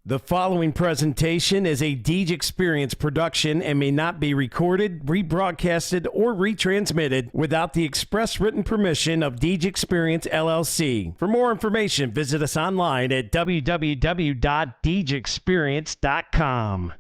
The following presentation is a Deej Experience production and may not be recorded, rebroadcasted, or retransmitted without the express written permission of Deej Experience, LLC. For more information, visit us online at www.deejexperience.com.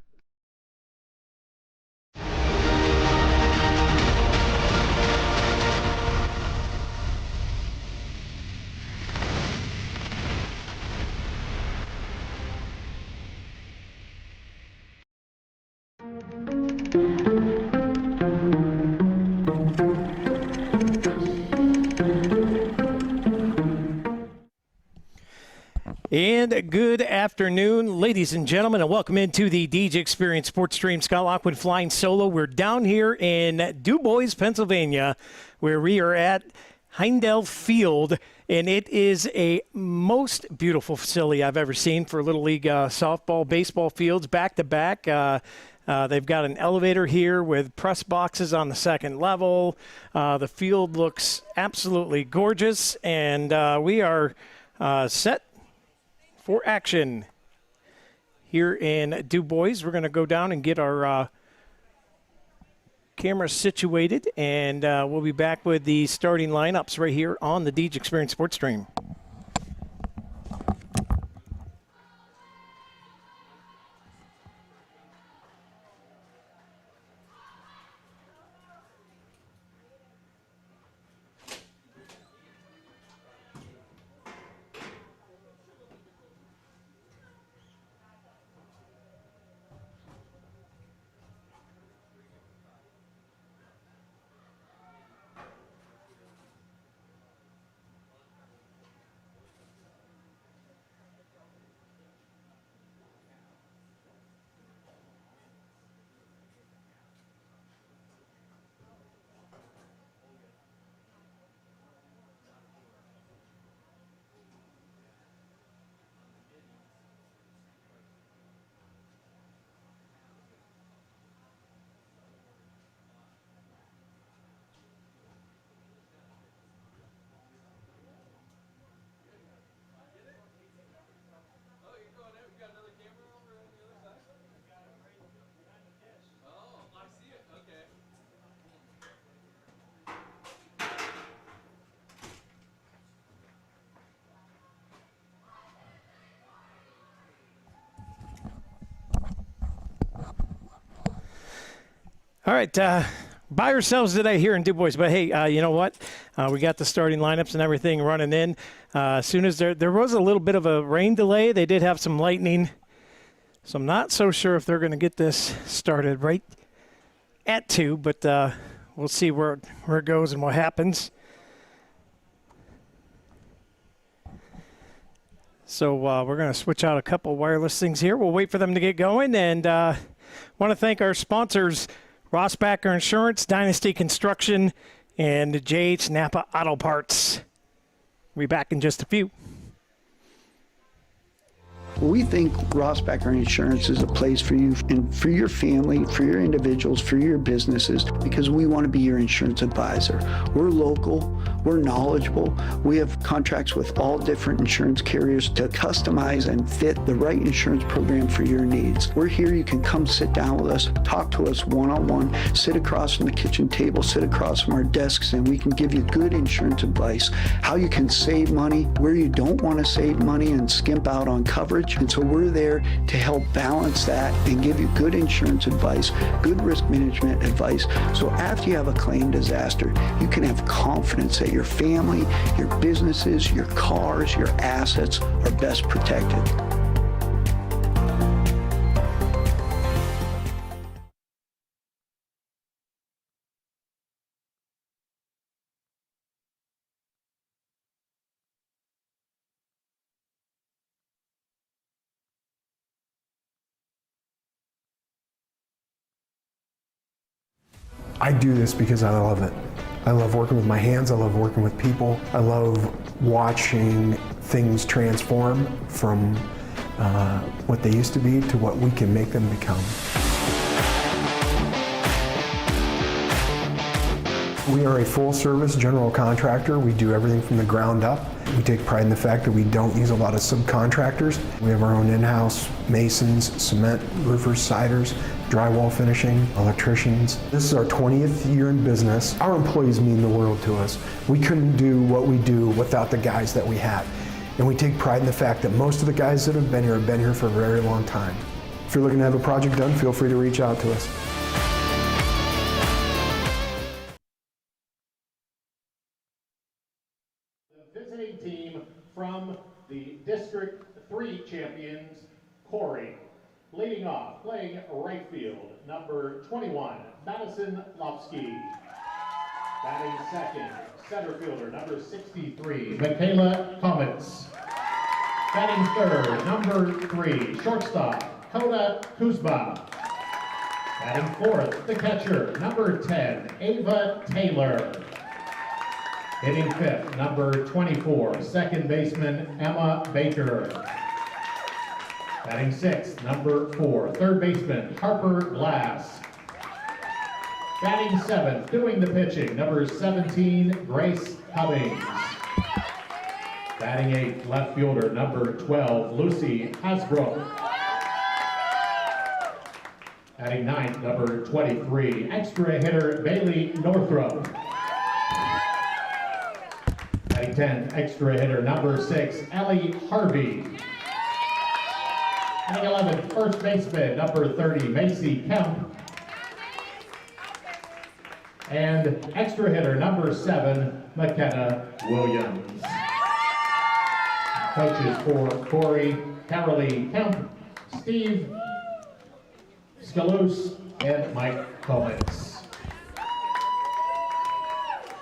And good afternoon, ladies and gentlemen, and welcome into the Deej Experience Sports Stream. Scott Lockwood flying solo. We're down here in DuBois, Pennsylvania, where we are at Heindel Field, and it is a most beautiful facility I've ever seen for Little League softball, baseball fields back-to-back. They've got an elevator here with press boxes on the second level. The field looks absolutely gorgeous, and we are set for action here in DuBois. We're going to go down and get our cameras situated, and we'll be back with the starting lineups right here on the Deej Experience Sports Stream. All right, by ourselves today here in DuBois, but hey, you know what? We got the starting lineups and everything running in. As soon as there was a little bit of a rain delay, they did have some lightning, so I'm not so sure if they're going to get this started right at 2, but we'll see where it goes and what happens. So we're going to switch out a couple wireless things here. We'll wait for them to get going, and want to thank our sponsors, Rossbacker Insurance, Dynasty Construction, and JH Napa Auto Parts. We'll be back in just a few. We think Rossbacker Insurance is a place for you and for your family, for your individuals, for your businesses, because we want to be your insurance advisor. We're local, we're knowledgeable, we have contracts with all different insurance carriers to customize and fit the right insurance program for your needs. We're here, you can come sit down with us, talk to us one-on-one, sit across from the kitchen table, sit across from our desks, and we can give you good insurance advice, how you can save money, where you don't want to save money and skimp out on coverage. And so we're there to help balance that and give you good insurance advice, good risk management advice. So after you have a claim disaster, you can have confidence that your family, your businesses, your cars, your assets are best protected. I do this because I love it. I love working with my hands, I love working with people, I love watching things transform from what they used to be to what we can make them become. We are a full-service general contractor. We do everything from the ground up. We take pride in the fact that we don't use a lot of subcontractors. We have our own in-house masons, cement, roofers, siders, drywall finishing, electricians. This is our 20th year in business. Our employees mean the world to us. We couldn't do what we do without the guys that we have. And we take pride in the fact that most of the guys that have been here for a very long time. If you're looking to have a project done, feel free to reach out to us. The visiting team from the District 3 champions, Cory. Leading off, playing right field, number 21, Madison Lopsky. Batting second, center fielder, number 63, Michaela Comets. Batting third, number 3, shortstop, Koda Kuzma. Batting fourth, the catcher, number 10, Ava Taylor. Hitting fifth, number 24, second baseman, Emma Baker. Batting sixth, number 4, third baseman, Harper Glass. Batting seventh, doing the pitching, number 17, Grace Cummings. Batting eighth, left fielder, number 12, Lucy Hasbrook. Batting ninth, number 23, extra hitter, Bailey Northrop. Batting 10th, extra hitter, number 6, Ellie Harvey. Batting 11th, first baseman, number 30, Macy Kemp. And extra hitter, number 7, McKenna Williams. Coaches for Cory, Carolee Kemp, Steve Scaluse, and Mike Comets.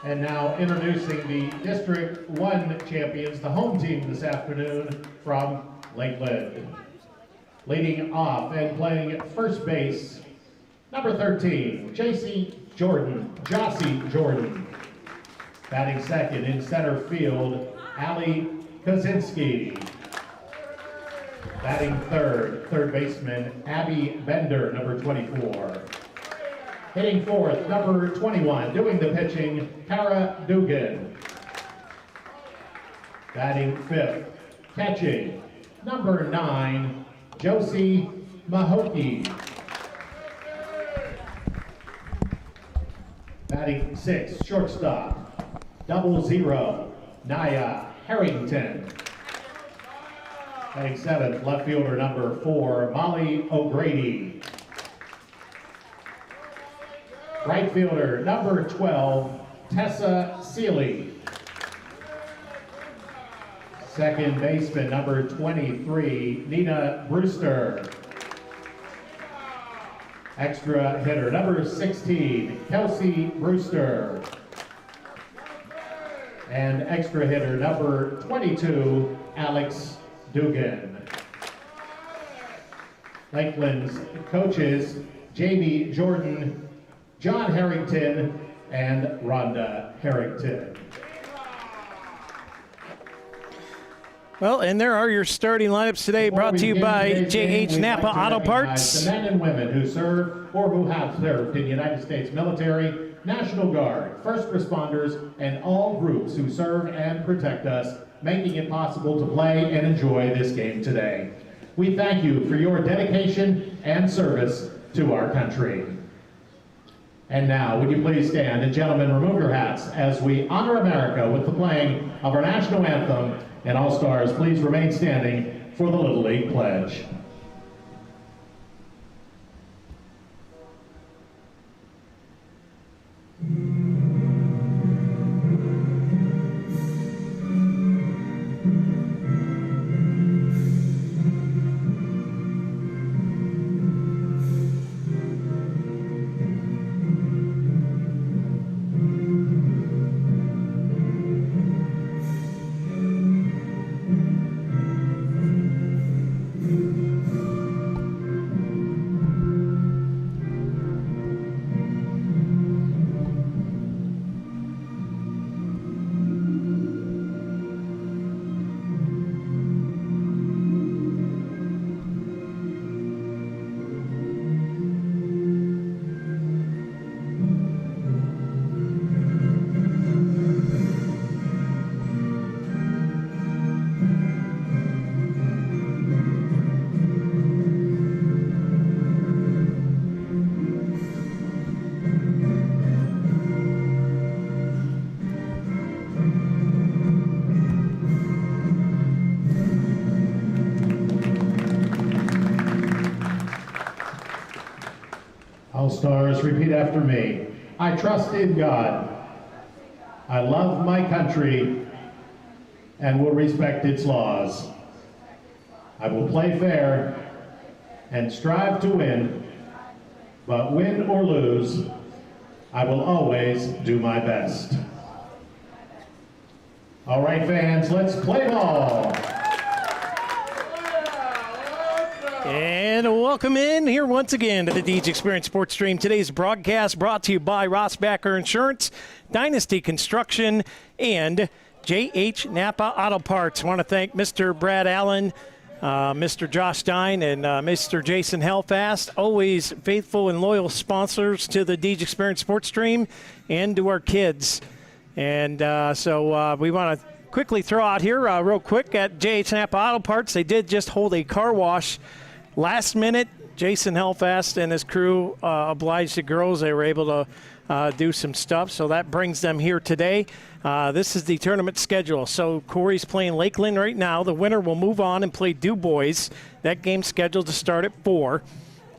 And now introducing the District 1 champions, the home team this afternoon from Lakeland. Leading off and playing first base, number 13, Jossie Jordan. Batting second in center field, Allie Kaczynski. Batting third baseman, Abby Bender, number 24. Hitting fourth, number 21, doing the pitching, Tara Dugan. Batting fifth, catching, number 9, Josie Mahokey. Batting sixth, shortstop, 00, Naya Harrington. Batting seventh, left fielder, number 4, Molly O'Grady. Right fielder, number 12, Tessa Seeley. Second baseman, number 23, Nina Brewster. Extra hitter, number 16, Kelsey Brewster. And extra hitter, number 22, Alex Dugan. Lakeland's coaches, Jamie Jordan, John Harrington, and Rhonda Harrington. Well, and there are your starting lineups today, brought to you by J.H. Napa Auto Parts. The men and women who serve or who have served in the United States military, National Guard, first responders, and all groups who serve and protect us, making it possible to play and enjoy this game today. We thank you for your dedication and service to our country. And now, would you please stand, and gentlemen, remove your hats as we honor America with the playing of our national anthem. And all stars, please remain standing for the Little League Pledge. Stars, repeat after me. I trust in God. I love my country and will respect its laws. I will play fair and strive to win, but win or lose, I will always do my best. All right, fans, let's play ball. And welcome in here once again to the DJ Experience Sports Stream. Today's broadcast brought to you by Rossbacher Insurance, Dynasty Construction, and J.H. Napa Auto Parts. I want to thank Mr. Brad Allen, Mr. Josh Stein, and Mr. Jason Helfast, always faithful and loyal sponsors to the DJ Experience Sports Stream and to our kids. And so we want to quickly throw out here real quick at J.H. Napa Auto Parts. They did just hold a car wash last minute. Jason Helfast and his crew obliged the girls. They were able to do some stuff, so that brings them here today. This is the tournament schedule. So Cory's playing Lakeland right now. The winner will move on and play DuBois. That game's scheduled to start at 4.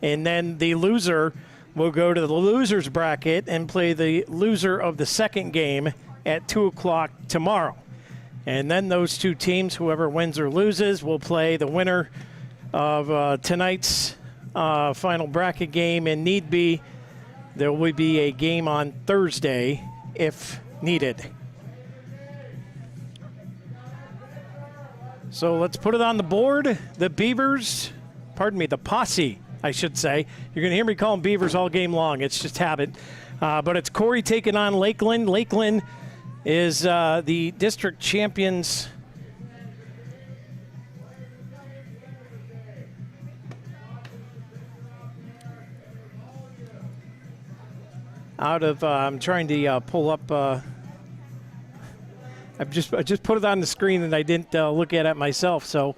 And then the loser will go to the loser's bracket and play the loser of the second game at 2 o'clock tomorrow. And then those two teams, whoever wins or loses, will play the winner of tonight's final bracket game. And need be, there will be a game on Thursday if needed. So let's put it on the board. The Beavers, pardon me, the Posse, I should say. You're going to hear me call them Beavers all game long. It's just habit. But it's Cory taking on Lakeland. Lakeland is the district champions. Out of, I'm trying to pull up. I just put it on the screen and I didn't look at it myself. So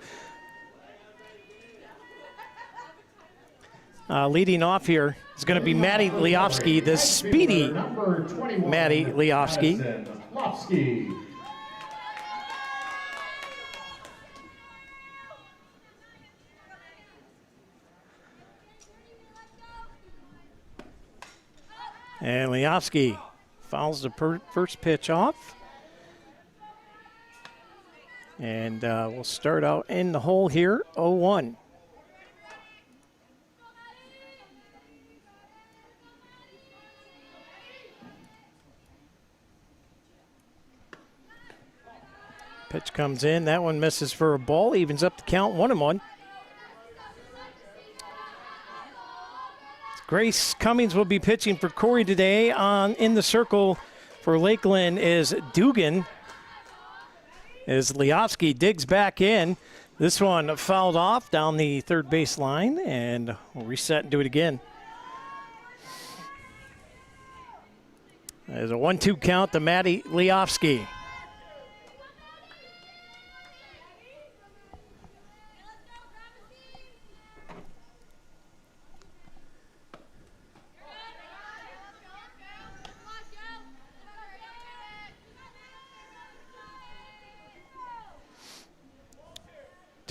leading off here is going to be Maddie Leofsky, the speedy Maddie Leofsky. And Leofsky fouls the first pitch off. And we'll start out in the hole here, 0-1. Pitch comes in. That one misses for a ball. Evens up the count, 1-1. Grace Cummings will be pitching for Cory today. In the circle for Lakeland is Dugan. As Leofsky digs back in. This one fouled off down the third base line, and we'll reset and do it again. There's a 1-2 count to Maddie Leofsky.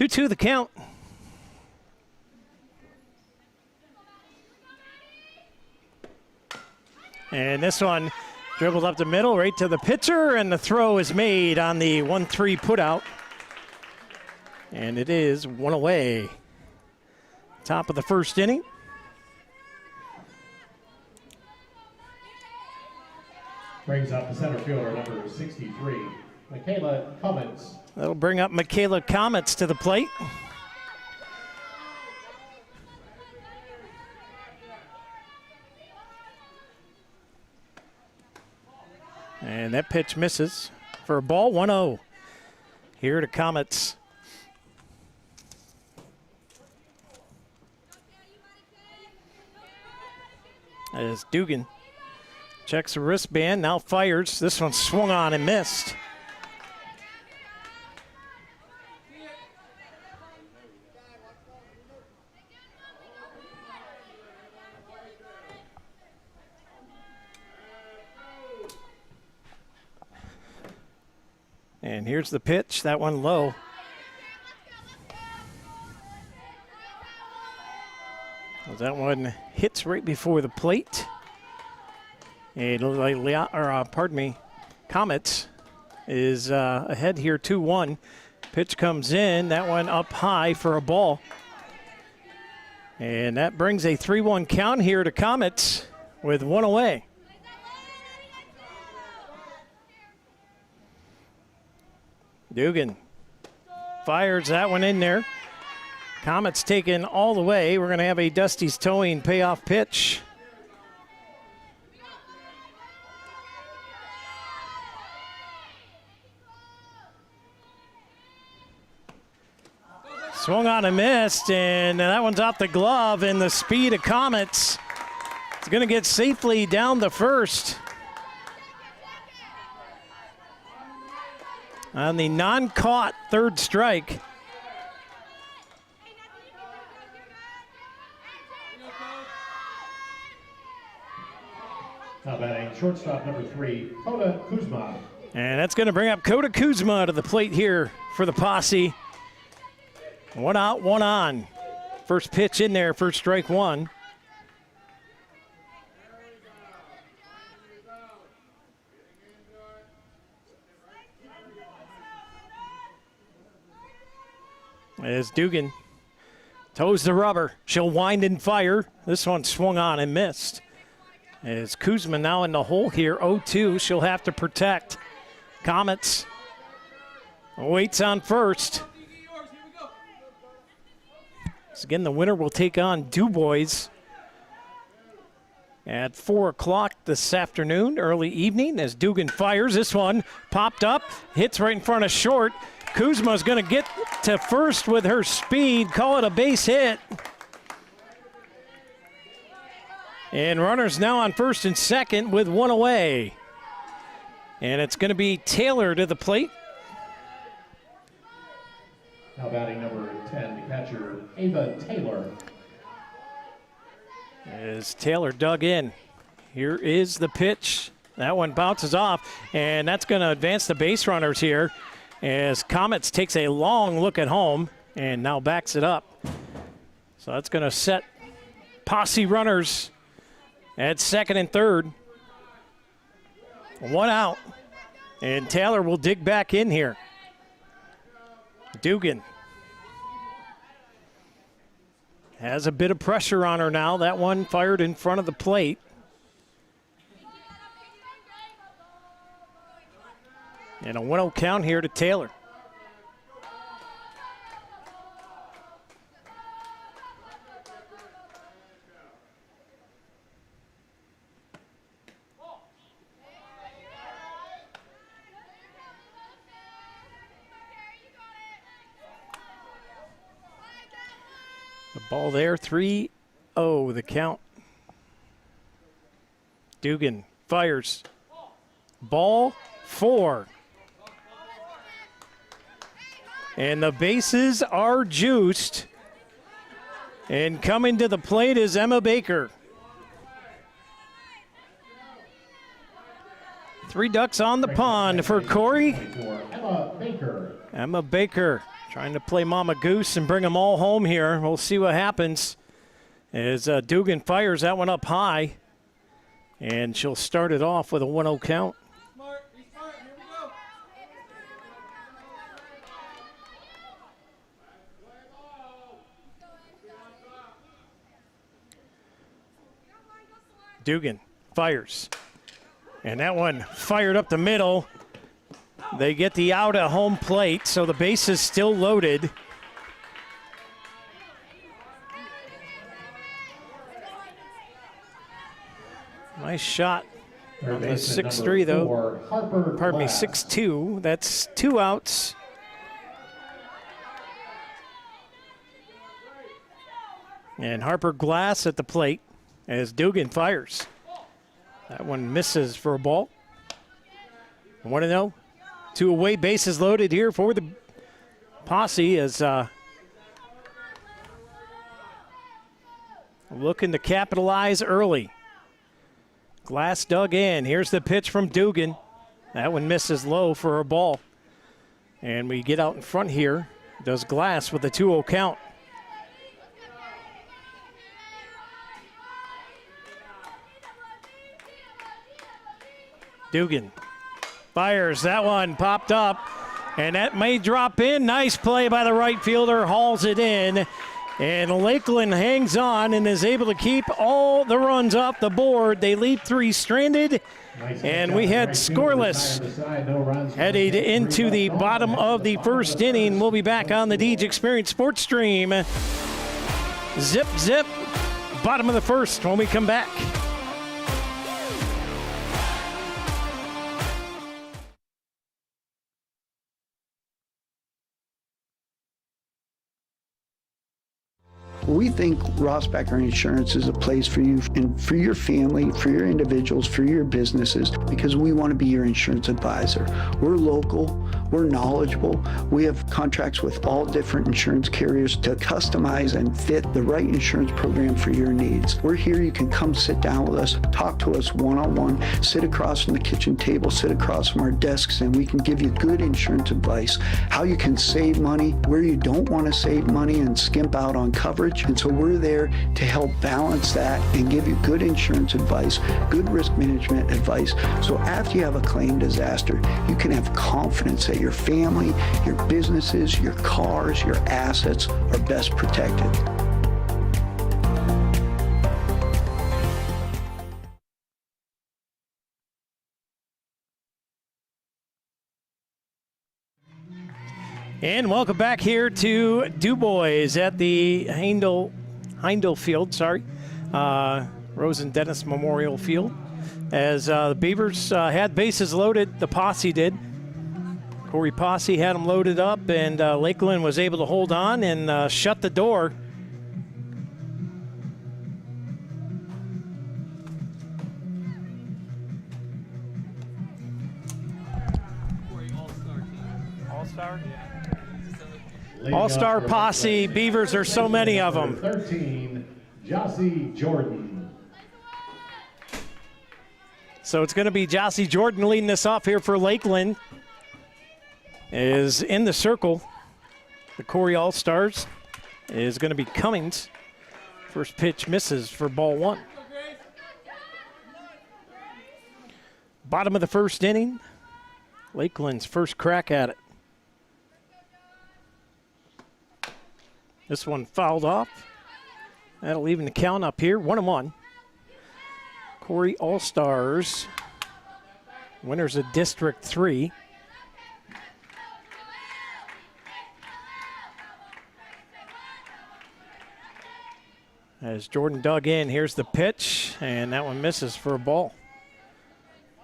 Two the count. And this one dribbled up the middle right to the pitcher, and the throw is made on the 1-3 putout. And it is one away. Top of the first inning. Brings up the center fielder, number 63, Michaela Cummins. That'll bring up Michaela Comets to the plate. And that pitch misses for a ball, 1-0. Here to Comets. As Dugan checks the wristband, now fires. This one swung on and missed. And here's the pitch, that one low. that one hits right before the plate. And Comets is ahead here 2-1. Pitch comes in, that one up high for a ball. And that brings a 3-1 count here to Comets with one away. Dugan fires that one in there. Comets taken all the way. We're going to have a Dusty's Towing payoff pitch. Swung on and missed, and that one's off the glove, and the speed of Comets is going to get safely down the first. On the non-caught third strike. Now batting shortstop number 3, Kota Kuzma. And that's going to bring up Kota Kuzma to the plate here for the Posse. 1 out, 1 on. First pitch in there, first strike one. As Dugan toes the rubber, she'll wind and fire. This one swung on and missed. As Kuzma now in the hole here, 0-2, she'll have to protect. Comets waits on first. So again, the winner will take on DuBois at 4 o'clock this afternoon, early evening, as Dugan fires. This one popped up, hits right in front of short. Kuzma's going to get to first with her speed, call it a base hit. And runners now on first and second with one away. And it's going to be Taylor to the plate. Now batting number 10, the catcher, Ava Taylor. As Taylor dug in. Here is the pitch. That one bounces off, and that's going to advance the base runners here as Comets takes a long look at home and now backs it up. So that's going to set Posse runners at second and third. 1 out, and Taylor will dig back in here. Dugan has a bit of pressure on her now. That one fired in front of the plate. And a 1-0 count here to Taylor. The ball there, 3-0 the count. Dugan fires. Ball 4. And the bases are juiced. And coming to the plate is Emma Baker. 3 ducks on the pond for Cory. Emma Baker. Emma Baker trying to play Mama Goose and bring them all home here. We'll see what happens as Dugan fires that one up high. And she'll start it off with a 1-0 count. Dugan fires. And that one fired up the middle. They get the out at home plate, so the base is still loaded. Nice shot. 6-3 though. Pardon me, 6-2. That's 2 outs. And Harper Glass at the plate as Dugan fires. That one misses for a ball. 1-0. 2 away, bases loaded here for the Posse as looking to capitalize early. Glass dug in. Here's the pitch from Dugan. That one misses low for a ball. And we get out in front here. Does Glass with a 2-0 count. Dugan fires. That one popped up, and that may drop in. Nice play by the right fielder, hauls it in. And Lakeland hangs on and is able to keep all the runs off the board. They leave 3 stranded, and we had scoreless headed into the bottom of the first inning. We'll be back on the Deej Experience Sports Stream. Zip, zip, bottom of the first when we come back. We think Rossbacker Insurance is a place for you and for your family, for your individuals, for your businesses, because we want to be your insurance advisor. We're local, we're knowledgeable, we have contracts with all different insurance carriers to customize and fit the right insurance program for your needs. We're here, you can come sit down with us, talk to us one-on-one, sit across from the kitchen table, sit across from our desks, and we can give you good insurance advice, how you can save money, where you don't want to save money and skimp out on coverage. And so we're there to help balance that and give you good insurance advice, good risk management advice. So after you have a claim disaster, you can have confidence that your family, your businesses, your cars, your assets are best protected. And welcome back here to DuBois at the Heindel Field, Rosen Dennis Memorial Field. As the Beavers had bases loaded, the posse did. Cory Posse had them loaded up, and Lakeland was able to hold on and shut the door. All-Star? All-Star posse, Beavers are so many of them. 13, Jossie Jordan. So it's going to be Jossie Jordan leading this off here for Lakeland. Is in the circle. The Cory All-Stars is going to be Cummings. First pitch misses for ball 1. Bottom of the first inning. Lakeland's first crack at it. This one fouled off. That'll even the count up here, 1-1. Cory All-Stars, winners of District 3. As Jordan dug in, here's the pitch, and that one misses for a ball.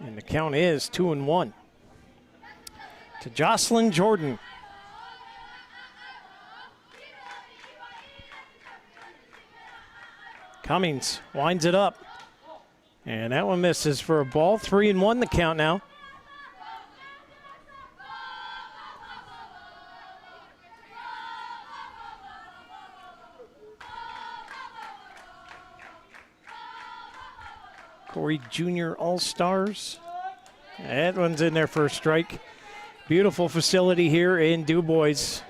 And the count is 2-1. To Jocelyn Jordan. Cummings winds it up. And that one misses for a ball. 3-1 the count now. Cory Junior All-Stars. That one's in there for a strike. Beautiful facility here in DuBois.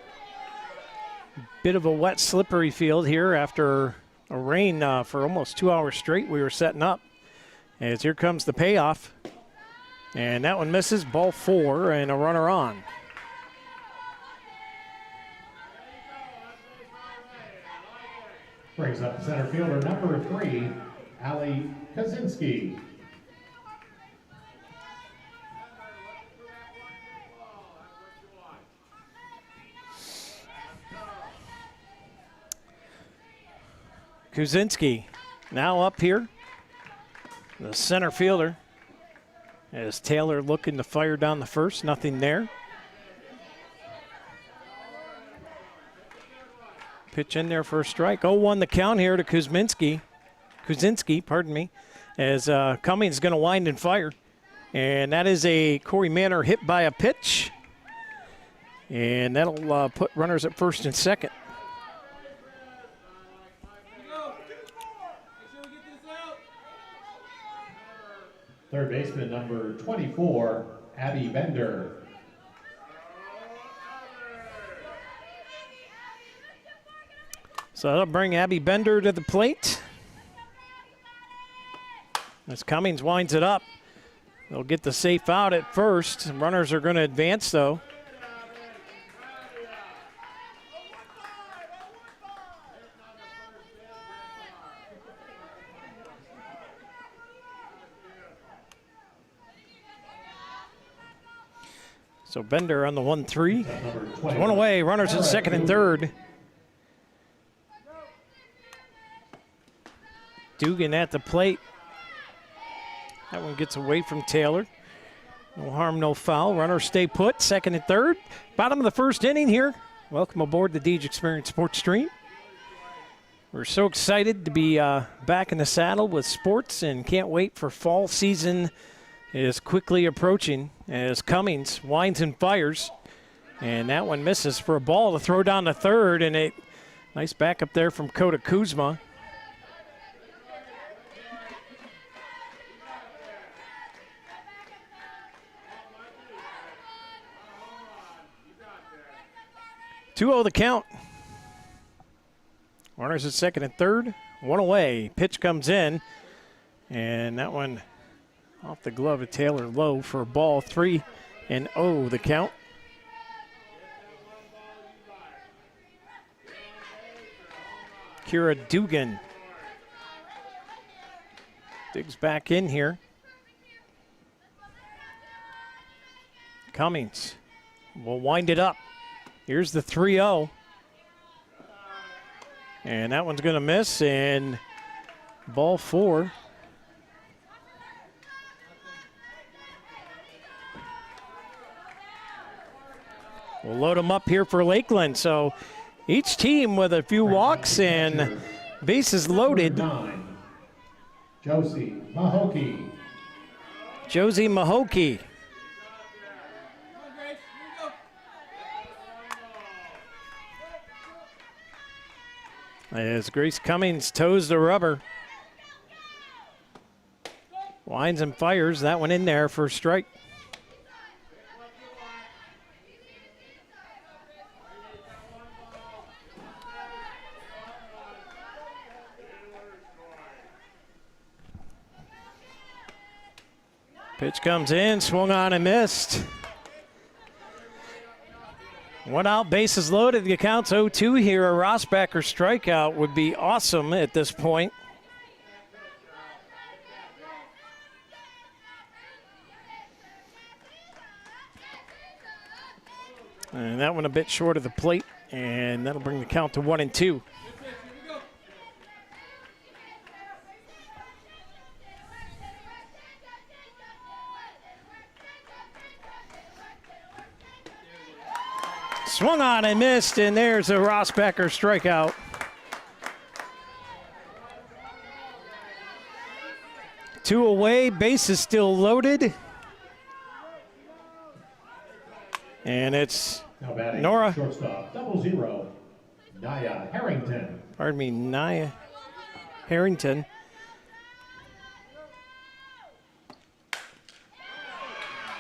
Bit of a wet, slippery field here after a rain for almost 2 hours straight we were setting up. As here comes the payoff. And that one misses, ball 4 and a runner on. Brings up center fielder number 3, Ali Kaczynski. Kaczynski now up here. The center fielder. As Taylor looking to fire down the first, nothing there. Pitch in there for a strike. 0-1 the count here to Kaczynski, pardon me, as Cummings is going to wind and fire. And that is a Cory Manor hit by a pitch. And that'll put runners at first and second. Third baseman number 24, Abby Bender. So that'll bring Abby Bender to the plate. As Cummings winds it up. They'll get the safe out at first. Runners are going to advance, though. So Bender on the 1-3. One away, runners at second and third. Dugan at the plate. That one gets away from Taylor. No harm, no foul. Runners stay put, second and third. Bottom of the first inning here. Welcome aboard the Deej Experience Sports Stream. We're so excited to be back in the saddle with sports and can't wait for fall season is quickly approaching as Cummings winds and fires. And that one misses for a ball to throw down to third, and a nice backup there from Kota Kuzma. The count. Runners at second and third. One away. Pitch comes in. And that one off the glove of Taylor low for a ball. 3-0 the count. Kira Dugan digs back in here. Cummings will wind it up. Here's the 3-0. And that one's going to miss, and ball 4. We'll load them up here for Lakeland. So each team with a few walks and bases loaded. 9, Josie Mahokey. Josie Mahokey. As Grace Cummings toes the rubber. Winds and fires. That one in there for a strike. Pitch comes in, swung on and missed. One out, bases loaded. The account's 0-2 here. A Rossbacher strikeout would be awesome at this point. And that one a bit short of the plate, and that'll bring the count to 1-2. Swung on and missed, and there's a Rossbacher strikeout. Two away, base is still loaded. And it's Nora. Shortstop, 0-0, Naya Harrington. Pardon me, Naya Harrington.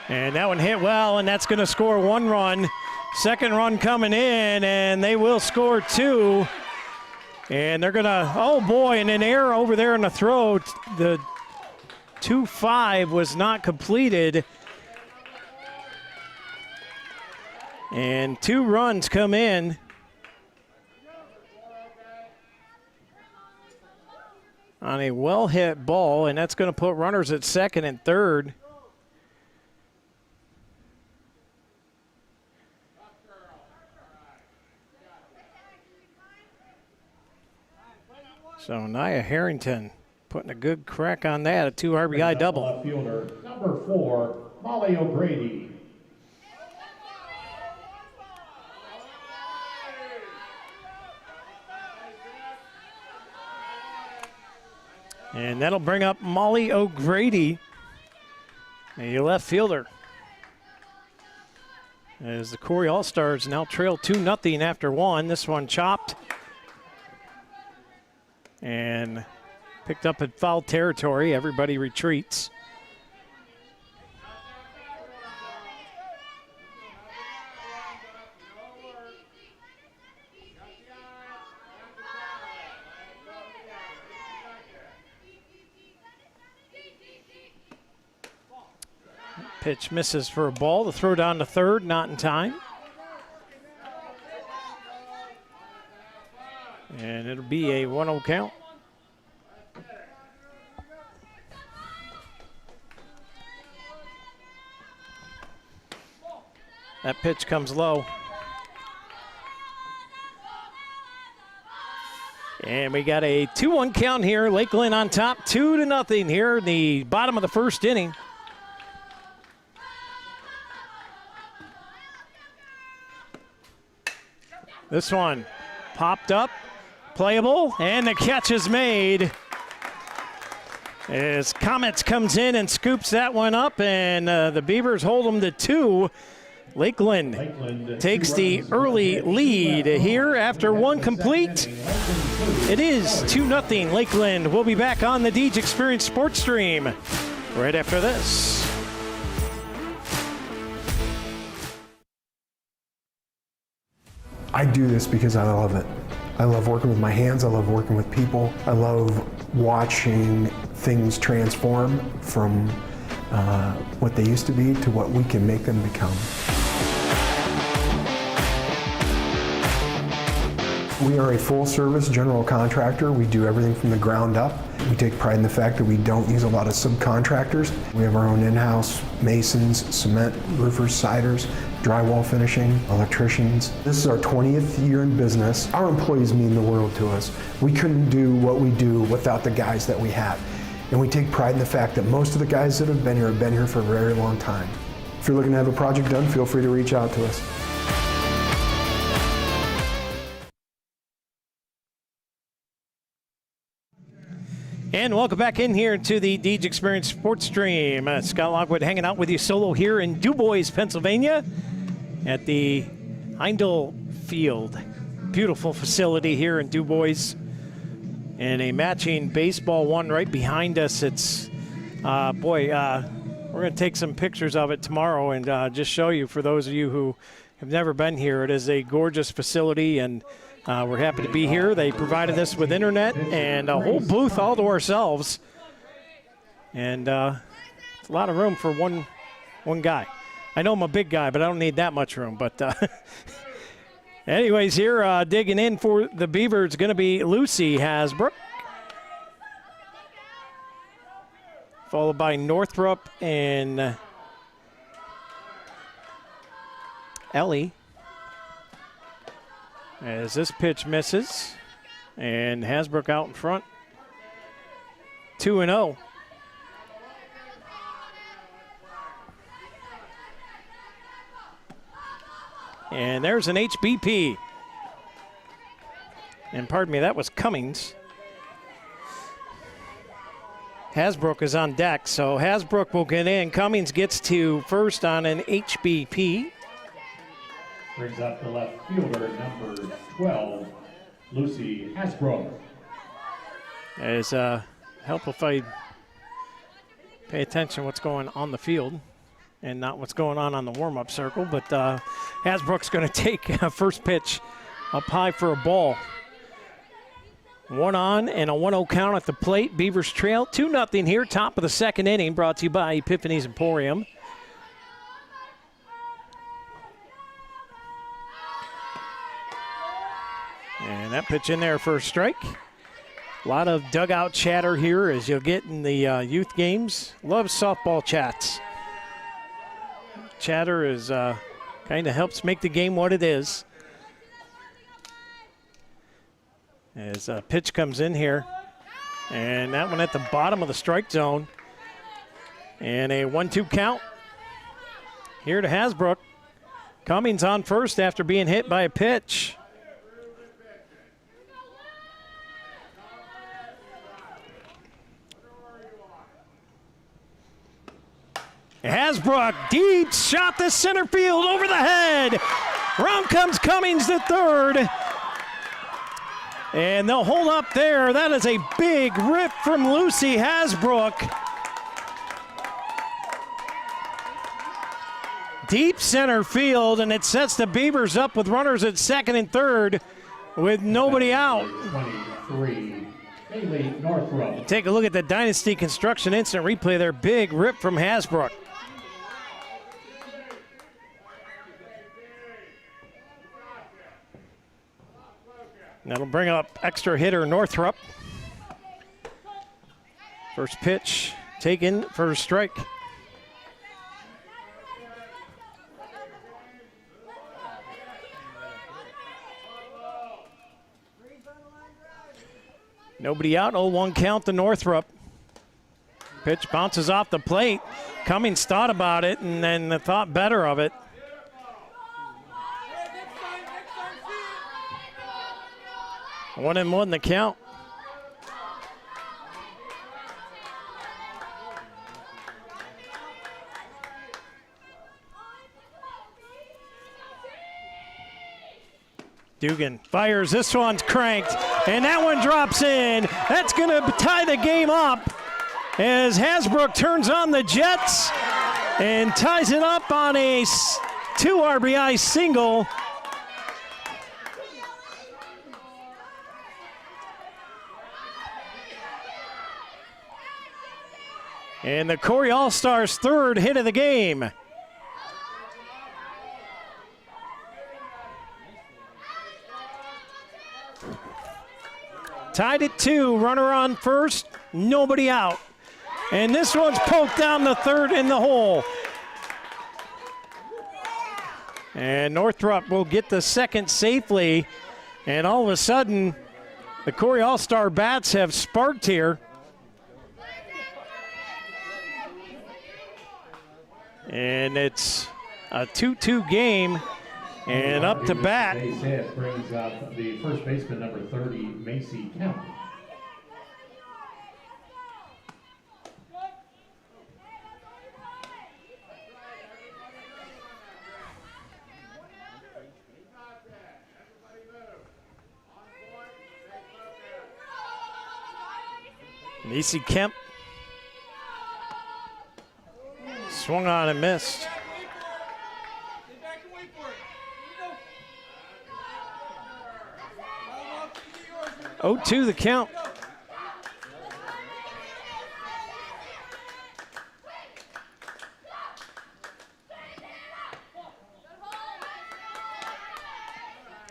And that one hit well, and that's going to score 1 run. Second run coming in, and they will score 2. And they're going to, oh boy, and an error over there in the throw. The 2-5 was not completed. And 2 runs come in. On a well-hit ball, and that's going to put runners at second and third. So Naya Harrington putting a good crack on that, a 2 RBI double. Left fielder, number 4, Molly O'Grady. And that'll bring up Molly O'Grady, a left fielder. As the Cory All-Stars now trail 2-0 after 1. This one chopped and picked up at foul territory. Everybody retreats. Pitch misses for a ball. The throw down to third, not in time. And it'll be a 1-0 count. That pitch comes low. And we got a 2-1 count here. Lakeland on top, 2-0 here in the bottom of the first inning. This one popped up, playable, and the catch is made. As Comets comes in and scoops that one up, and the Beavers hold them to 2. Lakeland takes the early lead here after one complete. It is 2-0 Lakeland. We'll be back on the Deej Experience Sports Stream right after this. I do this because I love it. I love working with my hands. I love working with people. I love watching things transform from what they used to be to what we can make them become. We are a full-service general contractor. We do everything from the ground up. We take pride in the fact that we don't use a lot of subcontractors. We have our own in-house masons, cement, roofers, siders, drywall finishing, electricians. This is our 20th year in business. Our employees mean the world to us. We couldn't do what we do without the guys that we have. And we take pride in the fact that most of the guys that have been here for a very long time. If you're looking to have a project done, feel free to reach out to us. And welcome back in here to the Deej Experience Sports Stream. Scott Lockwood hanging out with you solo here in DuBois, Pennsylvania at the Heindel Field. Beautiful facility here in DuBois. And a matching baseball one right behind us. It's, we're going to take some pictures of it tomorrow and just show you for those of you who have never been here. It is a gorgeous facility, and we're happy to be here. They provided us with internet and a whole booth all to ourselves. And it's a lot of room for one guy. I know I'm a big guy, but I don't need that much room. But anyways, here digging in for the Beavers going to be Lucy Hasbrook, followed by Northrup and Ellie. As this pitch misses, and Hasbrook out in front, 2-0. And there's an HBP. And pardon me, that was Cummings. Hasbrook is on deck, so Hasbrook will get in. Cummings gets to first on an HBP. Brings up the left fielder, number 12, Lucy Hasbrook. As help if I pay attention to what's going on the field and not what's going on the warm-up circle. But Hasbrook's going to take first pitch up high for a ball. 1 on and a 1-0 count at the plate. Beavers trail 2-0 here, top of the second inning, brought to you by Epiphany's Emporium. And that pitch in there for a strike. A lot of dugout chatter here, as you'll get in the youth games. Love softball chats. Chatter is kind of helps make the game what it is. As a pitch comes in here, and that one at the bottom of the strike zone. And a 1-2 count here to Hasbrook. Cummings on first after being hit by a pitch. Hasbrook, deep shot to center field, over the head. Round comes Cummings to third. And they'll hold up there. That is a big rip from Lucy Hasbrook. Deep center field, and it sets the Beavers up with runners at second and third with nobody out. 23, Bailey Northrup. Take a look at the Dynasty Construction instant replay there. Big rip from Hasbrook. That'll bring up extra hitter Northrup. First pitch taken for a strike. Nobody out, 0-1 count to Northrup. Pitch bounces off the plate. Cummings thought about it and then thought better of it. One and one the count. Dugan fires, this one's cranked, and that one drops in. That's gonna tie the game up as Hasbrook turns on the Jets and ties it up on a 2 RBI single. And the Cory All-Stars' third hit of the game. Tied at 2, runner on first, nobody out. And this one's poked down the third in the hole. And Northrup will get the second safely. And all of a sudden, the Cory All-Star bats have sparked here. And it's a 2-2 game. And up to bat. Base hit brings up the first baseman, number 30, Macy Kemp. Macy Kemp swung on and missed. Oh, 2 the count.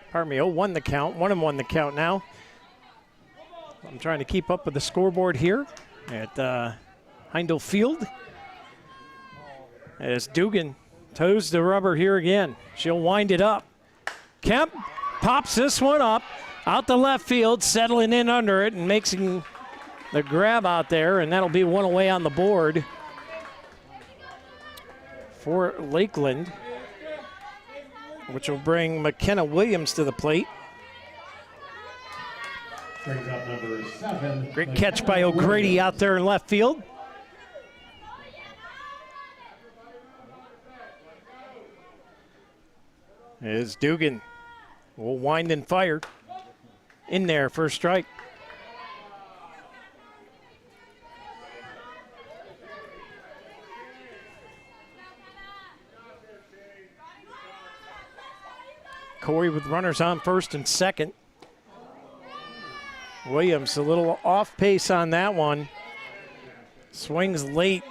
Pardon me, 0-1 the count, 1-1 the count now. I'm trying to keep up with the scoreboard here at Heindel Field. As Dugan toes the rubber here again. She'll wind it up. Kemp pops this one up. Out the left field, settling in under it and making the grab out there, and that'll be one away on the board for Lakeland, which will bring McKenna Williams to the plate. Brings up number 7. Great catch by O'Grady out there in left field. As Dugan will wind and fire. In there for a strike. Cory with runners on first and second. Williams a little off pace on that one. Swings late.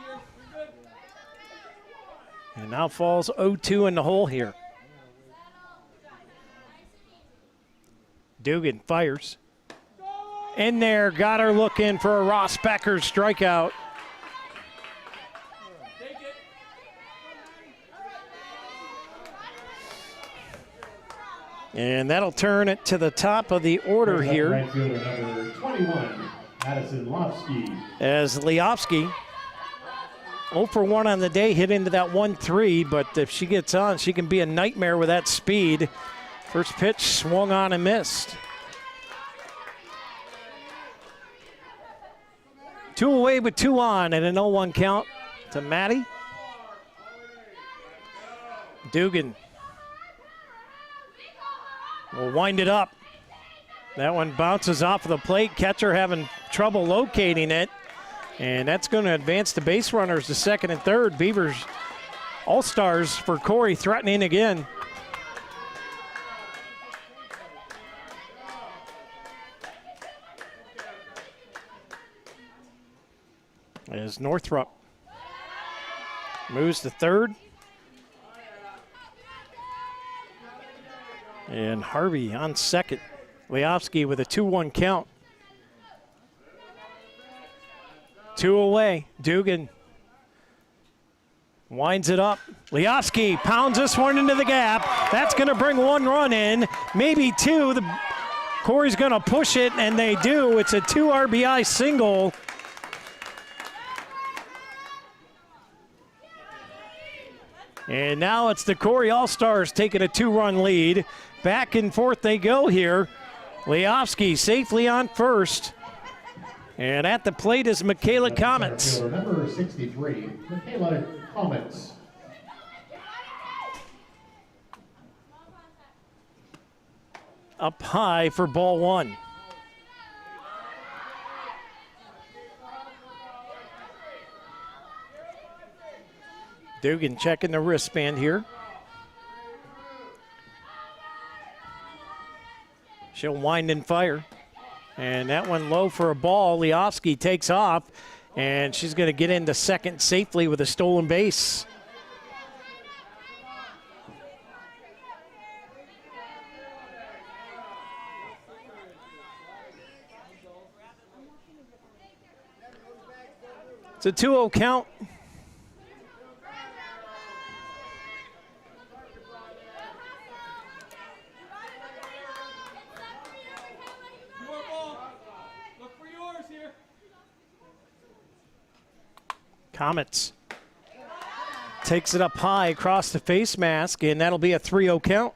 And now falls 0-2 in the hole here. Dugan fires. In there, got her looking for a Ross Becker strikeout. And that'll turn it to the top of the order here. Right fielder number 21, Madison Lofsky. As Liofsky, 0 for 1 on the day, hit into that 1-3, but if she gets on, she can be a nightmare with that speed. First pitch swung on and missed. 2 away with 2 on and an 0-1 count to Maddie. Dugan will wind it up. That one bounces off of the plate. Catcher having trouble locating it. And that's going to advance the base runners to second and third. Beavers All-Stars for Cory threatening again. As Northrup moves to third. And Harvey on second. Leofsky with a 2-1 count. 2 away. Dugan winds it up. Leofsky pounds this one into the gap. That's going to bring 1 run in, maybe 2. Corey's going to push it, and they do. It's a 2 RBI single. And now it's the Cory All-Stars taking a 2-run lead. Back and forth they go here. Leofsky safely on first. And at the plate is Michaela Comets. Number 63, Michaela Comets. Up high for ball 1. Dugan checking the wristband here. She'll wind and fire. And that one low for a ball. Leofsky takes off, and she's going to get into second safely with a stolen base. It's a 2-0 count. Comets takes it up high across the face mask, and that'll be a 3-0 count.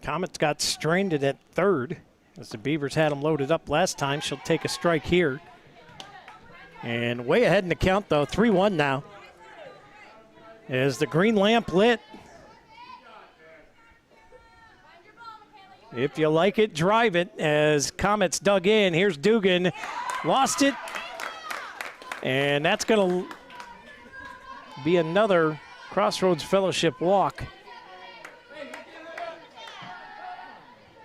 Comets got stranded at third as the Beavers had him loaded up last time. She'll take a strike here. And way ahead in the count, though, 3-1 now. As the green lamp lit. If you like it, drive it. As Comets dug in, here's Dugan. Lost it. And that's going to be another Crossroads Fellowship walk.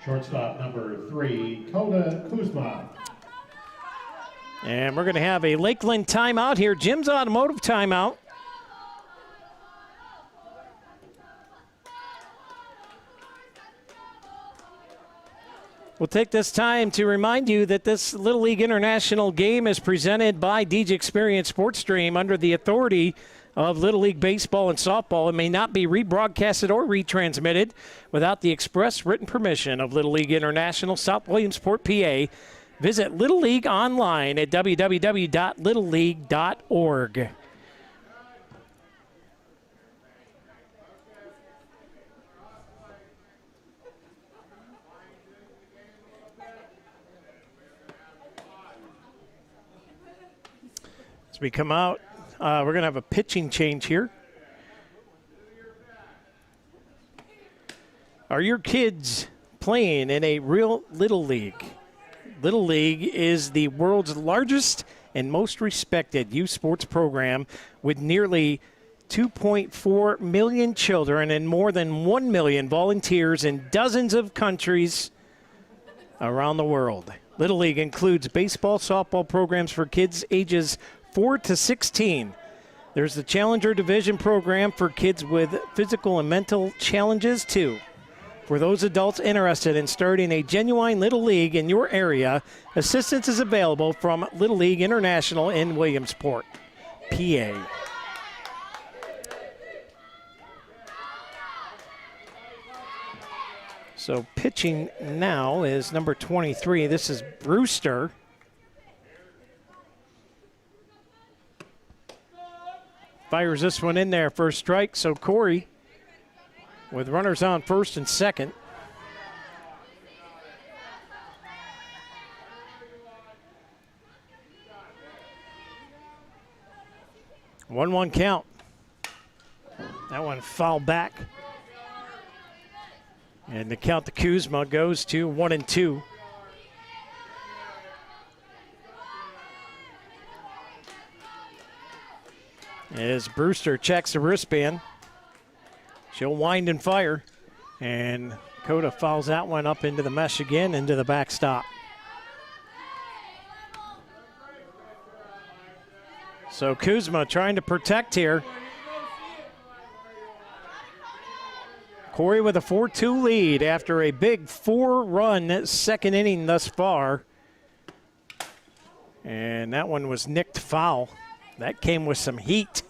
Shortstop number 3, Koda Kuzma. And we're going to have a Lakeland timeout here. Jim's Automotive timeout. We'll take this time to remind you that this Little League International game is presented by DJ Experience Sports Stream under the authority of Little League Baseball and Softball. It may not be rebroadcasted or retransmitted without the express written permission of Little League International, South Williamsport, PA. Visit Little League online at www.littleleague.org. As we come out, we're going to have a pitching change here. Are your kids playing in a real Little League? Little League is the world's largest and most respected youth sports program with nearly 2.4 million children and more than 1 million volunteers in dozens of countries around the world. Little League includes baseball, softball programs for kids ages 4 to 16. There's the Challenger Division program for kids with physical and mental challenges, too. For those adults interested in starting a genuine Little League in your area, assistance is available from Little League International in Williamsport, PA. So pitching now is number 23. This is Brewster. Fires this one in there for a strike. So Cory with runners on first and second. One count. That one fouled back. And the count to Kuzma goes to 1-2. As Brewster checks the wristband, she'll wind and fire. And Coda fouls that one up into the mesh again, into the backstop. So Kuzma trying to protect here. Cory with a 4-2 lead after a big 4-run second inning thus far. And that one was nicked foul. That came with some heat.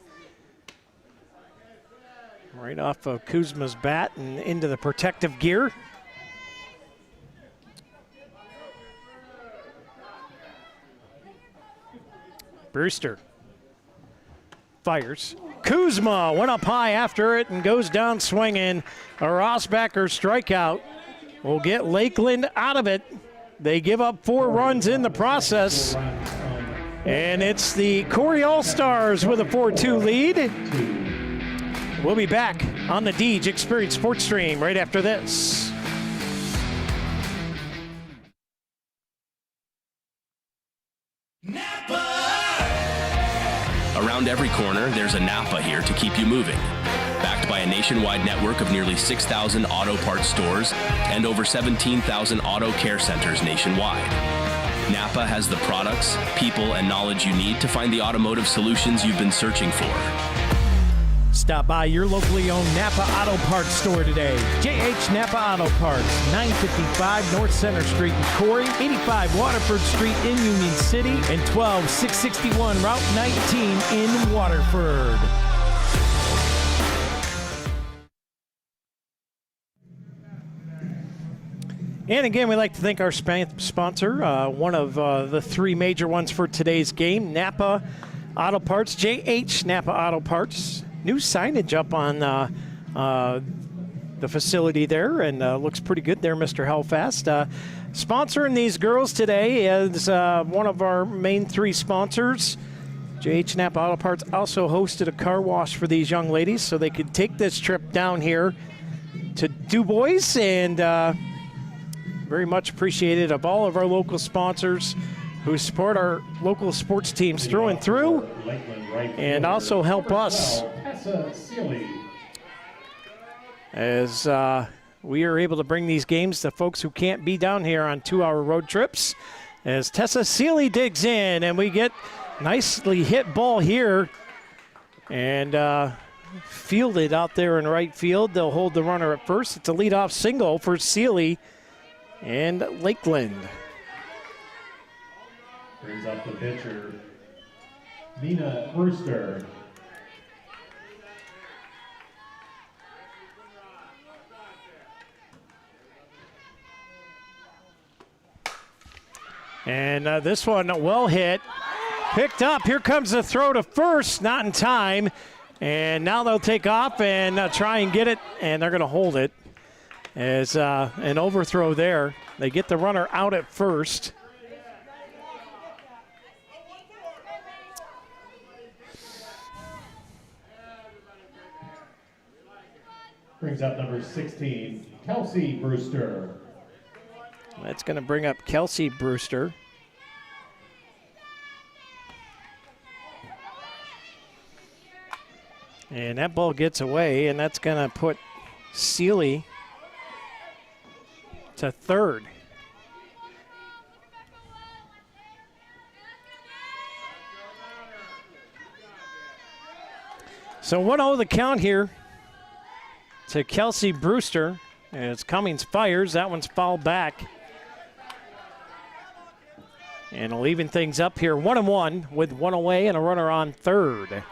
Right off of Kuzma's bat and into the protective gear. Brewster fires. Kuzma went up high after it and goes down swinging. A Rossbacher strikeout will get Lakeland out of it. They give up 4 runs in the process. And it's the Cory All-Stars with a 4-2 lead. We'll be back on the Deej Experience Sports Stream right after this. Around every corner, there's a Napa here to keep you moving. Backed by a nationwide network of nearly 6,000 auto parts stores and over 17,000 auto care centers nationwide. Napa has the products, people, and knowledge you need to find the automotive solutions you've been searching for. Stop by your locally owned Napa Auto Parts store today. JH Napa Auto Parts, 955 North Center Street in Cory, 85 Waterford Street in Union City, and 12661 Route 19 in Waterford. And again, we'd like to thank our sponsor, one of the 3 major ones for today's game, Napa Auto Parts, JH Napa Auto Parts. New signage up on the facility there, and looks pretty good there, Mr. Hellfast. Sponsoring these girls today is one of our main 3 sponsors. JH Napa Auto Parts also hosted a car wash for these young ladies so they could take this trip down here to DuBois, and very much appreciated of all of our local sponsors who support our local sports teams through and through, and also help us as we are able to bring these games to folks who can't be down here on 2-hour road trips. As Tessa Seeley digs in, and we get nicely hit ball here, and fielded out there in right field. They'll hold the runner at first. It's a leadoff single for Seeley and Lakeland. Brings up the pitcher, Nina Brewster. And this one well hit, picked up. Here comes the throw to first, not in time. And now they'll take off and try and get it, and they're going to hold it as an overthrow there. They get the runner out at first. Brings up number 16, Kelsey Brewster. That's going to bring up Kelsey Brewster. And that ball gets away, and that's going to put Seeley to third. So 1-0 the count here to Kelsey Brewster. As Cummings fires, that one's fouled back. And it'll even things up here, 1-1 with 1 away and a runner on third.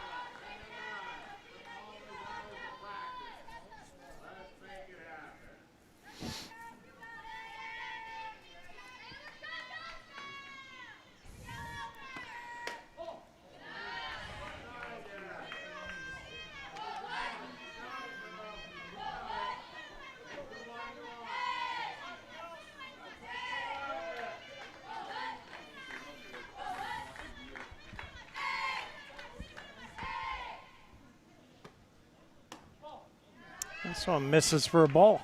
This one misses for a ball.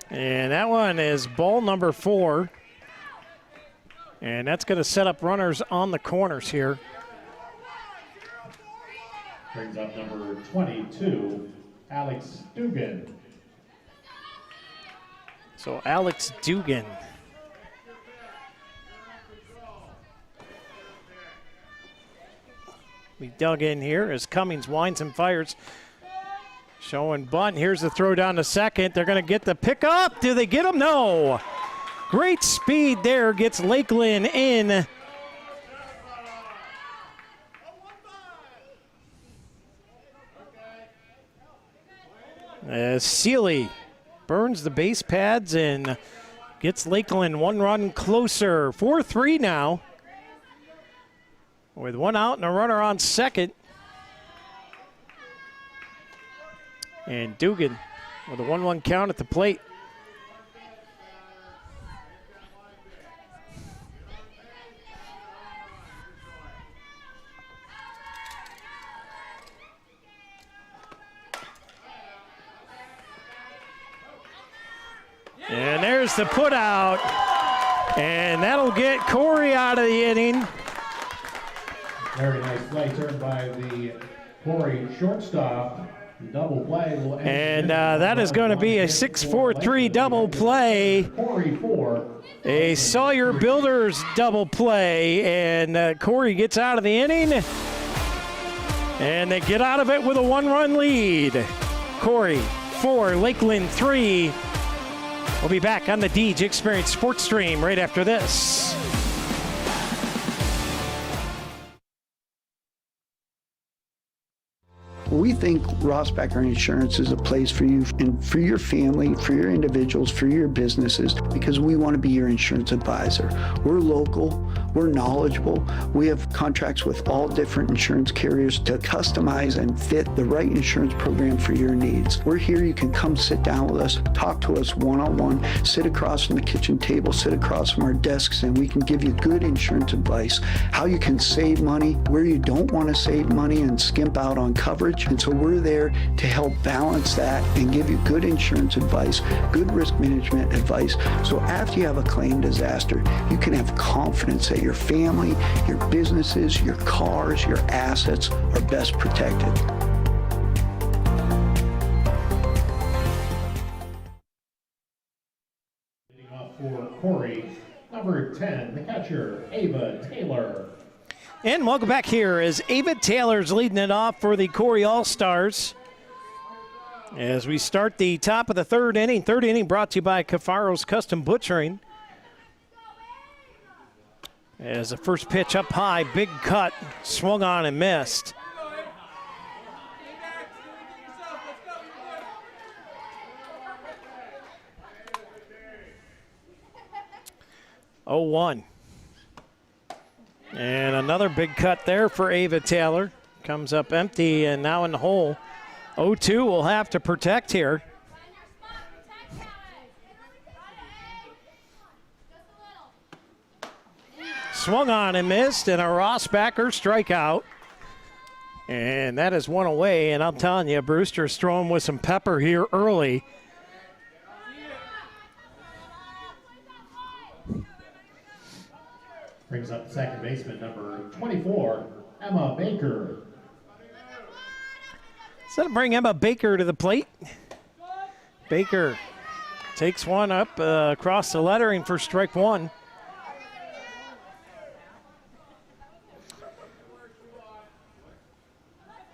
And that one is ball number 4. And that's going to set up runners on the corners here. Brings up number 22, Alex Dugan. So Alex Dugan. We dug in here as Cummings winds and fires. Showing bunt. Here's the throw down to second. They're going to get the pickup. Do they get him? No. Great speed there. Gets Lakeland in. As Seeley burns the base pads and gets Lakeland one run closer. 4-3 now. With one out and a runner on second. And Dugan with a 1-1 count at the plate. And there's the put out. And that'll get Cory out of the inning. Very nice play turned by the Cory shortstop. Double play will end. And that is going to be a 6-4-3 double play. Cory 4. A Sawyer Builders double play. And Cory gets out of the inning. And they get out of it with a 1-run lead. Cory 4, Lakeland 3. We'll be back on the DG Experience Sports Stream right after this. We think Rossbacker Insurance is a place for you and for your family, for your individuals, for your businesses, because we want to be your insurance advisor. We're local, we're knowledgeable, we have contracts with all different insurance carriers to customize and fit the right insurance program for your needs. We're here, you can come sit down with us, talk to us one-on-one, sit across from the kitchen table, sit across from our desks, and we can give you good insurance advice, how you can save money, where you don't want to save money and skimp out on coverage. And so we're there to help balance that and give you good insurance advice, good risk management advice. So after you have a claim disaster, you can have confidence that your family, your businesses, your cars, your assets are best protected. Leading off for Cory, number 10, the catcher, Ava Taylor. And welcome back here as Ava Taylor's leading it off for the Cory All-Stars. As we start the top of the third inning. Third inning brought to you by Cafaro's Custom Butchering. As the first pitch up high, big cut, swung on and missed. Oh, 1. And another big cut there for Ava Taylor. Comes up empty and now in the hole. 0-2 will have to protect here. Swung on and missed, and a Rossbacker strikeout. And that is one away, and I'm telling you, Brewster's throwing with some pepper here early. Brings up second baseman, number 24, Emma Baker. So to bring Emma Baker to the plate. Baker takes one up across the lettering for strike one.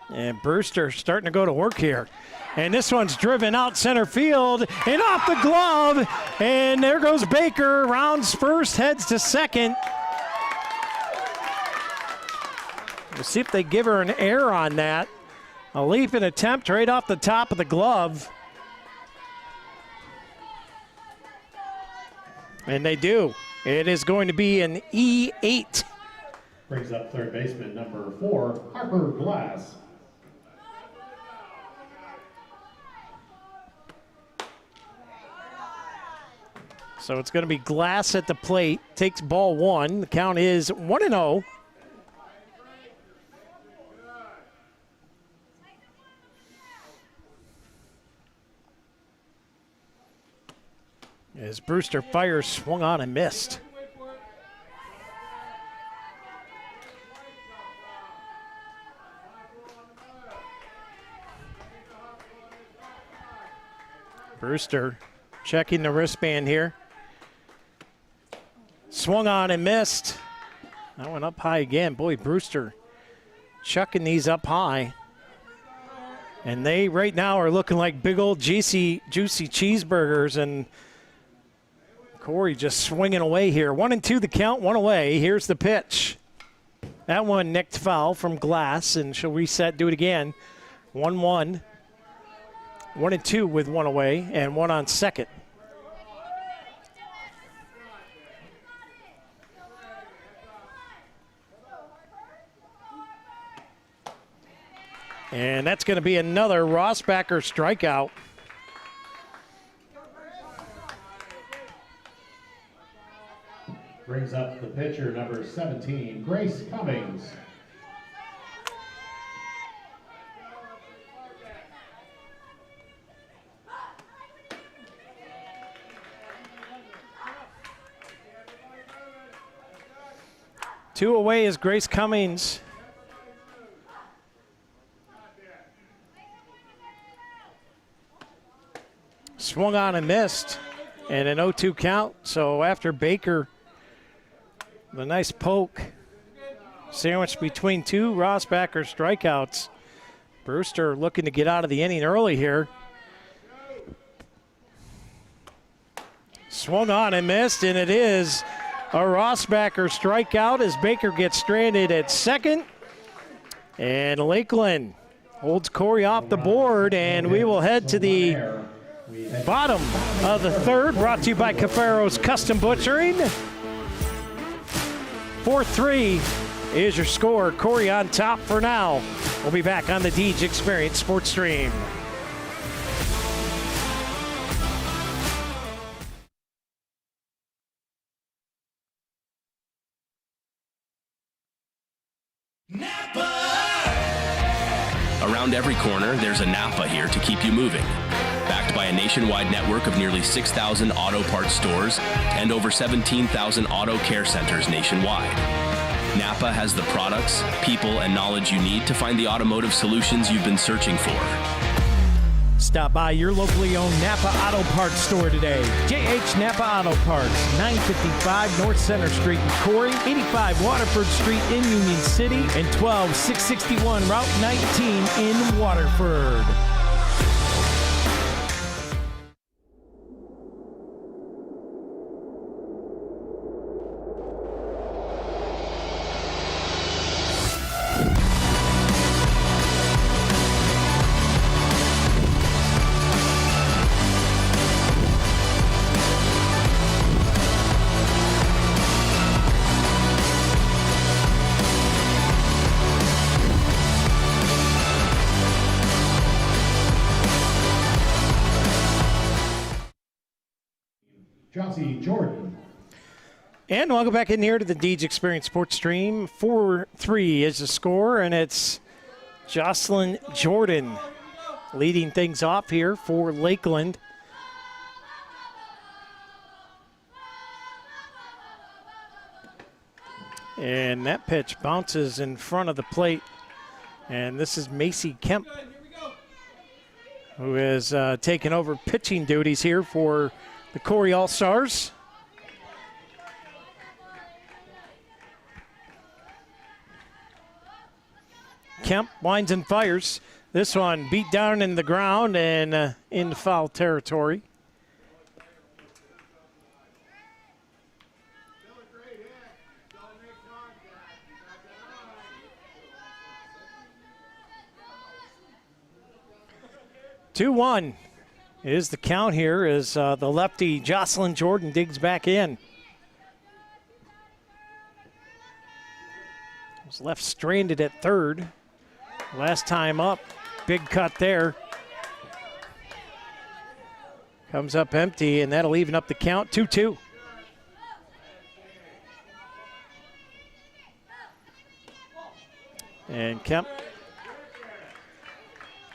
And Brewster starting to go to work here. And this one's driven out center field and off the glove. And there goes Baker, rounds first, heads to second. We'll see if they give her an error on that. A leap and attempt right off the top of the glove. And they do. It is going to be an E8. Brings up third baseman, number 4, Harper Glass. So it's going to be Glass at the plate. Takes ball 1. The count is 1-0. As Brewster fires, swung on and missed. Brewster checking the wristband here. Swung on and missed. That went up high again. Boy, Brewster chucking these up high. And they right now are looking like big old juicy cheeseburgers. And Cory just swinging away here. 1-2 the count, one away. Here's the pitch. That one nicked foul from Glass, and she'll reset, do it again. 1-1. 1-2 with one away and one on second. And that's going to be another Rossbacher strikeout. Brings up the pitcher, number 17, Grace Cummings. Two away is Grace Cummings. Swung on and missed, and an 0-2 count. So after Baker, the nice poke sandwiched between two Rossbacher strikeouts. Brewster looking to get out of the inning early here. Swung on and missed, and it is a Rossbacher strikeout as Baker gets stranded at second. And Lakeland holds Cory off the board, and we will head to the bottom of the third, brought to you by Caferro's Custom Butchering. 4-3 is your score. Cory on top for now. We'll be back on the Deej Experience Sports Stream. Around every corner, there's a Napa here to keep you moving. Backed by a nationwide network of nearly 6,000 auto parts stores and over 17,000 auto care centers nationwide. Napa has the products, people, and knowledge you need to find the automotive solutions you've been searching for. Stop by your locally owned Napa Auto Parts store today. JH Napa Auto Parts, 955 North Center Street in Cory, 85 Waterford Street in Union City, and 12661 Route 19 in Waterford. Jordan. And welcome back in here to the Deej Experience Sports Stream. 4-3 is the score, and it's Jocelyn Jordan leading things off here for Lakeland. And that pitch bounces in front of the plate. And this is Macy Kemp, who has taken over pitching duties here for the Cory All-Stars. Kemp winds and fires. This one beat down in the ground and in foul territory. Two-one is the count here as the lefty Jocelyn Jordan digs back in. Was left stranded at third. Last time up, big cut there. Comes up empty, and that'll even up the count, 2-2. And Kemp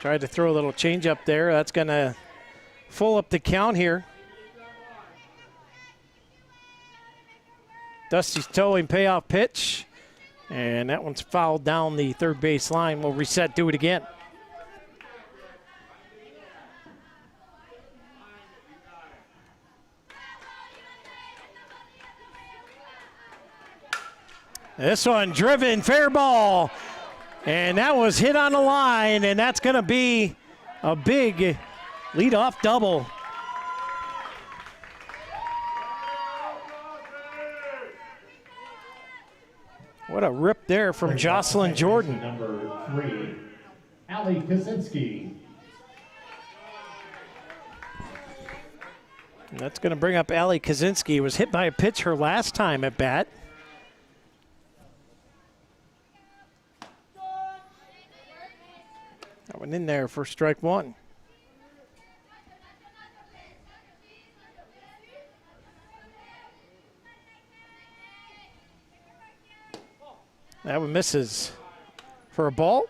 tried to throw a little change up there. That's going to full up the count here. Dusty's towing payoff pitch. And that one's fouled down the third base line. We'll reset, do it again. This one driven, fair ball. And that was hit on the line, and that's going to be a big leadoff double. What a rip there from Jocelyn Jordan. Number 3, Allie Kaczynski. And that's going to bring up Allie Kaczynski. Was hit by a pitch her last time at bat. That one in there for strike one. That one misses for a ball.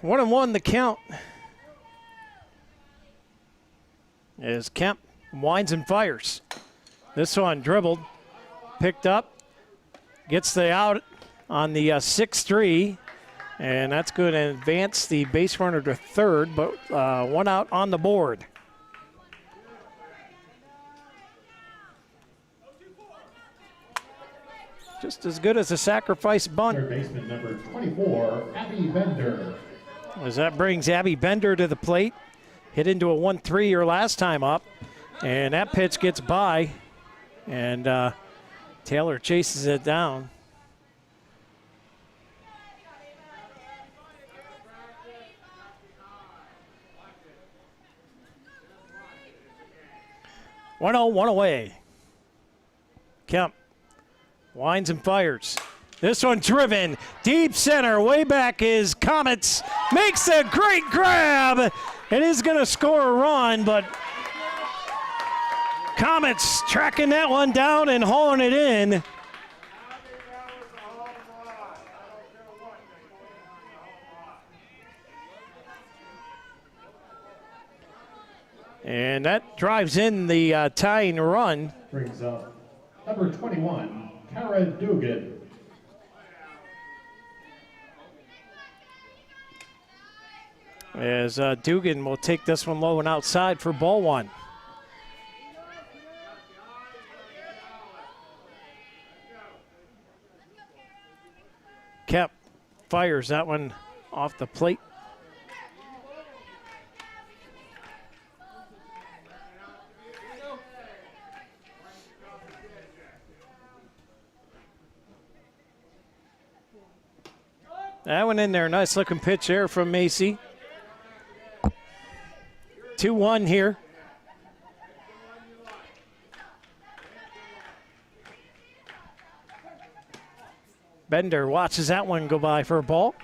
1-1 the count. As Kemp winds and fires. This one dribbled, picked up, gets the out on the 6-3, and that's going to advance the base runner to third, but one out on the board. Just as good as a sacrifice bunt. Third baseman number 24, Abby Bender. As that brings Abby Bender to the plate. Hit into a 1-3 her last time up, and that pitch gets by, and Taylor chases it down. One away. Kemp winds and fires. This one driven deep center. Way back is Comets. Makes a great grab. It is going to score a run, but Comets tracking that one down and hauling it in. And that drives in the tying run. Brings up number 21, Kara Dugan. As Dugan will take this one low and outside for ball one. Kemp fires that one off the plate. That one in there, nice looking pitch there from Macy. 2-1 here. Bender watches that one go by for a ball.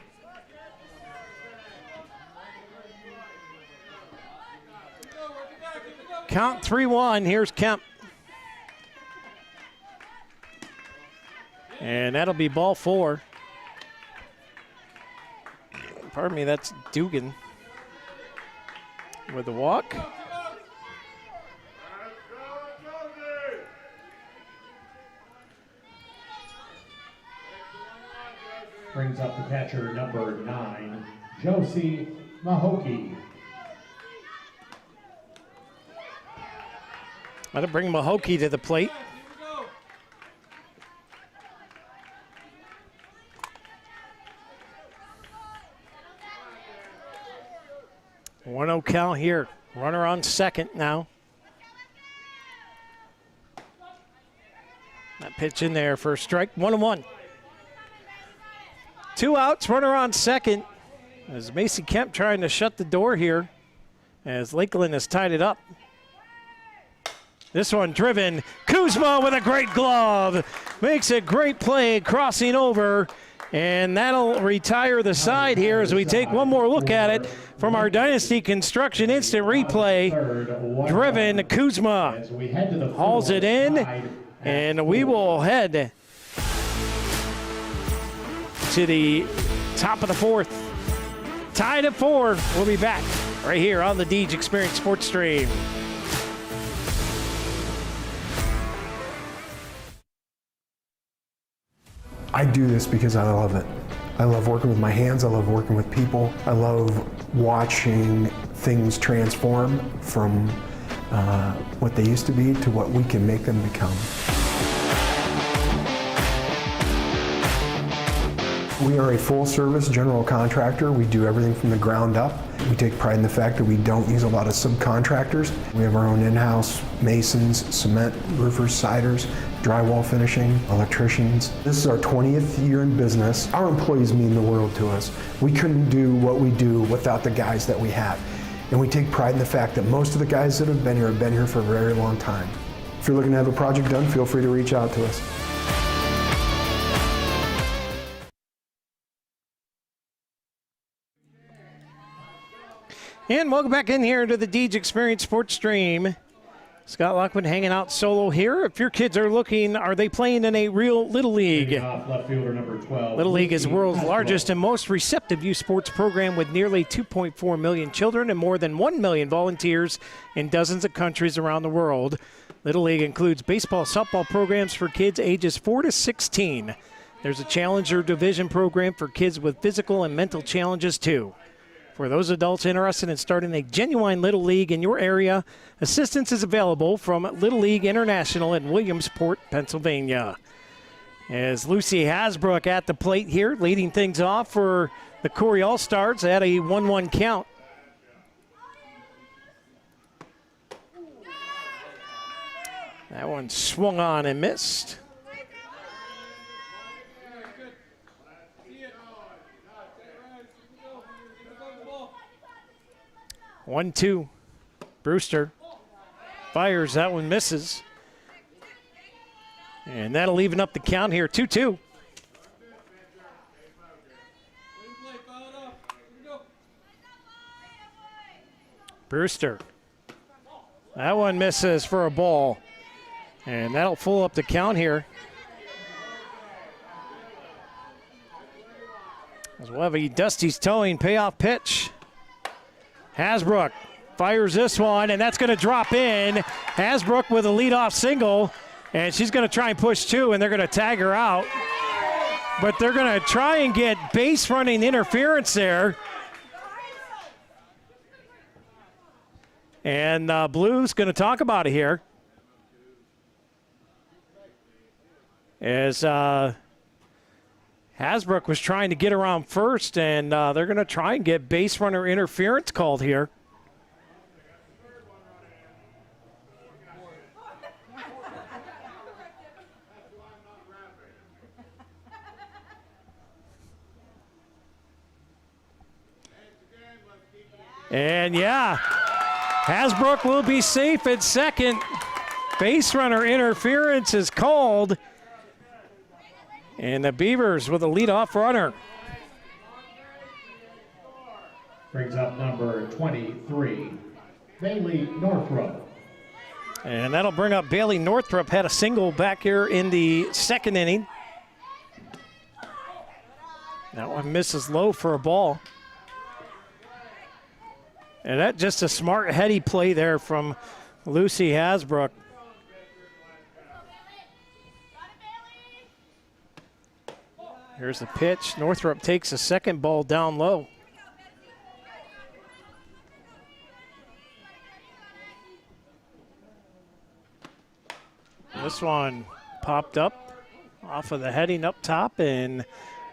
Count 3-1. Here's Kemp. And that'll be ball 4. Pardon me, that's Dugan with the walk. Brings up the catcher, number 9, Josie Mahokey. Let it bring Mahokey to the plate. One-oh count here. Runner on second now. That pitch in there for a strike. 1-1. 2 outs, runner on second. As Macy Kemp trying to shut the door here as Lakeland has tied it up. This one driven. Kuzma with a great glove. Makes a great play crossing over. And that'll retire the side here as we take one more look at it from our Dynasty Construction Instant Replay. Driven Kuzma hauls it in, and we will head to the top of the 4th. Tied at 4. We'll be back right here on the Deej Experience Sports Stream. I do this because I love it. I love working with my hands. I love working with people. I love watching things transform from what they used to be to what we can make them become. We are a full-service general contractor. We do everything from the ground up. We take pride in the fact that we don't use a lot of subcontractors. We have our own in-house masons, cement, roofers, siders, drywall finishing, electricians. This is our 20th year in business. Our employees mean the world to us. We couldn't do what we do without the guys that we have. And we take pride in the fact that most of the guys that have been here for a very long time. If you're looking to have a project done, feel free to reach out to us. And welcome back in here to the Deej Experience Sports Stream. Scott Lockwood hanging out solo here. If your kids are looking, are they playing in a real Little League? Left fielder number 12. Little League is the world's largest and most receptive youth sports program with nearly 2.4 million children and more than 1 million volunteers in dozens of countries around the world. Little League includes baseball, softball programs for kids ages 4 to 16. There's a Challenger Division program for kids with physical and mental challenges too. For those adults interested in starting a genuine Little League in your area, assistance is available from Little League International in Williamsport, Pennsylvania. As Lucy Hasbrook at the plate here, leading things off for the Cory All-Stars at a 1-1 count. That one swung on and missed. 1-2. Brewster fires. That one misses. And that'll even up the count here. 2-2. Brewster. That one misses for a ball. And that'll full up the count here. As we'll have a Dusty's towing payoff pitch. Hasbrook fires this one, and that's going to drop in. Hasbrook with a leadoff single, and she's going to try and push two, and they're going to tag her out. But they're going to try and get base running interference there. And Blue's going to talk about it here. As Hasbrook was trying to get around first, and they're going to try and get base runner interference called here. And yeah, Hasbrook will be safe at second. Base runner interference is called. And the Beavers with a leadoff runner. Brings up number 23, Bailey Northrup. And that'll bring up Bailey Northrup. Had a single back here in the second inning. That one misses low for a ball. And that's just a smart, heady play there from Lucy Hasbrook. Here's the pitch. Northrup takes a second ball down low. This one popped up off of the heading up top, and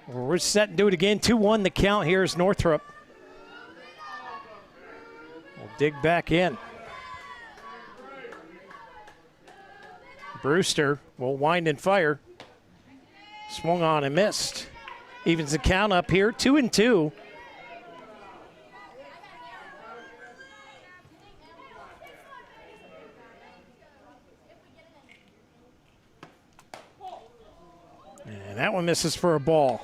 we're set to do it again. 2-1 the count. Here's Northrup. We'll dig back in. Brewster will wind and fire. Swung on and missed. Evens the count up here, 2-2. And that one misses for a ball.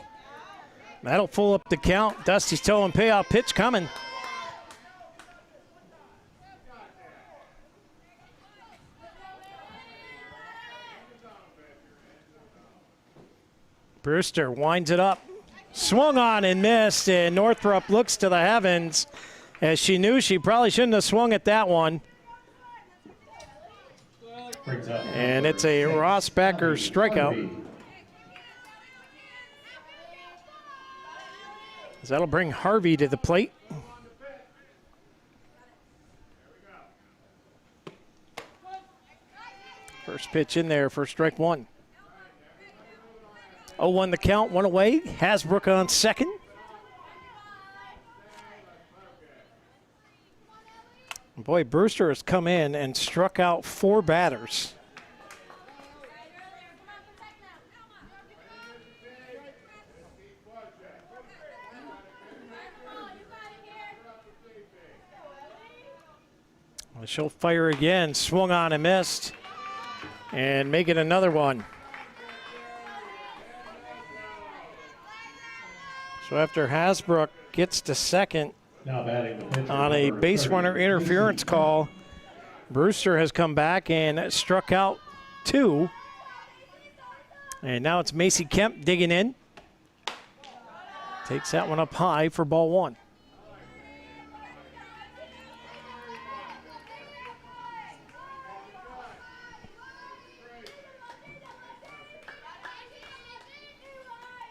That'll pull up the count. Dusty's toe and payoff pitch coming. Brewster winds it up. Swung on and missed, and Northrup looks to the heavens as she knew she probably shouldn't have swung at that one. And it's a Ross Becker strikeout. So that'll bring Harvey to the plate. First pitch in there for strike one. 0-1 the count, one away. Hasbrook on second. Boy, Brewster has come in and struck out 4 batters. She'll fire again, swung on and missed, and make it another one. So after Hasbrook gets to second on a base runner interference call, Brewster has come back and struck out 2. And now it's Macy Kemp digging in. Takes that one up high for ball 1.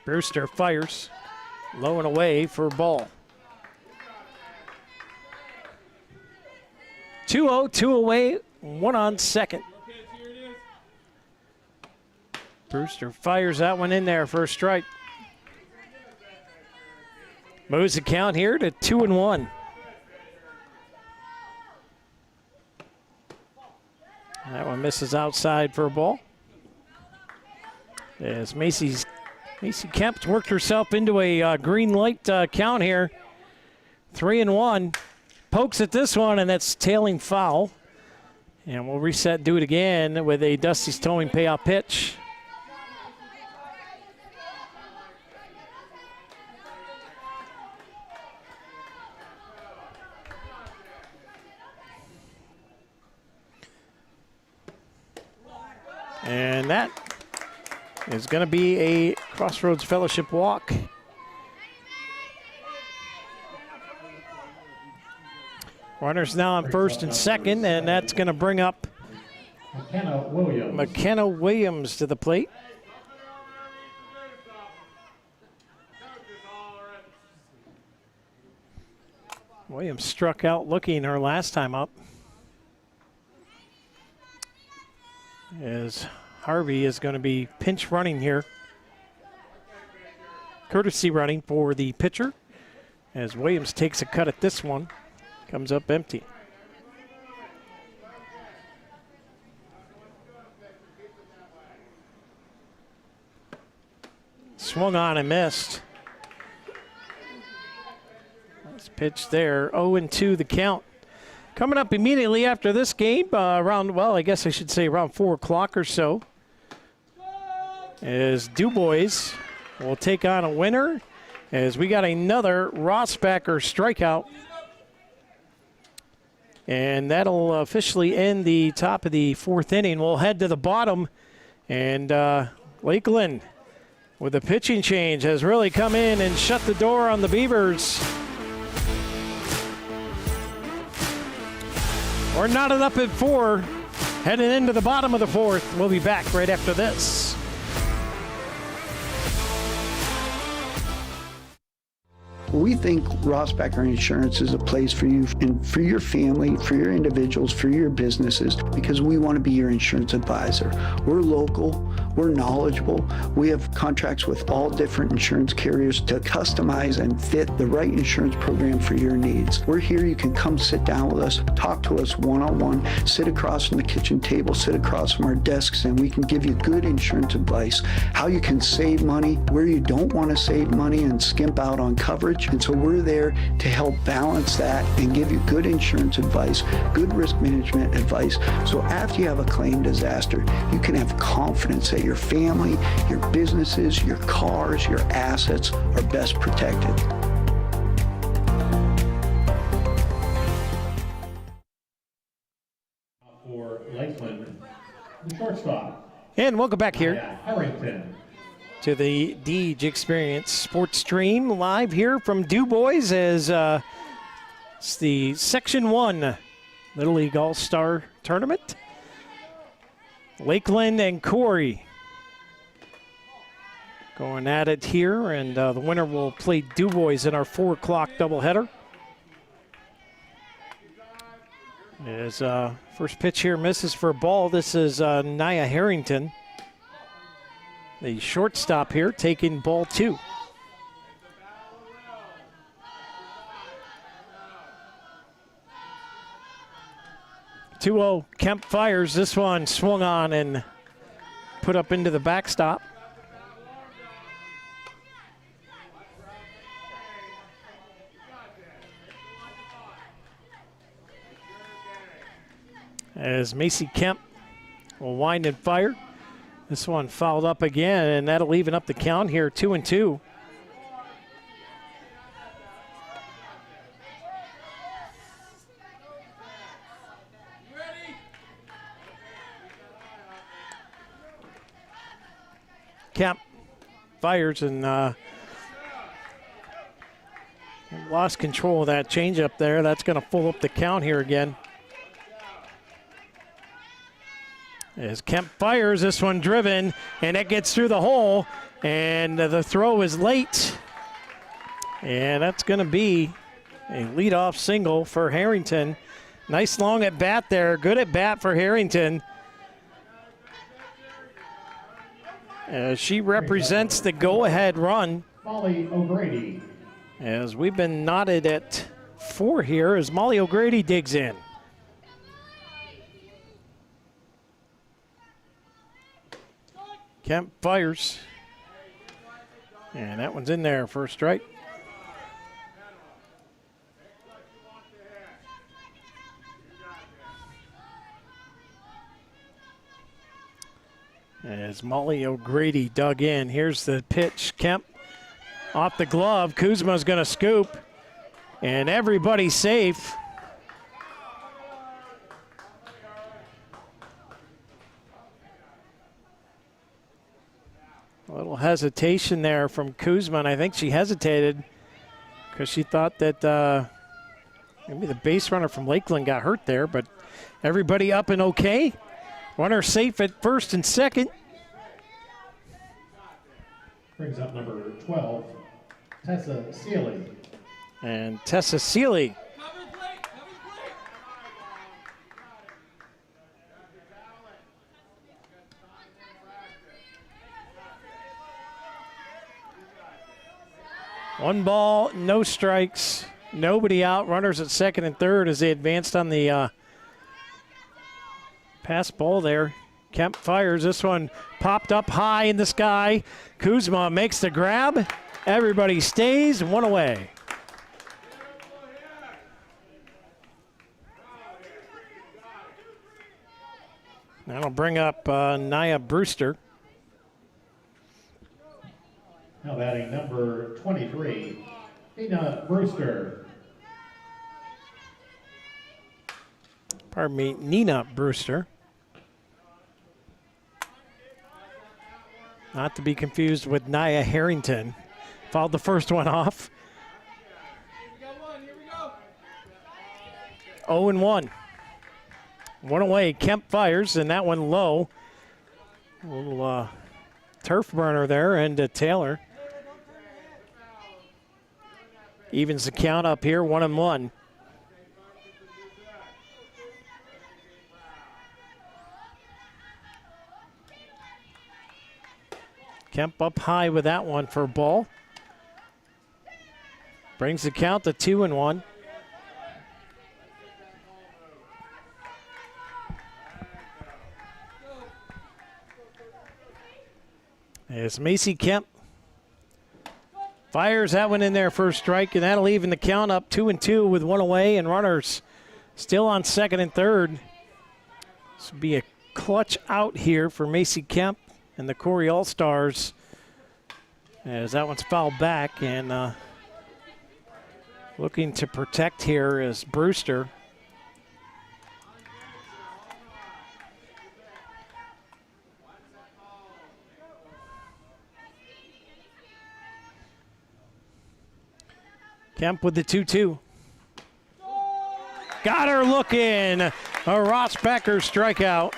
Brewster fires, low and away for ball. 2-0, 2 away, 1 on second. Brewster fires that one in there for a strike. Moves the count here to 2-1. That one misses outside for a ball. As Macy Kemp's worked herself into a green light count here. 3-1. Pokes at this one, and that's tailing foul. And we'll reset, do it again with a Dusty's Towing payoff pitch. And that is going to be a Crossroads Fellowship walk. Runners now on first and second, and that's going to bring up McKenna Williams to the plate. Williams struck out looking her last time up, as Harvey is going to be pinch running here. Courtesy running for the pitcher, as Williams takes a cut at this one. Comes up empty. Swung on and missed. Nice pitch there. 0-2 the count. Coming up immediately after this game, around, well, I guess I should say around 4 o'clock or so, is DuBois will take on a winner, as we got another Rossbacher strikeout. And that'll officially end the top of the 4th inning. We'll head to the bottom, and Lakeland, with a pitching change, has really come in and shut the door on the Beavers. We're knotted up at 4, heading into the bottom of the 4th. We'll be back right after this. We think Rossbacher Insurance is a place for you and for your family, for your individuals, for your businesses, because we want to be your insurance advisor. We're local, we're knowledgeable, we have contracts with all different insurance carriers to customize and fit the right insurance program for your needs. We're here, you can come sit down with us, talk to us one-on-one, sit across from the kitchen table, sit across from our desks, and we can give you good insurance advice, how you can save money, where you don't want to save money and skimp out on coverage. And so we're there to help balance that and give you good insurance advice, good risk management advice. So after you have a claim disaster, you can have confidence that your family, your businesses, your cars, your assets are best protected. For Lakeland, the shortstop. And welcome back here Harrington. To the Deej Experience Sports Stream, live here from DuBois, as it's the Section 1 Little League All-Star Tournament. Lakeland and Cory going at it here, and the winner will play DuBois in our 4 o'clock doubleheader. As first pitch here misses for a ball. This is Nia Harrington, the shortstop here, taking ball 2. Kemp fires. This one swung on and put up into the backstop. As Macy Kemp will wind and fire. This one fouled up again, and that'll even up the count here, 2-2. Kemp fires and lost control of that changeup there. That's going to pull up the count here again. As Kemp fires, this one driven, and it gets through the hole, and the throw is late. And that's going to be a leadoff single for Harrington. Nice long at bat there. Good at bat for Harrington. As she represents the go-ahead run. Molly O'Grady. As we've been knotted at 4 here as Molly O'Grady digs in. Kemp fires. And that one's in there for a strike. As Molly O'Grady dug in. Here's the pitch. Kemp off the glove. Kuzma's going to scoop. And everybody's safe. A little hesitation there from Kuzma, and I think she hesitated because she thought that maybe the base runner from Lakeland got hurt there, but everybody up and okay. Runner safe at first and second. Brings up number 12, Tessa Seeley. And Tessa Seeley. One ball, no strikes, nobody out. Runners at second and third as they advanced on the pass ball there. Kemp fires. This one popped up high in the sky. Kuzma makes the grab. Everybody stays, one away. That'll bring up Nia Brewster. Now batting number 23, Nina Brewster. Pardon me, Nina Brewster. Not to be confused with Nia Harrington. Fouled the first one off. 0-1. One away. Kemp fires, and that one low. A little turf burner there, and Taylor evens the count up here, 1-1. Kemp up high with that one for a ball. Brings the count to 2-1. It's Macy Kemp. Fires that one in there for a strike, and that'll even the count up 2-2 with one away, and runners still on second and third. This will be a clutch out here for Macy Kemp and the Cory All-Stars, as that one's fouled back, and looking to protect here is Brewster. Kemp with the 2-2. Got her looking. A Ross Becker strikeout.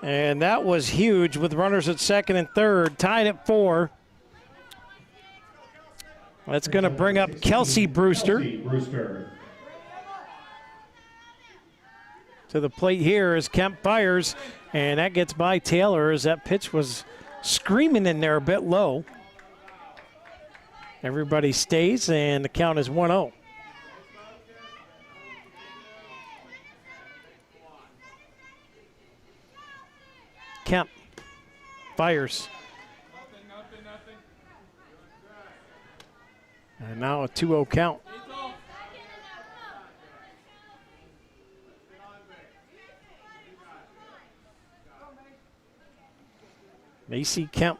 And that was huge with runners at second and third, tied at 4. That's going to bring up Kelsey Brewster. To the plate here as Kemp fires, and that gets by Taylor as that pitch was screaming in there a bit low. Everybody stays, and the count is 1-0. Kemp fires. And now a 2-0 count. Macy Kemp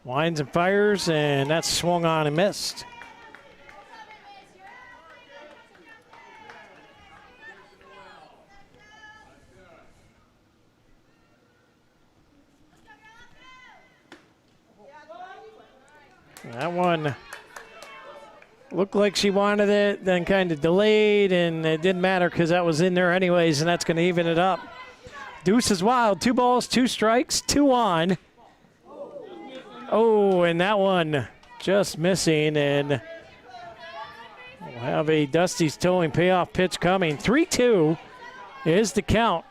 winds and fires, and that's swung on and missed. That one looked like she wanted it, then kind of delayed, and it didn't matter because that was in there anyways, and that's going to even it up. Deuce is wild. 2 balls, 2 strikes, 2 on. Oh, and that one just missing, and we'll have a Dusty's towing payoff pitch coming. 3-2 is the count.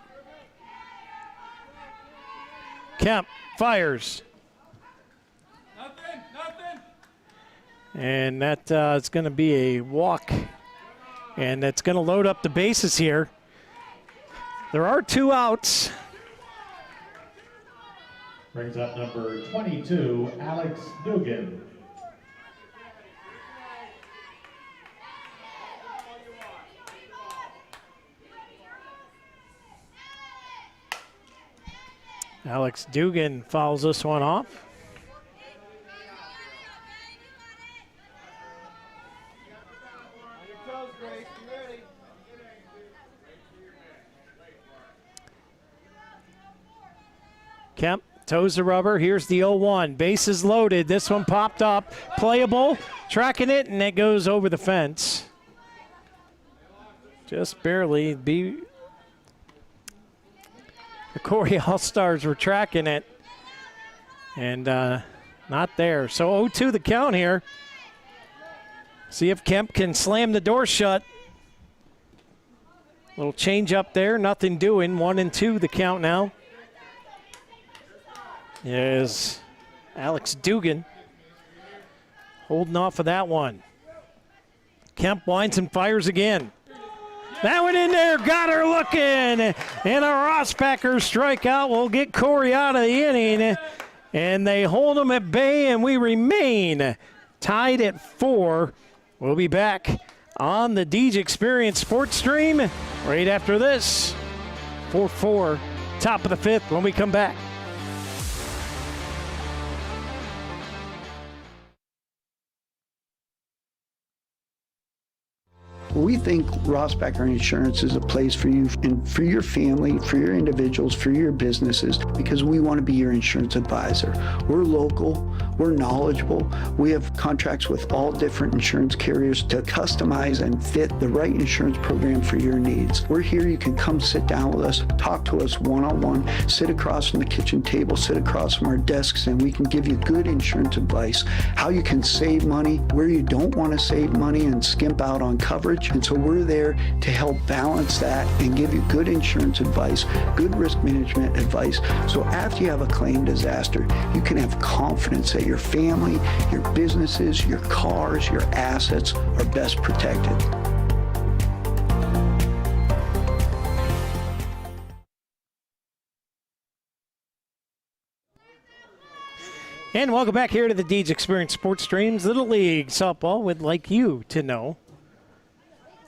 Kemp fires. And that is going to be a walk, and that's going to load up the bases here. There are 2 outs. Brings up number 22, Alex Dugan. Alex Dugan fouls this one off. Kemp toes the rubber. Here's the 0-1. Bases loaded. This one popped up. Playable. Tracking it, and it goes over the fence. Just barely. The Cory All-Stars were tracking it. And not there. So 0-2 the count here. See if Kemp can slam the door shut. Little change up there. Nothing doing. 1-2 the count now. Is Alex Dugan holding off of that one. Kemp winds and fires again. That one in there, got her looking, and a Rossbacker strikeout will get Cory out of the inning, and they hold him at bay, and we remain tied at 4. We'll be back on the Deej Experience Sports Stream right after this. 4-4, top of the 5th when we come back. We think Rossbacker Insurance is a place for you and for your family, for your individuals, for your businesses, because we want to be your insurance advisor. We're local, we're knowledgeable, we have contracts with all different insurance carriers to customize and fit the right insurance program for your needs. We're here, you can come sit down with us, talk to us one-on-one, sit across from the kitchen table, sit across from our desks, and we can give you good insurance advice, how you can save money, where you don't want to save money and skimp out on coverage. And so we're there to help balance that and give you good insurance advice, good risk management advice. So after you have a claim disaster, you can have confidence that your family, your businesses, your cars, your assets are best protected. And welcome back here to the Deej Experience Sports Streams. Little League Softball would like you to know.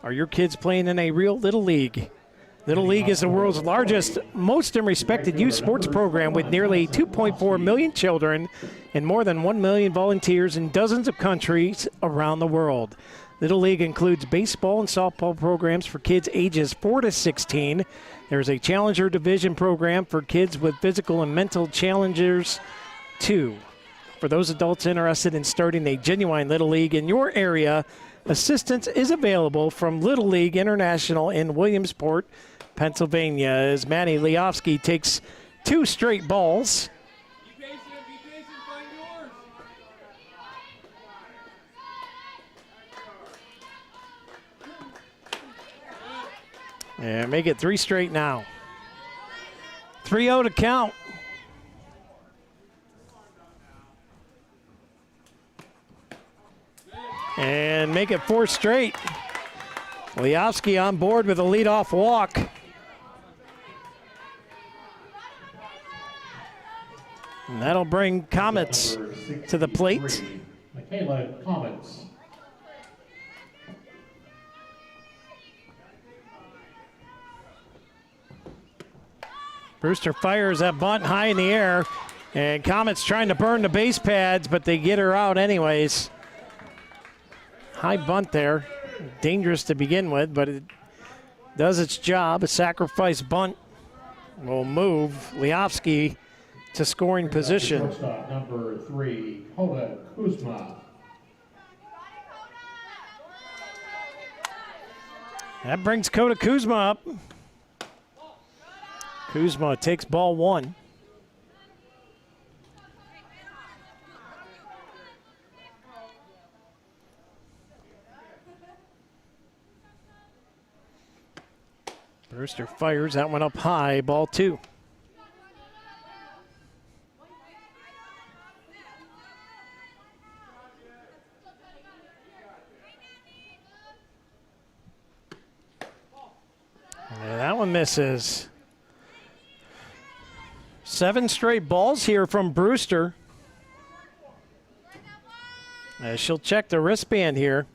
Are your kids playing in a real Little League? Little League is the world's largest, most respected youth sports program with nearly 2.4 million children and more than 1 million volunteers in dozens of countries around the world. Little League includes baseball and softball programs for kids ages 4 to 16. There's a Challenger Division program for kids with physical and mental challenges, too. For those adults interested in starting a genuine Little League in your area, assistance is available from Little League International in Williamsport, Pennsylvania, as Manny Leofsky takes 2 straight balls. And make it 3 straight now. 3-0 to count. And make it 4 straight. Leofsky on board with a leadoff walk. And that'll bring Comets to the plate. Michaela Comets. Brewster fires that bunt high in the air, and Comets trying to burn the base pads, but they get her out anyways. High bunt there. Dangerous to begin with, but it does its job. A sacrifice bunt will move Leofsky to scoring position. Shortstop number 3, Hoda Kuzma. That brings Coda Kuzma up. Kuzma takes ball 1. Brewster fires, that one up high, ball 2. And that one misses. 7 straight balls here from Brewster. As she'll check the wristband here.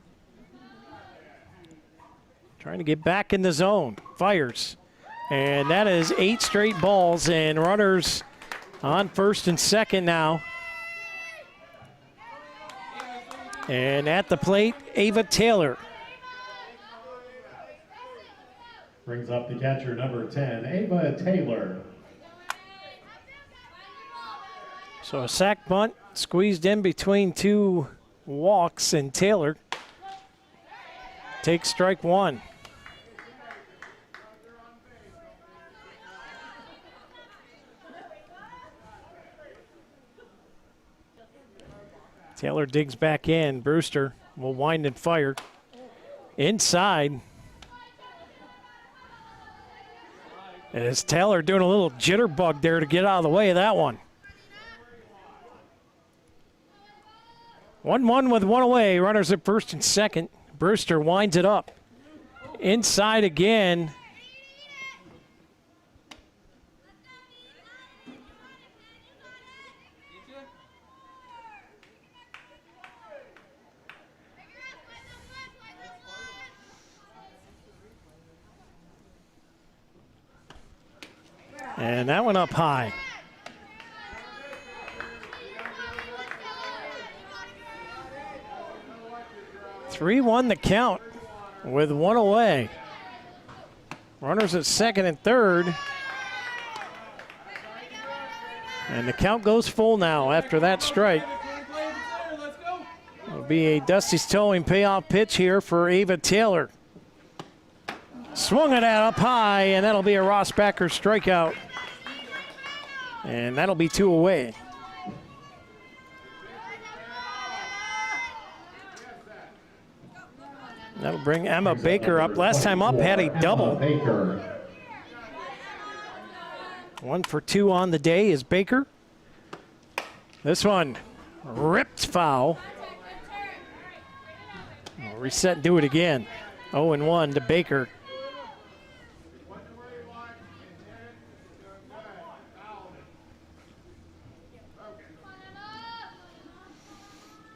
Trying to get back in the zone. Fires. And that is 8 straight balls, and runners on first and second now. And at the plate, Ava Taylor. Brings up the catcher number 10, Ava Taylor. So a sac bunt squeezed in between 2 walks, and Taylor takes strike 1. Taylor digs back in. Brewster will wind and fire. Inside. As Taylor doing a little jitterbug there to get out of the way of that one. 1-1 with 1 away. Runners at first and second. Brewster winds it up. Inside again. And that one up high. Three-1 the count with 1 away. Runners at second and third. And the count goes full now after that strike. It'll be a Dusty's Towing payoff pitch here for Ava Taylor. Swung it out up high, and that'll be a Rossbacher strikeout. And that'll be 2 away. That'll bring Emma Baker up. Last time up had a double. Baker. 1 for 2 on the day is Baker. This one ripped foul. We'll reset and do it again. 0-1 to Baker.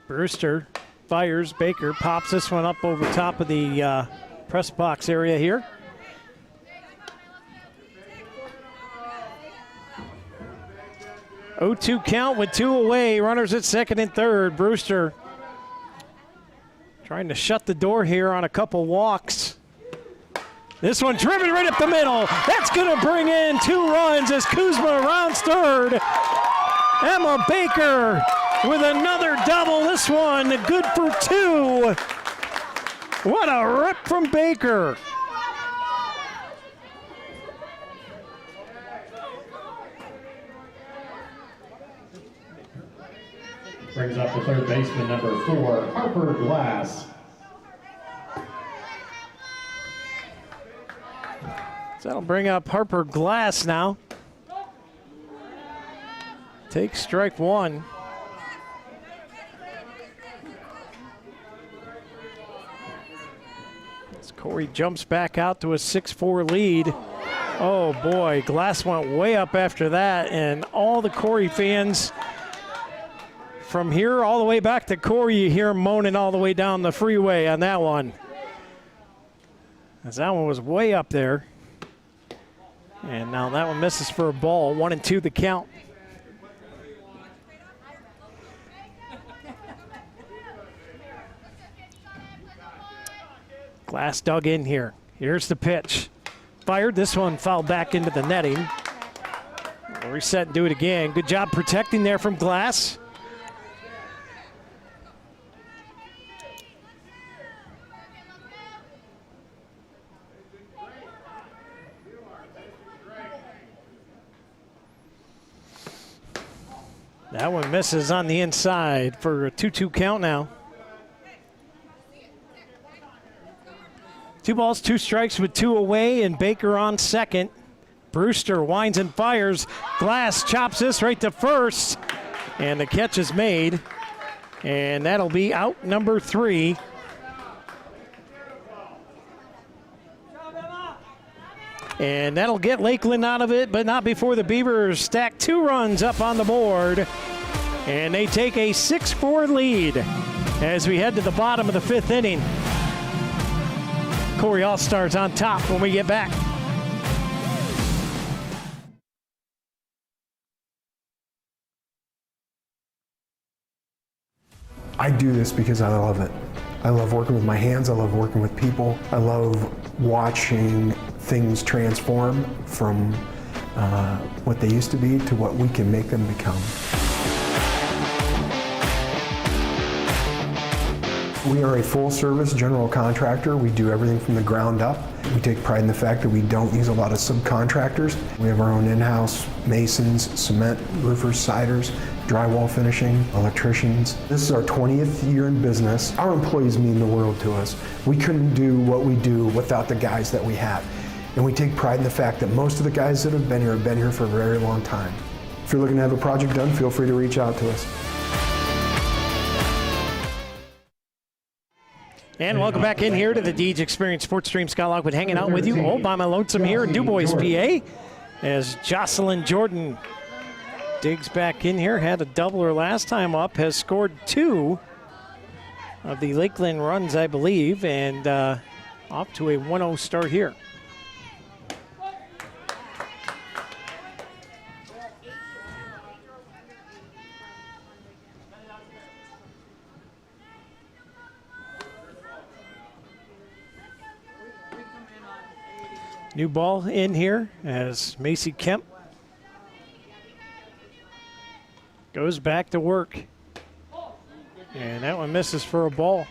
Brewster fires. Baker pops this one up over top of the press box area here. (0-2) count with 2 away. Runners at second and third. Brewster trying to shut the door here on a couple walks. This one driven right up the middle. That's going to bring in 2 runs as Kuzma rounds third. Emma Baker with another double. This one good for 2. What a rip from Baker. Brings up the third baseman, number 4, Harper Glass. So that'll bring up Harper Glass now. Take strike one. As Cory jumps back out to a 6-4 lead. Oh boy, Glass went way up after that, and all the Cory fans from here all the way back to Cory, you hear them moaning all the way down the freeway on that one. As that one was way up there. And now that one misses for a ball. 1-2 the count. Glass dug in here. Here's the pitch. Fired. This one fouled back into the netting. We'll reset and do it again. Good job protecting there from Glass. That one misses on the inside for a 2-2 count now. 2 balls, 2 strikes with 2 away, and Baker on second. Brewster winds and fires. Glass chops this right to first, and the catch is made. And that'll be out number 3. And that'll get Lakeland out of it, but not before the Beavers stack 2 runs up on the board. And they take a 6-4 lead as we head to the bottom of the 5th inning. Cory All-Stars on top when we get back. I do this because I love it. I love working with my hands. I love working with people. I love watching things transform from what they used to be to what we can make them become. We are a full-service general contractor. We do everything from the ground up. We take pride in the fact that we don't use a lot of subcontractors. We have our own in-house masons, cement, roofers, siders, drywall finishing, electricians. This is our 20th year in business. Our employees mean the world to us. We couldn't do what we do without the guys that we have. And we take pride in the fact that most of the guys that have been here for a very long time. If you're looking to have a project done, feel free to reach out to us. And welcome back in here to the Deej Experience Sports Stream. Scott Lockwood hanging out with you all by my lonesome here in DuBois, PA, as Jocelyn Jordan digs back in here. Had a doubler last time up, has scored 2 of the Lakeland runs, I believe, and off to a 1-0 start here. New ball in here as Macy Kemp goes back to work. And that one misses for a ball.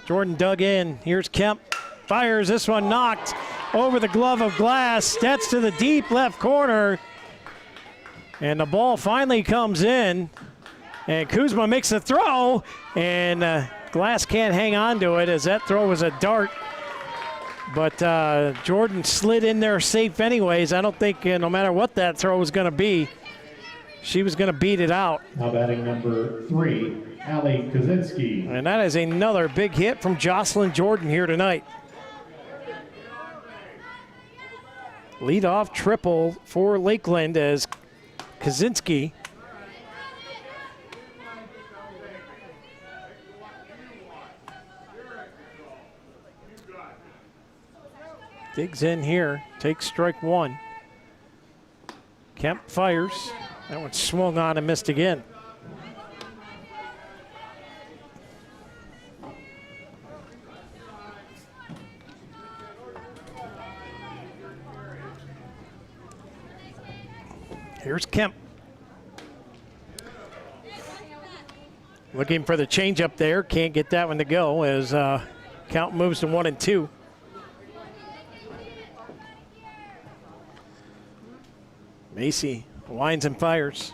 Jordan dug in. Here's Kemp. Fires. This one knocked over the glove of Glass. That's to the deep left corner. And the ball finally comes in. And Kuzma makes a throw, and Glass can't hang on to it as that throw was a dart. But Jordan slid in there safe anyways. I don't think no matter what that throw was going to be, she was going to beat it out. Now batting number 3, Allie Kaczynski. And that is another big hit from Jocelyn Jordan here tonight. Leadoff triple for Lakeland as Kaczynski digs in here, takes strike 1. Kemp fires. That one swung on and missed again. Here's Kemp. Looking for the changeup there. Can't get that one to go as count moves to 1-2. Macy winds and fires.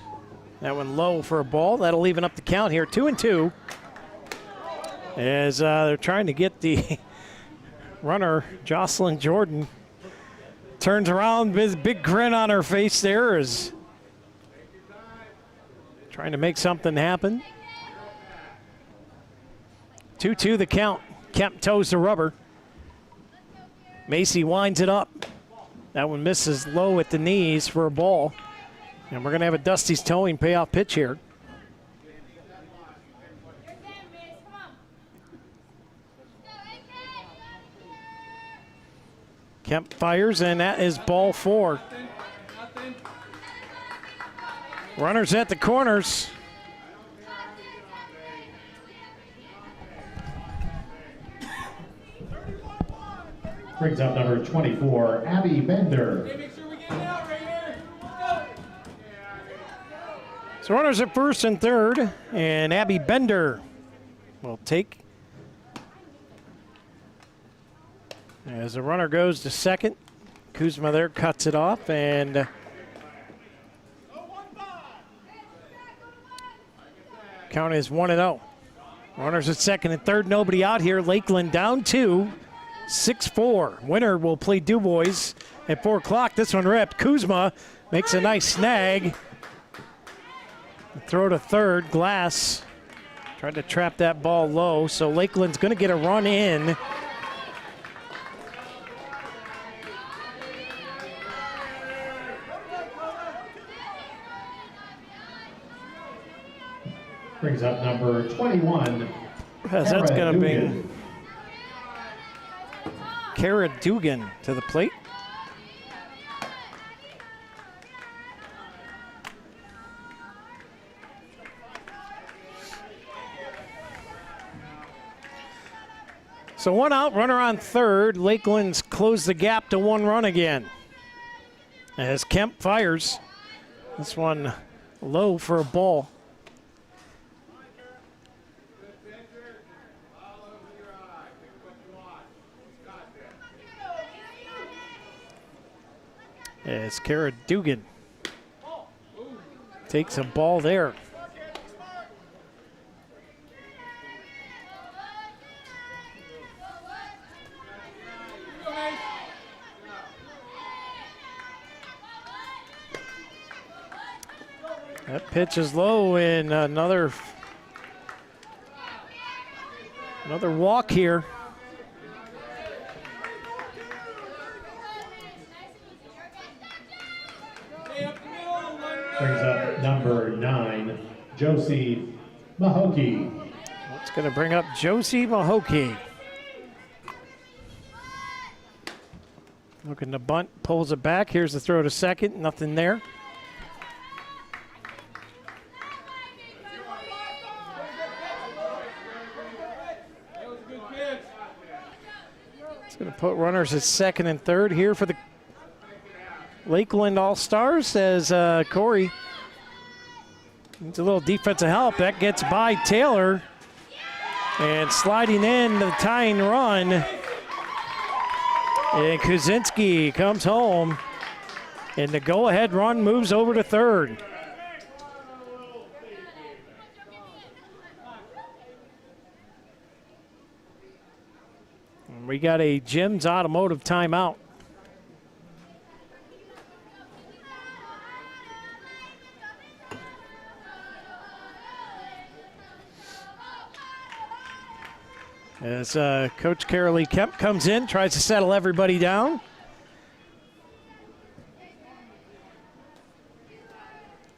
That one low for a ball. That'll even up the count here, 2-2. As they're trying to get the runner, Jocelyn Jordan, turns around with a big grin on her face there, is trying to make something happen. 2-2 the count. Kemp toes the rubber. Macy winds it up. That one misses low at the knees for a ball. And we're going to have a Dusty's towing payoff pitch here. Kemp fires, and that is ball 4. Runners at the corners. Brings up number 24, Abby Bender. So runners at first and third, and Abby Bender will take. As the runner goes to second, Kuzma there cuts it off, and count is 1-0. Runners at second and third, nobody out here. Lakeland down 2, 6-4. Winner will play DuBois at 4 o'clock. This one ripped. Kuzma makes a nice snag. Throw to third. Glass tried to trap that ball low, so Lakeland's going to get a run in. Brings up number 21. That's going to be Kara Dugan to the plate. So 1 out, runner on third. Lakeland's closed the gap to 1 run again. As Kemp fires. This one low for a ball. As Kara Dugan takes a ball there. That pitch is low, and another walk here. Brings up number 9, Josie Mahokey. It's going to bring up Josie Mahokey. Looking to bunt, pulls it back. Here's the throw to second, nothing there. It's going to put runners at second and third here for the Lakeland All-Stars as Cory needs a little defensive help. That gets by Taylor. And sliding in the tying run. And Kuzinski comes home. And the go-ahead run moves over to third. And we got a Jim's Automotive timeout. As Coach Carolee Kemp comes in, tries to settle everybody down.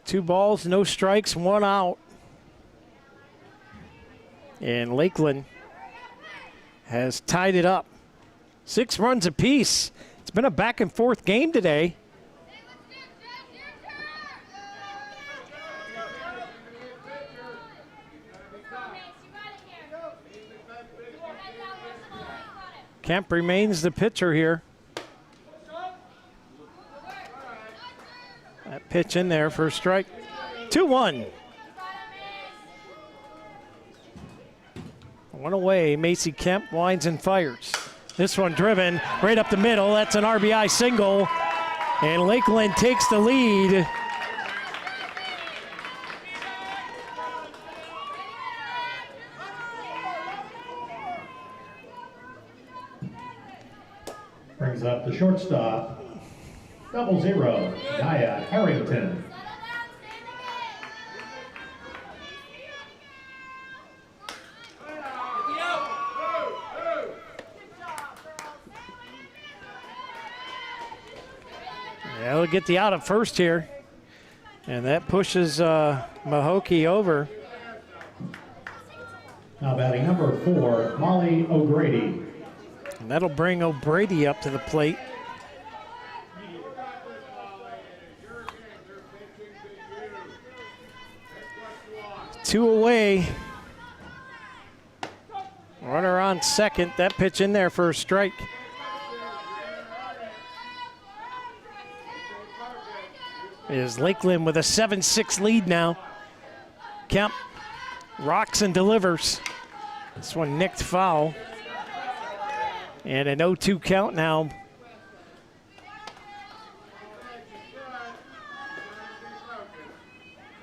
Two balls, no strikes, 1 out. And Lakeland has tied it up. 6 runs apiece. It's been a back and forth game today. Kemp remains the pitcher here. That pitch in there for a strike. 2-1. 1 away. Macy Kemp winds and fires. This one driven right up the middle. That's an RBI single. And Lakeland takes the lead. brings up the shortstop, 0-0, Nia Harrington. Yeah, we'll get the out at first here. And that pushes Mahokey over. Now batting number 4, Molly O'Grady. And that'll bring O'Brady up to the plate. Two away. Runner on second. That pitch in there for a strike. Is Lakeland with a 7-6 lead now. Kemp rocks and delivers. This one nicked foul. And an 0-2 count now.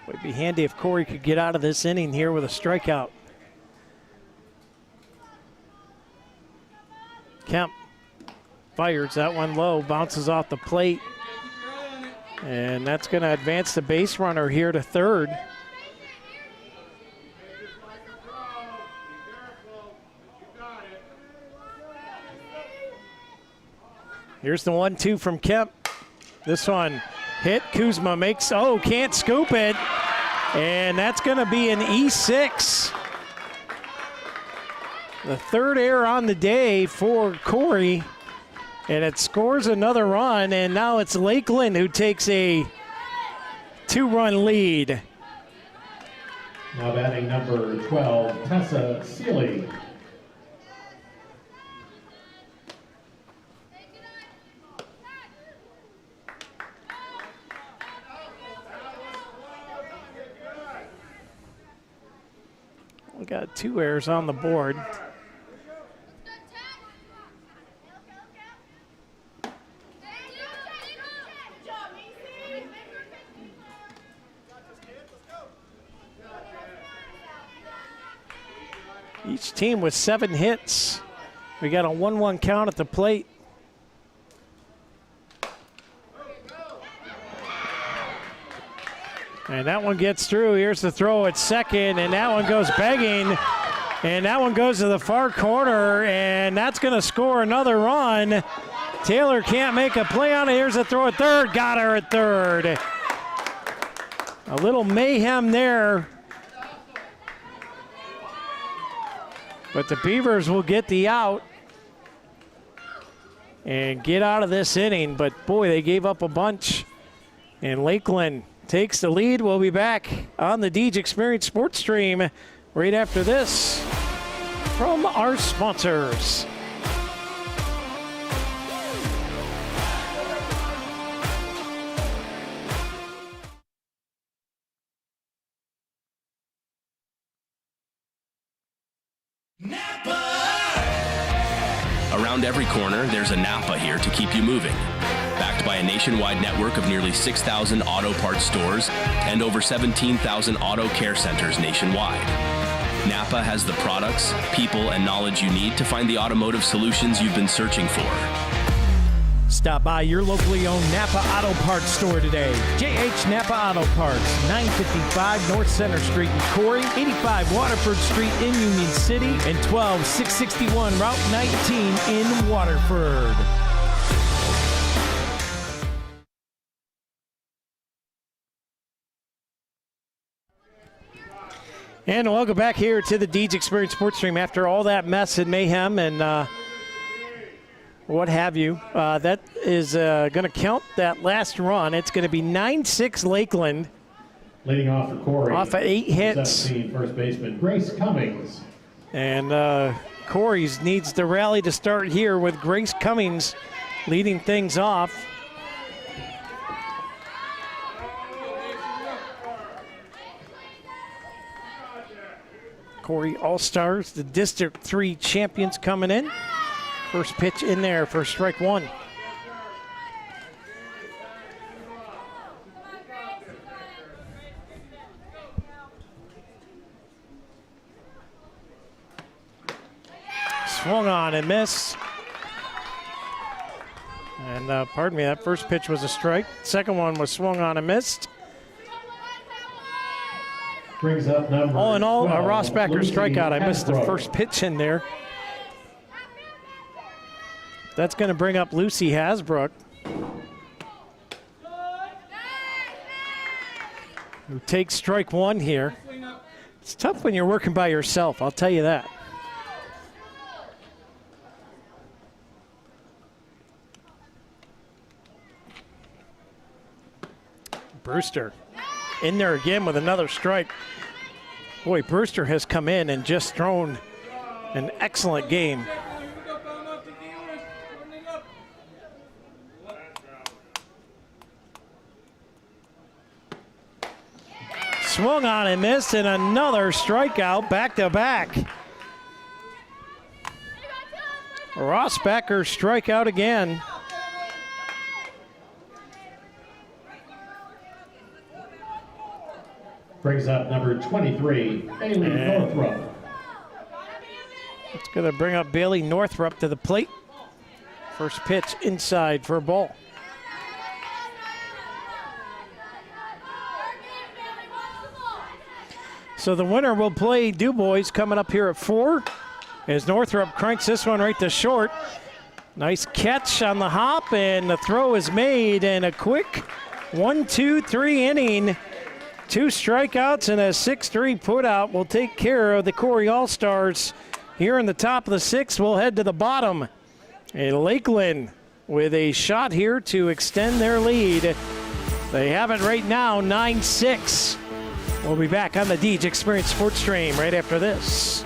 Would be handy if Cory could get out of this inning here with a strikeout. Kemp fires that one low, bounces off the plate. And that's going to advance the base runner here to third. Here's the 1-2 from Kemp. This one hit. Kuzma makes, can't scoop it. And that's going to be an E6. The third error on the day for Cory. And it scores another run, and now it's Lakeland who takes a 2-run lead. Now batting number 12, Tessa Seeley. We got 2 errors on the board. Each team with 7 hits. We got a 1-1 count at the plate. And that one gets through. Here's the throw at second, and that one goes begging. And that one goes to the far corner, and that's going to score another run. Taylor can't make a play on it. Here's a throw at third. Got her at third. A little mayhem there. But the Beavers will get the out and get out of this inning. But, boy, they gave up a bunch. And Lakeland takes the lead. We'll be back on the Deej Experience Sports Stream right after this from our sponsors. Around every corner, there's a Napa here to keep you moving. Backed by a nationwide network of nearly 6,000 auto parts stores and over 17,000 auto care centers nationwide. Napa has the products, people, and knowledge you need to find the automotive solutions you've been searching for. Stop by your locally owned Napa Auto Parts store today. JH Napa Auto Parts, 955 North Center Street in Cory, 85 Waterford Street in Union City, and 12661 Route 19 in Waterford. And welcome back here to the Deej Experience Sports Stream after all that mess and mayhem and what have you. That is going to count that last run. It's going to be 9-6 Lakeland. Leading off for Cory. Off of 8 hits. 17 first baseman Grace Cummings. And Cory's needs to rally to start here with Grace Cummings leading things off. Cory All-Stars, the District 3 champions coming in. First pitch in there for strike one. Swung on and missed. And pardon me, that first pitch was a strike. Second one was swung on and missed. Brings up number All in all, a 12, Rossbacker Lucy strikeout. I missed the Hasbro. first pitch in there. That's going to bring up Lucy Hasbrook, who takes strike one here. It's tough when you're working by yourself, I'll tell you that. Brewster in there again with another strike. Boy, Brewster has come in and just thrown an excellent game. Swung on and missed, and another strikeout back to back. Rossbacker strikeout again. Brings up number 23, Bailey Northrup. It's going to bring up Bailey Northrup to the plate. First pitch inside for a ball. So the winner will play DuBois coming up here at 4 as Northrup cranks this one right to short. Nice catch on the hop, and the throw is made, and a quick 1-2-3 inning. 2 strikeouts and a 6-3 putout will take care of the Cory All-Stars. Here in the top of the 6th, we'll head to the bottom. And Lakeland with a shot here to extend their lead. They have it right now, 9-6. We'll be back on the Deej Experience Sports Stream right after this.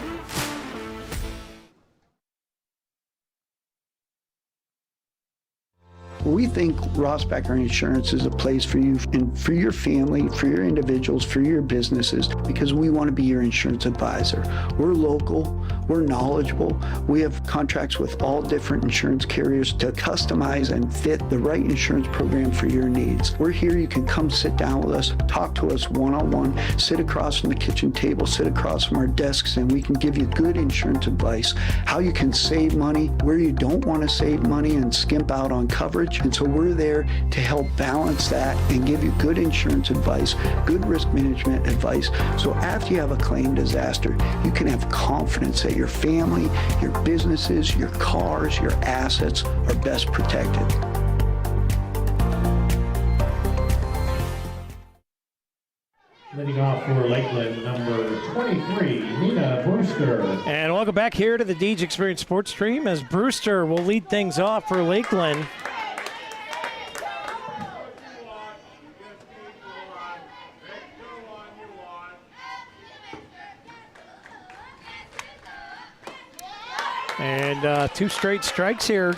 We think Rossbacker Insurance is a place for you and for your family, for your individuals, for your businesses, because we want to be your insurance advisor. We're local, we're knowledgeable, we have contracts with all different insurance carriers to customize and fit the right insurance program for your needs. We're here, you can come sit down with us, talk to us one-on-one, sit across from the kitchen table, sit across from our desks, and we can give you good insurance advice, how you can save money, where you don't want to save money and skimp out on coverage. And so we're there to help balance that and give you good insurance advice, good risk management advice. So after you have a claim disaster, you can have confidence that your family, your businesses, your cars, your assets are best protected. Leading off for Lakeland, number 23, Nina Brewster. And welcome back here to the Deej Experience Sports Stream as Brewster will lead things off for Lakeland. And 2 straight strikes here.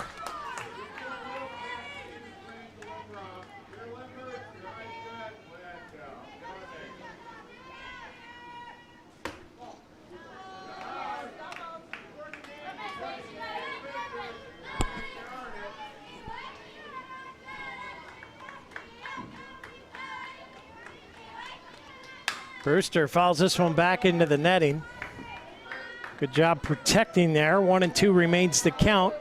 Brewster fouls this one back into the netting. Good job protecting there. 1-2 remains the count.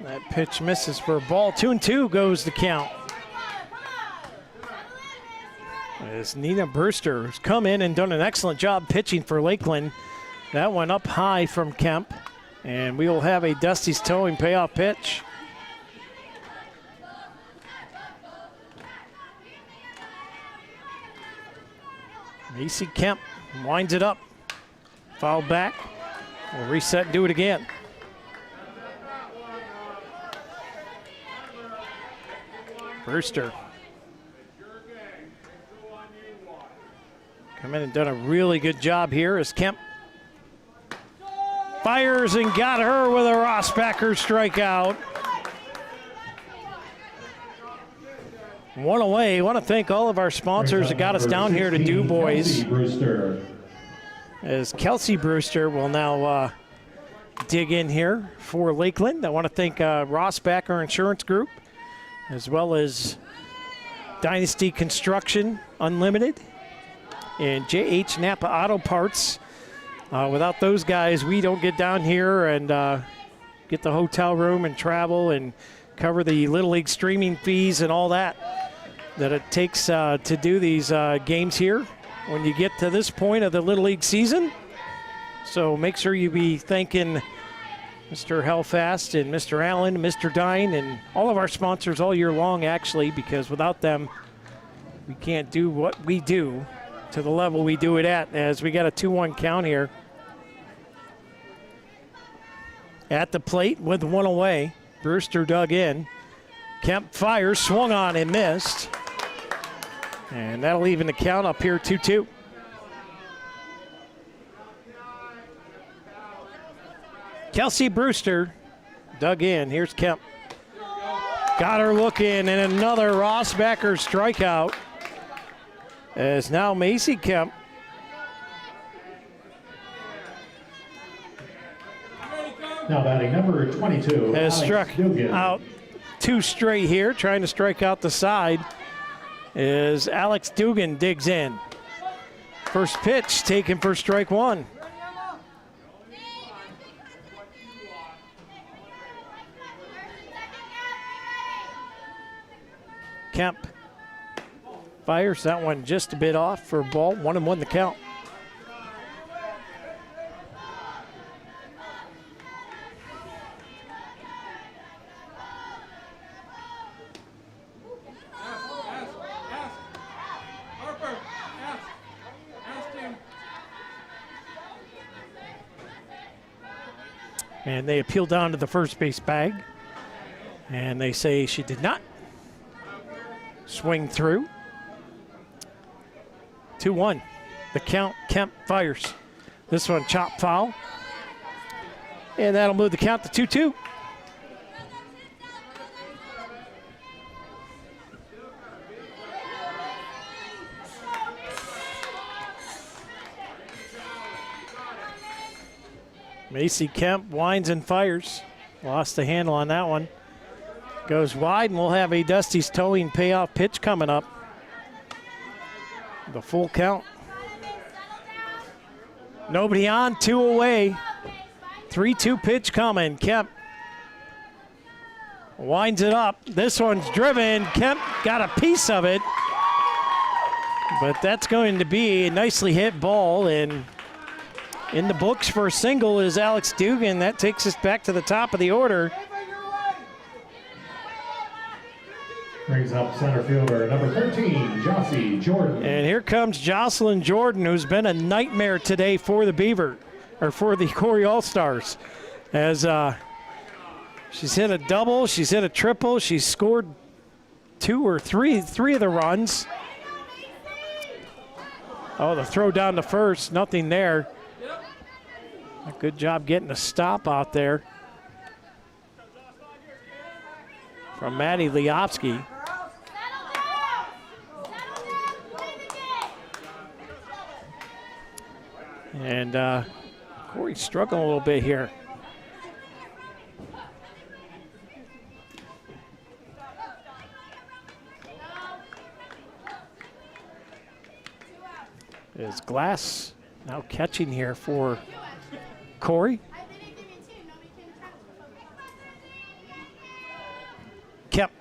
That pitch misses for a ball. 2-2 goes the count. As Nina Brewster has come in and done an excellent job pitching for Lakeland. That went up high from Kemp. And we will have a Dusty's Towing payoff pitch. Macy Kemp winds it up. Foul back. We'll reset and do it again. Brewster. Come in and done a really good job here as Kemp fires and got her with a Rossbacker strikeout. One away. I want to thank all of our sponsors that got us down here to DuBois. As Kelsey Brewster will now dig in here for Lakeland. I want to thank Rossbacker Insurance Group, as well as Dynasty Construction Unlimited and J.H. Napa Auto Parts. Without those guys, we don't get down here and get the hotel room and travel and cover the Little League streaming fees and all that it takes to do these games here when you get to this point of the Little League season. So make sure you be thanking Mr. Hellfast and Mr. Allen, and Mr. Dine, and all of our sponsors all year long, actually, because without them, we can't do what we do to the level we do it at, as we got a 2-1 count here. At the plate with one away, Brewster dug in. Kemp fires, swung on and missed. And that'll even the count up here, 2-2. Kelsey Brewster dug in. Here's Kemp. Got her looking, and another Rossbacker strikeout. As now Macy Kemp now batting number 22 has Alex struck Dugan. out 2 straight here, trying to strike out the side. As Alex Dugan digs in. First pitch taken for strike 1. Kemp fires that one just a bit off for a ball. 1-1 the count. And they appeal down to the first base bag. And they say she did not swing through. 2-1. The count. Kemp fires. This one chop foul. And that'll move the count to 2-2. Macy Kemp winds and fires. Lost the handle on that one. Goes wide, and we'll have a Dusty's Towing payoff pitch coming up. The full count. Nobody on, 2 away. 3-2 pitch coming. Kemp winds it up. This one's driven. Kemp got a piece of it. But that's going to be a nicely hit ball, and in the books for a single is Alex Dugan. That takes us back to the top of the order. Brings up center fielder number 13, Jossie Jordan. And here comes Jocelyn Jordan, who's been a nightmare today for the for the Cory All-Stars. As she's hit a double, she's hit a triple, she's scored 2 or 3 of the runs. Oh, the throw down to first, nothing there. A good job getting a stop out there from Maddie Liopsky. And Cory's struggling a little bit here. Is Glass now catching here for Cory? Kemp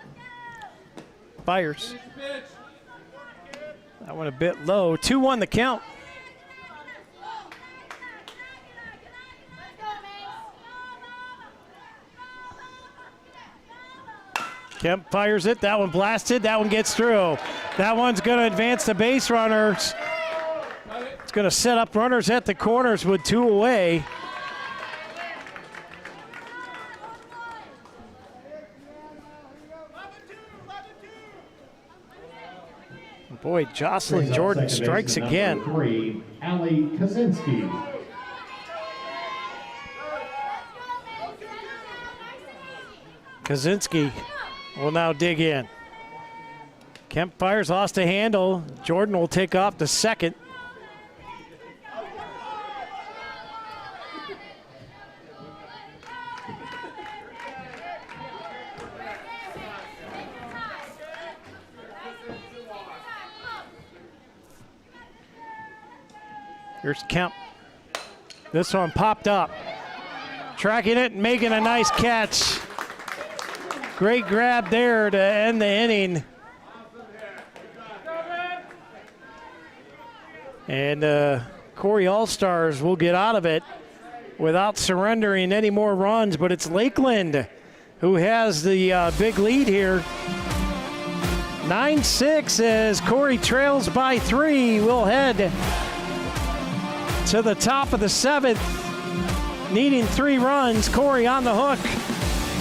fires. That one a bit low. 2-1 the count. Kemp fires it. That one blasted. That one gets through. That one's going to advance the base runners. It's going to set up runners at the corners with 2 away. Boy, Jocelyn Jordan strikes again. 3, Allie Kaczynski. Kaczynski will now dig in. Kemp fires, lost a handle. Jordan will take off to second. Here's Kemp. This one popped up. Tracking it and making a nice catch. Great grab there to end the inning. And Cory All-Stars will get out of it without surrendering any more runs, but it's Lakeland who has the big lead here. 9-6 as Cory trails by 3. We'll head to the top of the 7th, needing 3 runs. Cory on the hook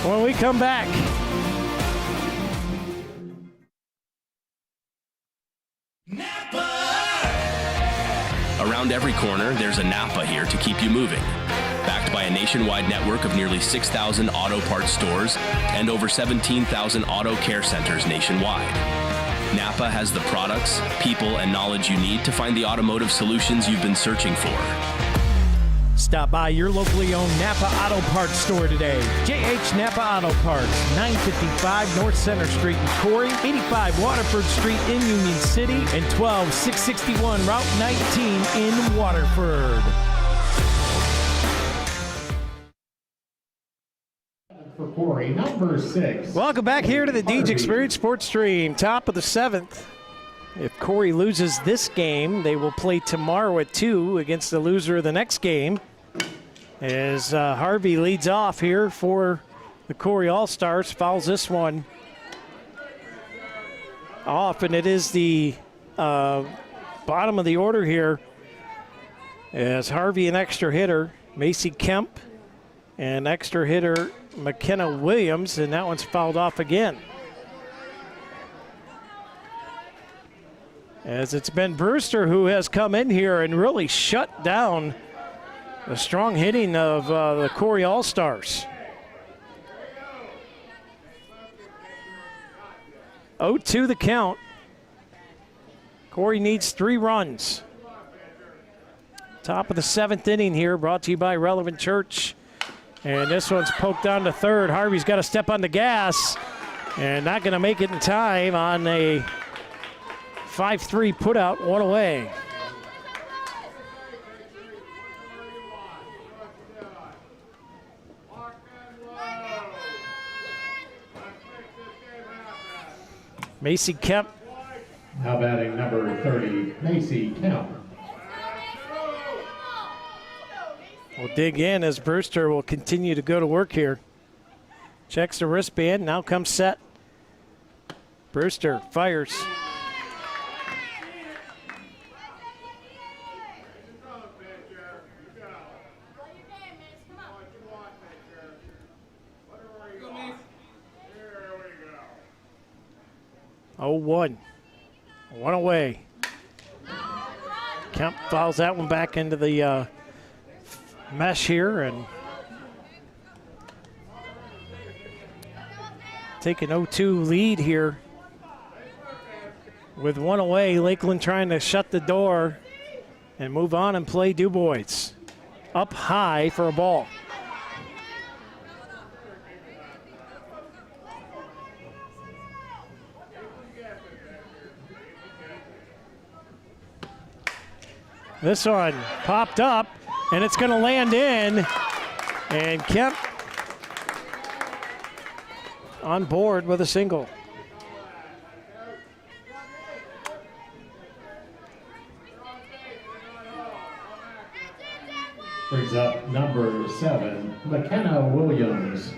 when we come back. Around every corner, there's a Napa here to keep you moving. Backed by a nationwide network of nearly 6,000 auto parts stores and over 17,000 auto care centers nationwide. Napa has the products, people, and knowledge you need to find the automotive solutions you've been searching for. Stop by your locally owned Napa Auto Parts store today. JH Napa Auto Parts, 955 North Center Street in Cory, 85 Waterford Street in Union City, and 12661 Route 19 in Waterford. For Cory, number 6. Welcome back here to the DG Experience Sports Stream, top of the 7th. If Cory loses this game, they will play tomorrow at 2 against the loser of the next game. As Harvey leads off here for the Cory All-Stars, fouls this one off, and it is the bottom of the order here as Harvey an extra hitter, Macy Kemp, and extra hitter McKenna Williams, and that one's fouled off again. As it's been Brewster who has come in here and really shut down the strong hitting of the Cory All-Stars. 0-2 the count. Cory needs 3 runs. Top of the 7th inning here, brought to you by Relevant Church. And this one's poked down to third. Harvey's got to step on the gas and not going to make it in time on a 5-3 put out, 1 away. Macy Kemp. Now batting number 30, Macy Kemp. We'll dig in as Brewster will continue to go to work here. Checks the wristband, now comes set. Brewster fires. Oh, 1 away. Kemp fouls that one back into the mesh here and take an 0-2 lead here with 1 away. Lakeland trying to shut the door and move on and play DuBois. Up high for a ball. This one popped up, and it's going to land in. And Kemp on board with a single. Brings up number 7, McKenna Williams.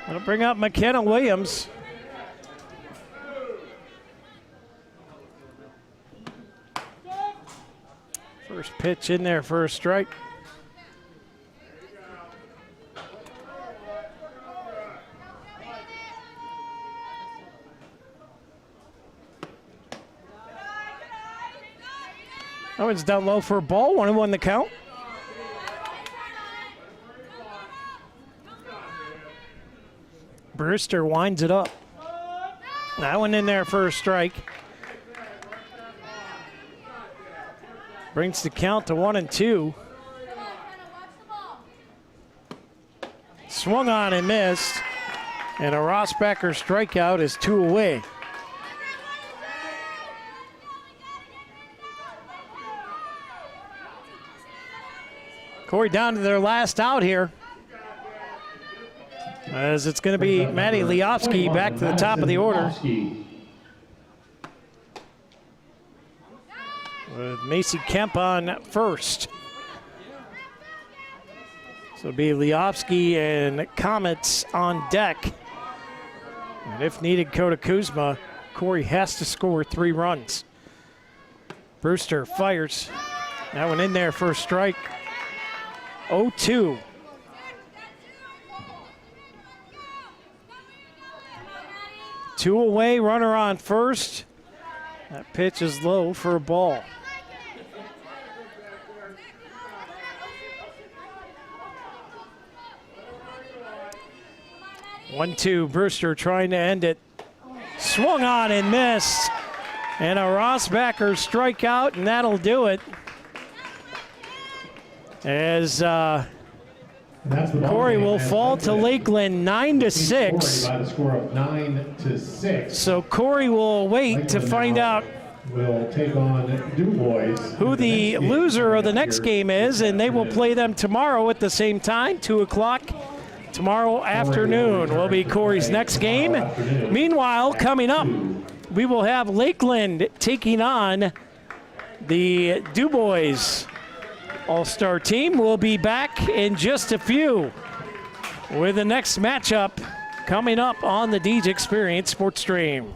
That'll bring up McKenna Williams. First pitch in there for a strike. That one's down low for a ball. 1-1 the count. Brewster winds it up. That one in there for a strike. Brings the count to 1-2. Swung on and missed. And a Rossbacker strikeout is 2 away. Cory down to their last out here, as it's going to be Maddie Liofsky back to the top of the order, with Macy Kemp on first. So it'll be Liofsky and Comets on deck. And if needed, Kota Kuzma, Cory has to score 3 runs. Brewster fires. That one in there for a strike. 0-2. Two away, runner on first. That pitch is low for a ball. One-two, Brewster trying to end it. Swung on and missed. And a Rossbacher strikeout, and that'll do it. As Cory will fall to Lakeland 9-6. By the score of 9-6. So Cory will wait to find out will take on DuBois, who the loser of the next game is, and they will play them tomorrow at the same time, 2 o'clock. Tomorrow afternoon will be Cory's next game. Meanwhile, coming up, we will have Lakeland taking on the DuBois All-Star team. We'll be back in just a few with the next matchup coming up on the Deej Experience Sports Stream.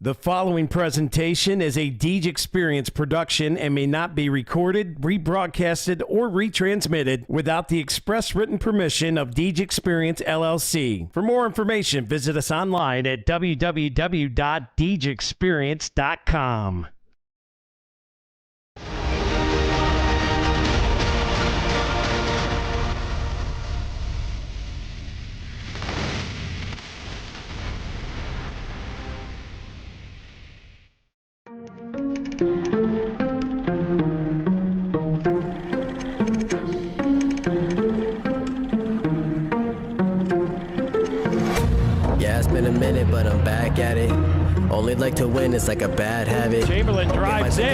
The following presentation is a Deej Experience production and may not be recorded, rebroadcasted, or retransmitted without the express written permission of Deej Experience, LLC. For more information, visit us online at www.deejexperience.com. Yeah, it's been a minute, but I'm back at it. Only like to win, it's like a bad habit. Chamberlain drives in. He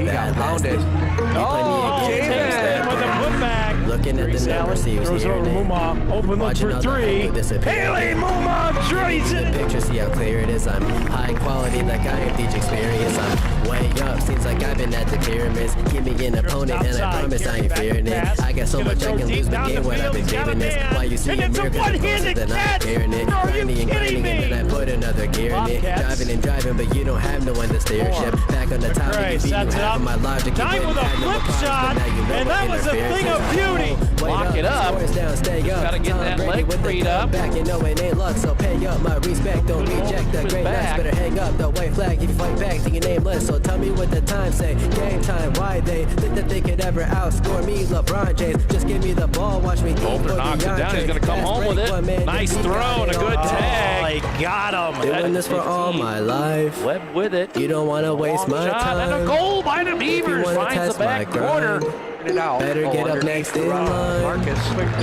got pounded. Chamberlain with a putback. Looking at the numbers, see who's throws here. over Muma. Open look for three. Haley Muma drains it. Picture, see how clear it is. I'm high quality, like I am Deej Experience. I'm way up, seems like I've been at the pyramids. Give me an opponent, and I promise I ain't fearing it. I got so much I can lose, but game when I've been giving this. Why you see a miracle, then I'm fearing it. Grinding and grinding, and then I put another gear in it. Driving and driving, but you don't have no one to steer ship. Back on the top, you beat you half of my logic. Time with a flip shot, and that was a thing of beauty. Lock it up. Gotta get that leg freed up. Back, you know it ain't luck, so pay up my respect. Don't reject the great nuts. Better hang up the white flag if you fight back to your nameless. So tell me what the time say. Game time, why they think that they could ever outscore me, LeBron James? Just give me the ball, watch me. Bolter knocks it down. He's gonna come home with it. Nice throw and a good tag. He got him. Doing this for all my life. Webb with it. You don't want to waste my Shot and a time. goal by the Beavers. Finds the back corner. Better get up next in line.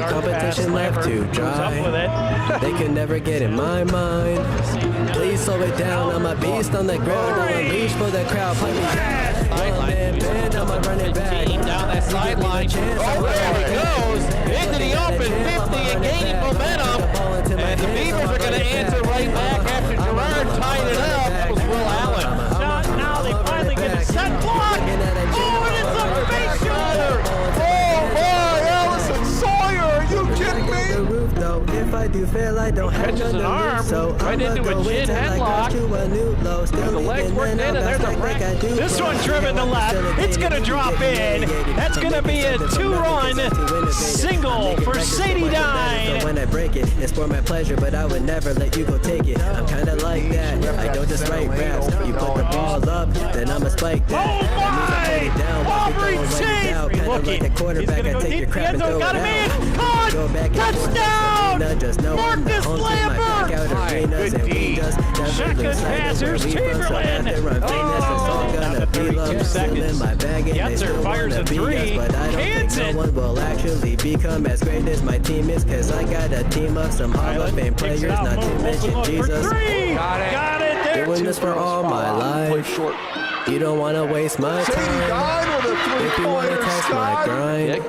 Competition left to dry. They can never get in my mind. Please slow it down. I'm a beast on the ground. I'm a leash for the crowd. Play me down. Man, I'm a running back. Down that sideline. Oh, there he goes. Into the open 50 and gaining momentum. And the Beavers are going to answer right back after Gerard tied it up. That was Will Allen. Shot, now they finally get a set block. Oh, and it's a face shoulder. If I do fail, I don't have Catches an arm right into a chin headlock. The legs worked in, and there's a break. This one driven to left. It's going to drop in. That's going to be a two-run single for Sadie Dine. When I break it, it's for my pleasure, but I would never let you go take it. I'm kind of like that. I don't just write raps. You put the ball up, then I'ma spike that. Oh my! Aubrey Chase! Like a quarterback, I take your crap and throw it out. Caught! Touchdown! Marcus Lambert! Good D. Shotgun passers, Chamberlain! Oh! 32 seconds. Yetzer fires a three. Cans it! No one will actually become as great as my team is, cause I got a team of some Hall of Fame players, not to mention Jesus. Got it there. Doing this for all my life. You don't want to waste my time. If you want to test my grind,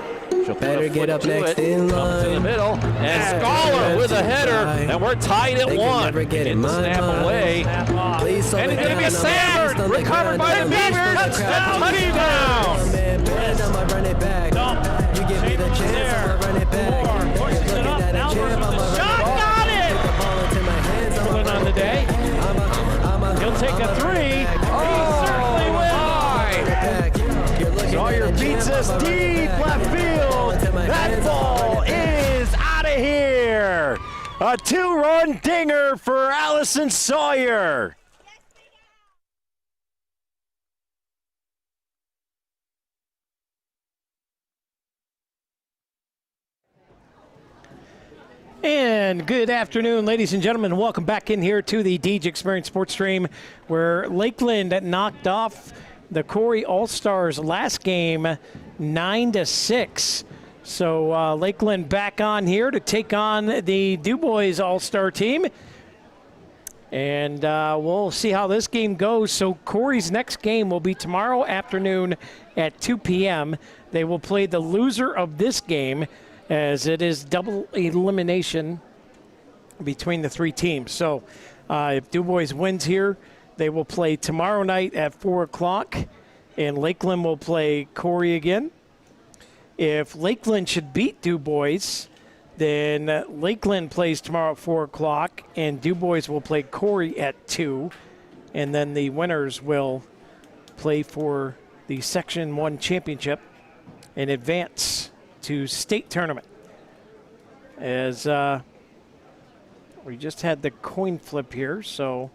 better get up next in line. In the middle, and Scholar with a header, and we're tied at one. Get the snap away, and it's going to be a sack. Recovered by the Beavers. Touchdown! I'ma run it back. You give me the chance, I'ma run it back. Pushes it up, now the shot, got it! Pulling on the day. He'll take a three. He certainly will. Sawyer beats us deep left field. That ball is out of here. A two-run dinger for Allison Sawyer. And good afternoon, ladies and gentlemen. Welcome back in here to the Deej Experience Sports Stream, where Lakeland knocked off the Cory All-Stars last game 9-6. So Lakeland back on here to take on the DuBois All-Star team. And we'll see how this game goes. So Cory's next game will be tomorrow afternoon at 2 p.m. They will play the loser of this game, as it is double elimination between the three teams. So if DuBois wins here, they will play tomorrow night at 4 o'clock, and Lakeland will play Cory again. If Lakeland should beat DuBois, then Lakeland plays tomorrow at 4 o'clock, and DuBois will play Cory at 2. and then the winners will play for the Section 1 championship and advance to state tournament. As we just had the coin flip here, so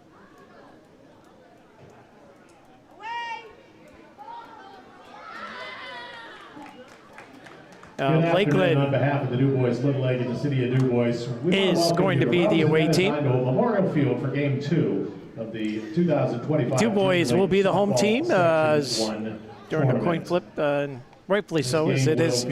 Lakeland on behalf of the DuBois Little League in the city of DuBois is going to be the away team. Memorial Field for Game 2 of the 2025. DuBois will be the home team during the coin flip. Rightfully so, as it is a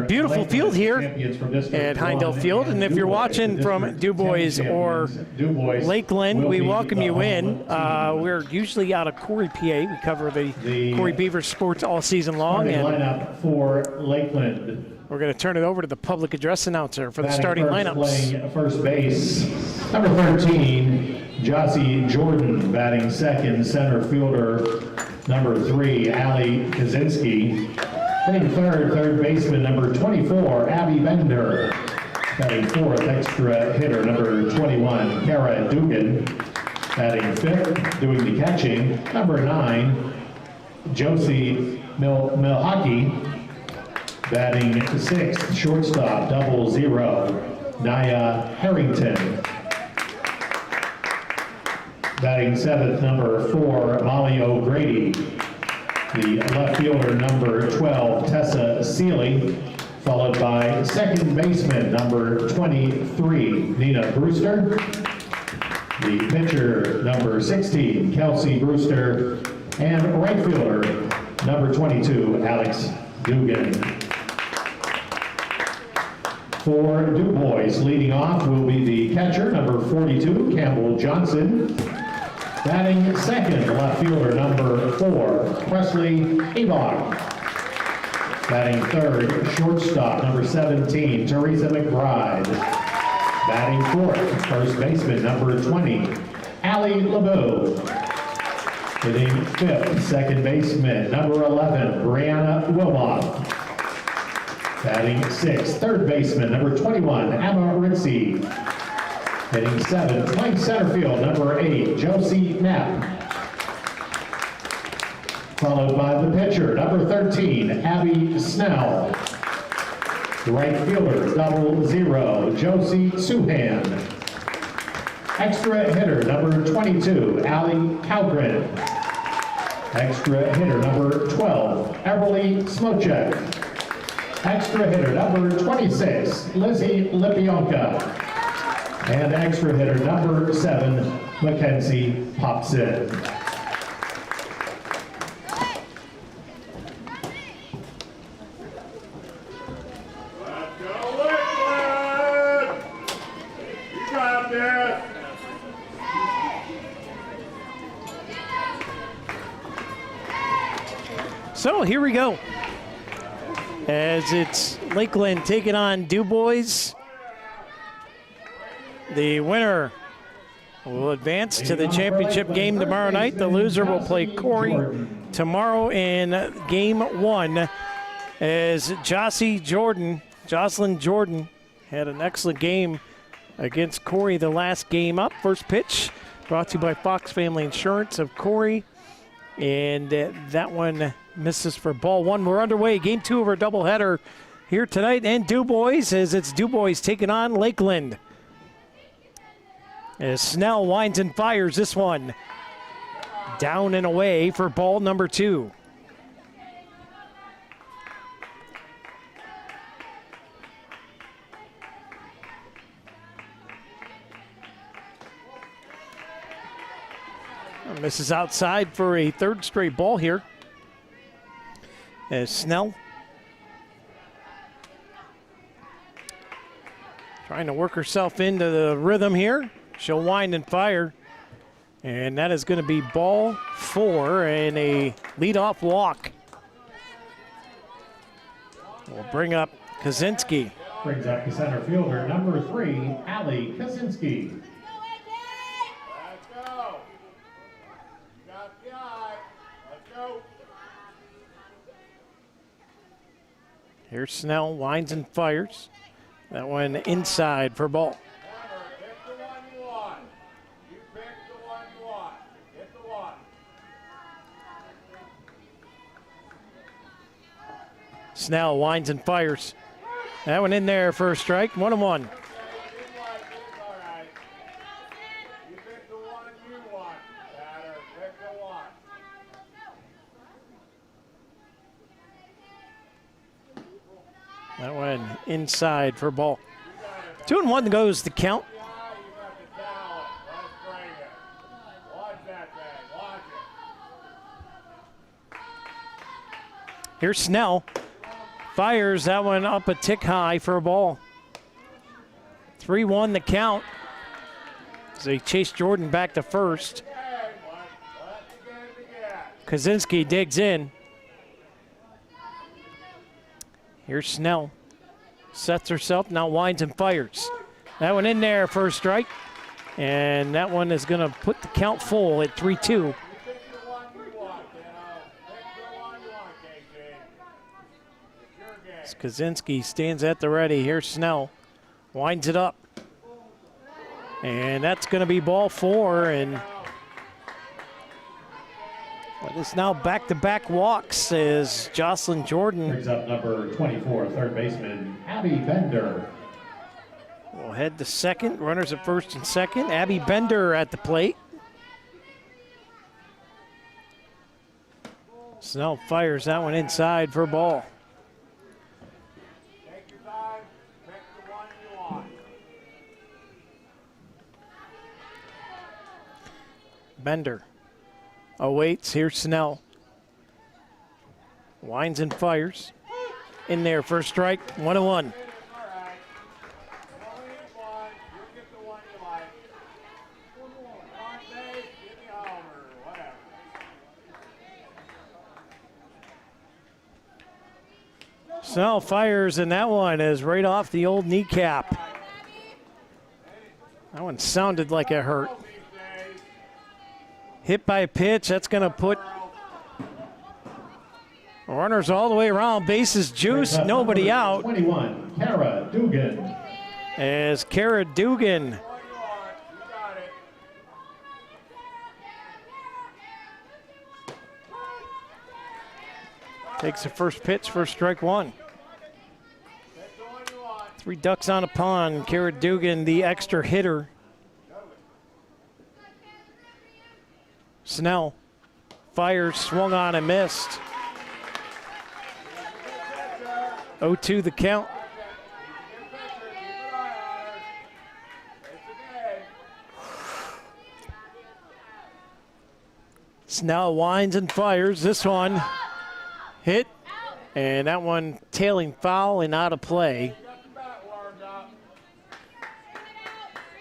beautiful field here at Heindel Field. And if you're watching from DuBois or Lakeland, we welcome you in. We're usually out of Cory, PA. We cover the Cory Beavers sports all season long. And lineup for Lakeland. We're going to turn it over to the public address announcer for the starting lineups. Playing first base, number 13, Jossie Jordan. Batting second, center fielder, number 3, Ali Kaczynski. Batting third baseman, number 24, Abby Bender. Batting fourth, extra hitter, number 21, Kara Dugan. Batting fifth, doing the catching, number 9, Josie Milhockey. Batting sixth, shortstop, 00, Naya Harrington. Batting seventh, number 4, Molly O'Grady. The left fielder, number 12, Tessa Seeley, followed by second baseman, number 23, Nina Brewster. The pitcher, number 16, Kelsey Brewster, and right fielder, number 22, Alex Dugan. For DuBois, leading off will be the catcher, number 42, Campbell Johnson. Batting second, left fielder, number 4, Presley Avon. Batting third, shortstop, number 17, Teresa McBride. Batting fourth, first baseman, number 20, Allie LeBeau. Hitting fifth, second baseman, number 11, Brianna Wilmoth. Batting sixth, third baseman, number 21, Emma Ritzy. Hitting seventh, playing center field, number 8, Josie Knapp. Followed by the pitcher, number 13, Abby Snell. The right fielder, 00, Josie Suhan. Extra hitter, number 22, Allie Cowgren. Extra hitter, number 12, Everly Smochek. Extra hitter, number 26, Lizzie Lipionka. And extra hitter, number 7, Mackenzie Popson. Let's go, Lakeland! You got this! So here we go. As it's Lakeland taking on DuBois. The winner will advance to the championship game tomorrow night. The loser will play Cory tomorrow in game 1. As Jocelyn Jordan had an excellent game against Cory the last game up. First pitch brought to you by Fox Family Insurance of Cory. And that one misses for ball 1. We're underway. Game 2 of our doubleheader here tonight. And DuBois, as it's DuBois taking on Lakeland. As Snell winds and fires this one. Down and away for ball number 2. Misses outside for a third straight ball here. As Snell trying to work herself into the rhythm here. She'll wind and fire. And that is going to be ball 4 and a leadoff walk. We'll bring up Kaczynski. Brings up the center fielder, number 3, Allie Kaczynski. Let's go! You got the eye. Let's go! Here's Snell, winds and fires. That one inside for ball. Pick the one you want. You pick the one you want. Hit the one. Snell winds and fires. That one in there for a strike, 1-1. That one inside for a ball. 2-1 goes the count. Here's Snell. Fires that one up a tick high for a ball. 3-1 the count. As they chase Jordan back to first. Kaczynski digs in. Here's Snell. Sets herself, now winds and fires. That one in there for a strike. And that one is going to put the count full at 3-2. Kaczynski stands at the ready. Here's Snell. Winds it up. And that's going to be ball 4. And it's now back-to-back walks as Jocelyn Jordan brings up number 24, third baseman Abby Bender. will head to second. Runners at first and second. Abby Bender at the plate. Snell fires that one inside for a ball. Bender awaits. Here's Snell. Winds and fires. In there for a strike. 1-1. Snell fires, and that one is right off the old kneecap. That one sounded like it hurt. Hit by a pitch, that's going to put runners all the way around. Bases juiced, nobody out. 21, Kara Dugan. As Kara Dugan takes the first pitch for strike 1. 3 ducks on a pond. Kara Dugan, the extra hitter. Snell fires, swung on and missed. 0-2 the count. Snell winds and fires. This one hit, and that one tailing foul and out of play.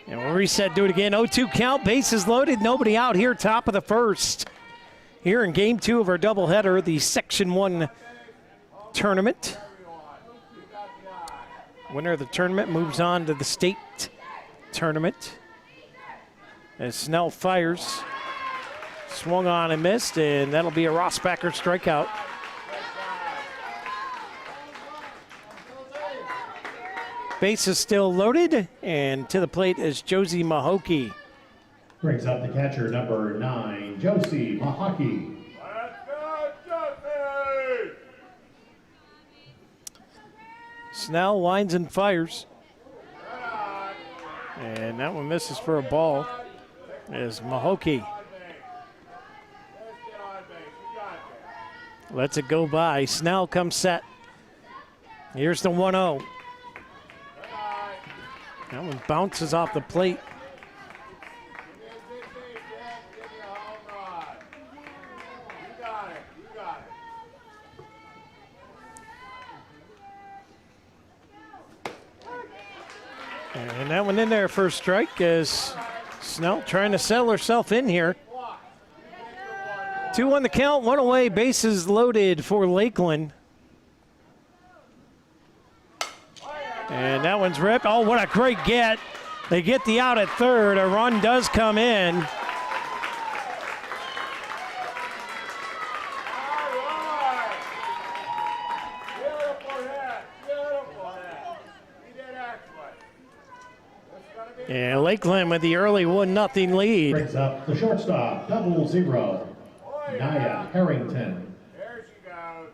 And we'll reset, do it again. 0-2 count, bases loaded, nobody out here, top of the first. Here in game 2 of our doubleheader, the Section 1 tournament. Winner of the tournament moves on to the state tournament. As Snell fires, swung on and missed, and that'll be a Rossbacher strikeout. Base is still loaded, and to the plate is Josie Mahokey. Brings up the catcher, number 9, Josie Mahokey. Let's go, Josie! Snell winds and fires. And that one misses for a ball as Mahokey lets it go by. Snell comes set. Here's the 1-0. That one bounces off the plate. And that one in there for a strike as Snell trying to settle herself in here. 2-1 the count, 1 away, bases loaded for Lakeland. And that one's ripped. Oh, what a great get. They get the out at third. A run does come in. And Lakeland with the early 1-0 lead. Brings up the shortstop, 0-0, Naya Harrington. There she goes.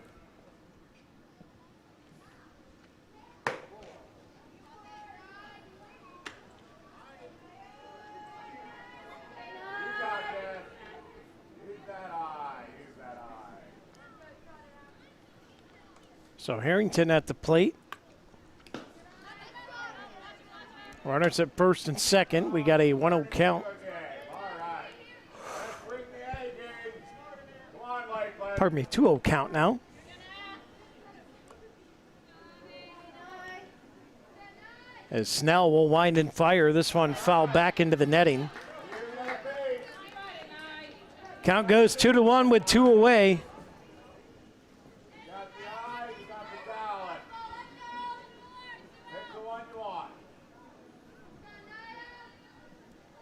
So Harrington at the plate. Runners at first and second. We got a 1-0 count. Pardon me, 2-0 count now. As Snell will wind and fire. This one foul back into the netting. Count goes 2-1 with 2 away.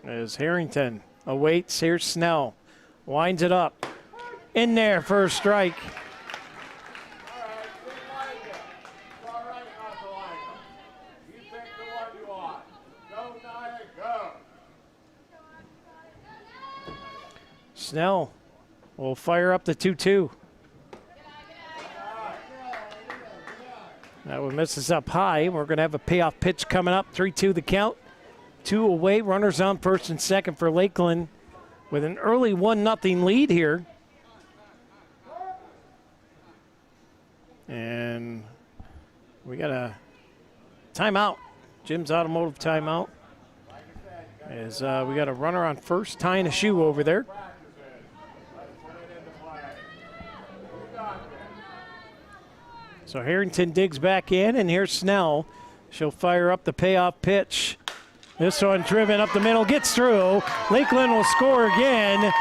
As Harrington awaits, here's Snell. Winds it up. In there for a strike. Snell will fire up the 2-2. That one misses up high. We're going to have a payoff pitch coming up. 3-2 the count. 2 away. Runners on first and second for Lakeland with an early 1-0 lead here. And we got a timeout. Jim's Automotive timeout. As we got a runner on first tying a shoe over there. So Harrington digs back in, and here's Snell. She'll fire up the payoff pitch. This one driven up the middle, gets through. Lakeland will score again.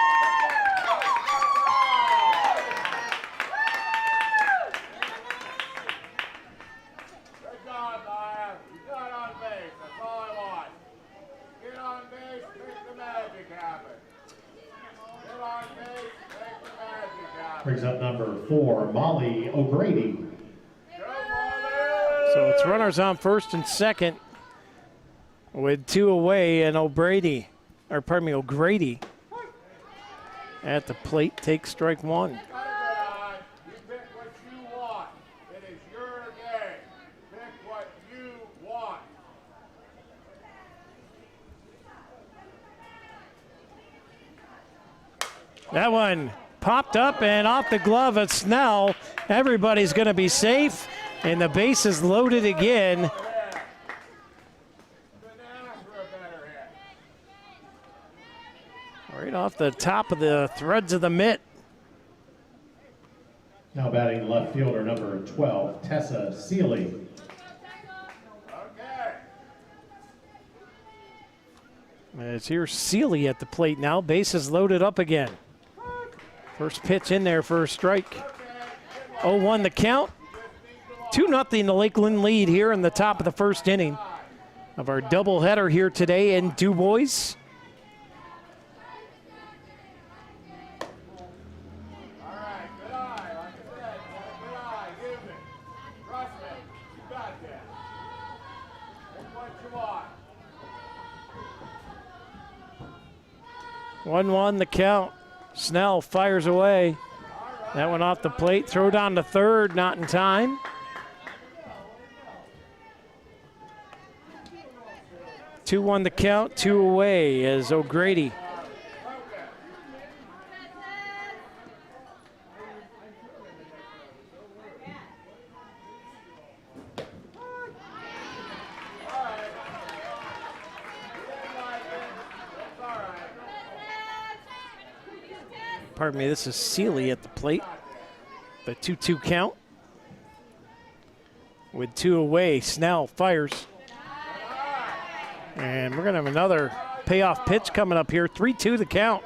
Brings up number 4, Molly O'Grady. So it's runners on first and second with 2 away, and O'Grady at the plate takes strike 1. You pick what you want. It is your game. Pick what you want. That one popped up and off the glove of Snell. Everybody's going to be safe, and the base is loaded again. Right off the top of the threads of the mitt. Now batting left fielder number 12, Tessa Seeley. As here's Seeley at the plate now. Bases loaded up again. First pitch in there for a strike. 0-1 the count. 2-0 the Lakeland lead here in the top of the first inning of our doubleheader here today in DuBois. What you want. 1-1 the count. Snell fires away. That one off the plate. Throw down to third, not in time. Two 2-1 the count, 2 away as O'Grady. Pardon me, this is Seeley at the plate. The 2-2 count. With 2 away, Snell fires. And we're going to have another payoff pitch coming up here. 3-2 the count.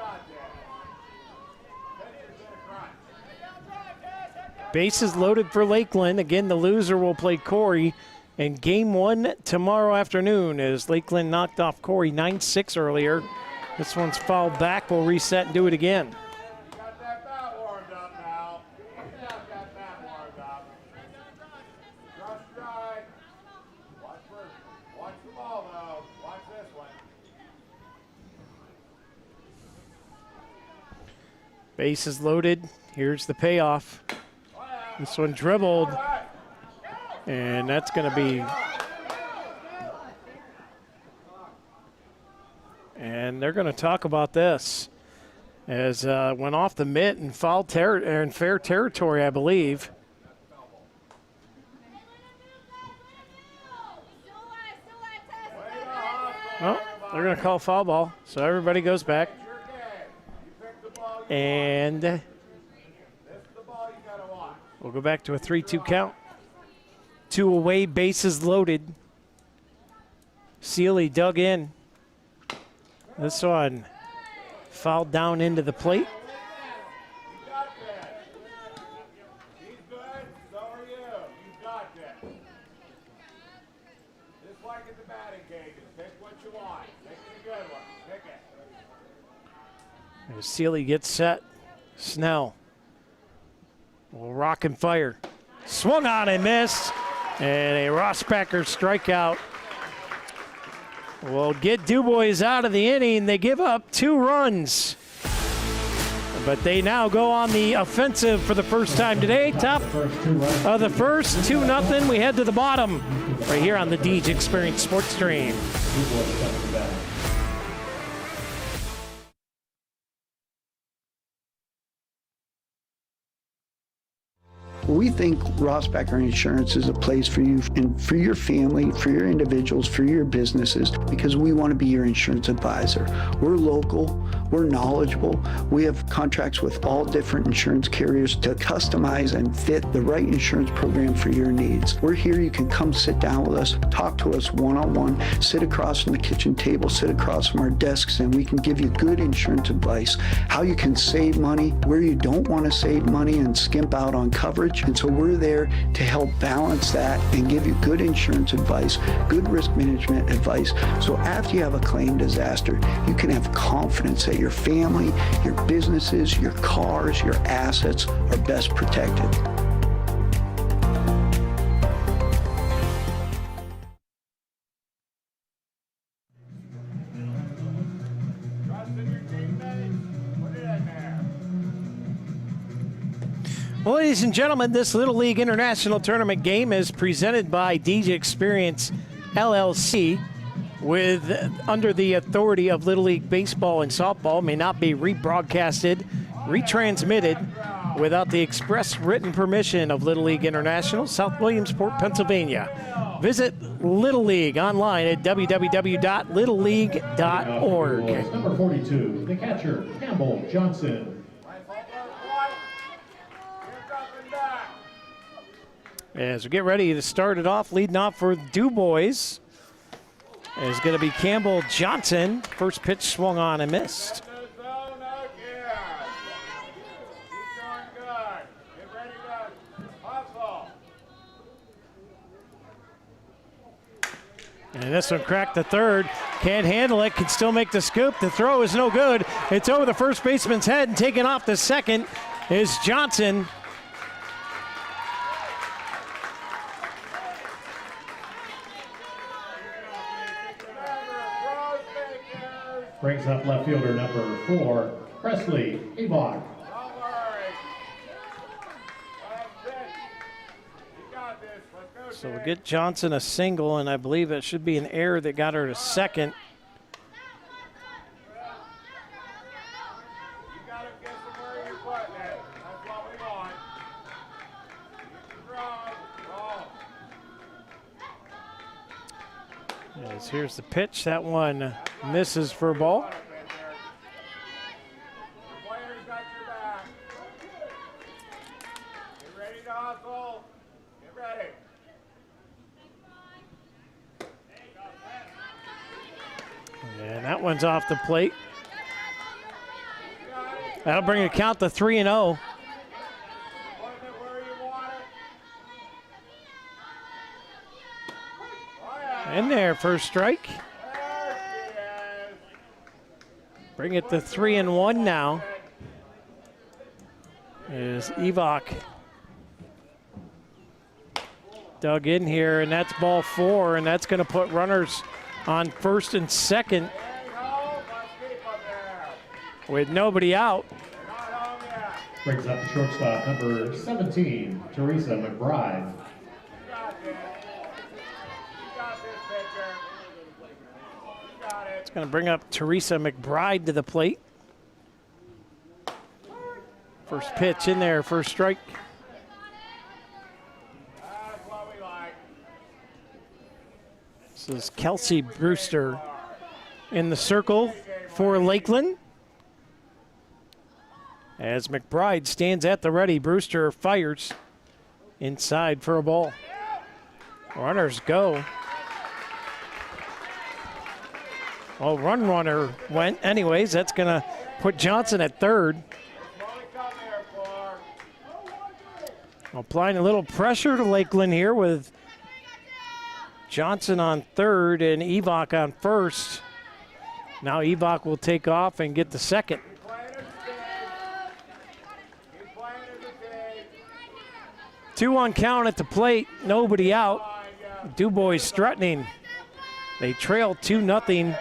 Bases loaded for Lakeland. Again, the loser will play Cory. And game 1 tomorrow afternoon as Lakeland knocked off Cory 9-6 earlier. This one's fouled back. We'll reset and do it again. Bases loaded. Here's the payoff. This one dribbled. And that's going to be. And they're going to talk about this. As went off the mitt and foul in fair territory, I believe. Well, they're going to call foul ball, so everybody goes back. And we'll go back to a 3-2 count. 2 away, bases loaded. Sealy dug in. This one fouled down into the plate. He's good, so are you. You got that. Just like at the batting cages, pick what you want. Pick a good one. Pick it. As Sealy gets set, Snell will rock and fire. Swung on and missed, and a Rossbacker strikeout will get DuBois out of the inning. They give up 2 runs, but they now go on the offensive for the first time today. Top of the first, 2-0. We head to the bottom right here on the Deej Experience Sports Stream. We think Rossbacker Insurance is a place for you and for your family, for your individuals, for your businesses, because we want to be your insurance advisor. We're local, we're knowledgeable, we have contracts with all different insurance carriers to customize and fit the right insurance program for your needs. We're here, you can come sit down with us, talk to us one-on-one, sit across from the kitchen table, sit across from our desks, and we can give you good insurance advice, how you can save money, where you don't want to save money and skimp out on coverage. And so we're there to help balance that and give you good insurance advice, good risk management advice. So after you have a claim disaster, you can have confidence that your family, your businesses, your cars, your assets are best protected. Well, ladies and gentlemen, this Little League International Tournament game is presented by Deej Experience LLC, with under the authority of Little League Baseball and Softball, may not be rebroadcasted, retransmitted without the express written permission of Little League International, South Williamsport, Pennsylvania. Visit Little League online at www.littleleague.org. Number 42, the catcher, Campbell Johnson. As we get ready to start it off, leading off for DuBois is going to be Campbell Johnson. First pitch swung on and missed. And this one cracked the third. Can't handle it, can still make the scoop. The throw is no good. It's over the first baseman's head, and taking off the second is Johnson. Brings up left fielder number 4, Presley Avon. So we'll get Johnson a single, and I believe it should be an error that got her to second. As here's the pitch. That one misses for a ball. And that one's off the plate. That'll bring a count to 3-0. In there, first strike. Bring it to 3-1 now. Is Evok dug in here, and that's ball 4, and that's going to put runners on first and second with nobody out. Brings up the shortstop, number 17, Teresa McBride. It's going to bring up Teresa McBride to the plate. First pitch in there, first strike. This is Kelsey Brewster in the circle for Lakeland. As McBride stands at the ready, Brewster fires inside for a ball. Runners go. Well, runner went anyways. That's going to put Johnson at third. Applying a little pressure to Lakeland here with Johnson on third and Evok on first. Now Evok will take off and get the second. 2-1 count at the plate, nobody out. DuBois strutting. They trail 2-0.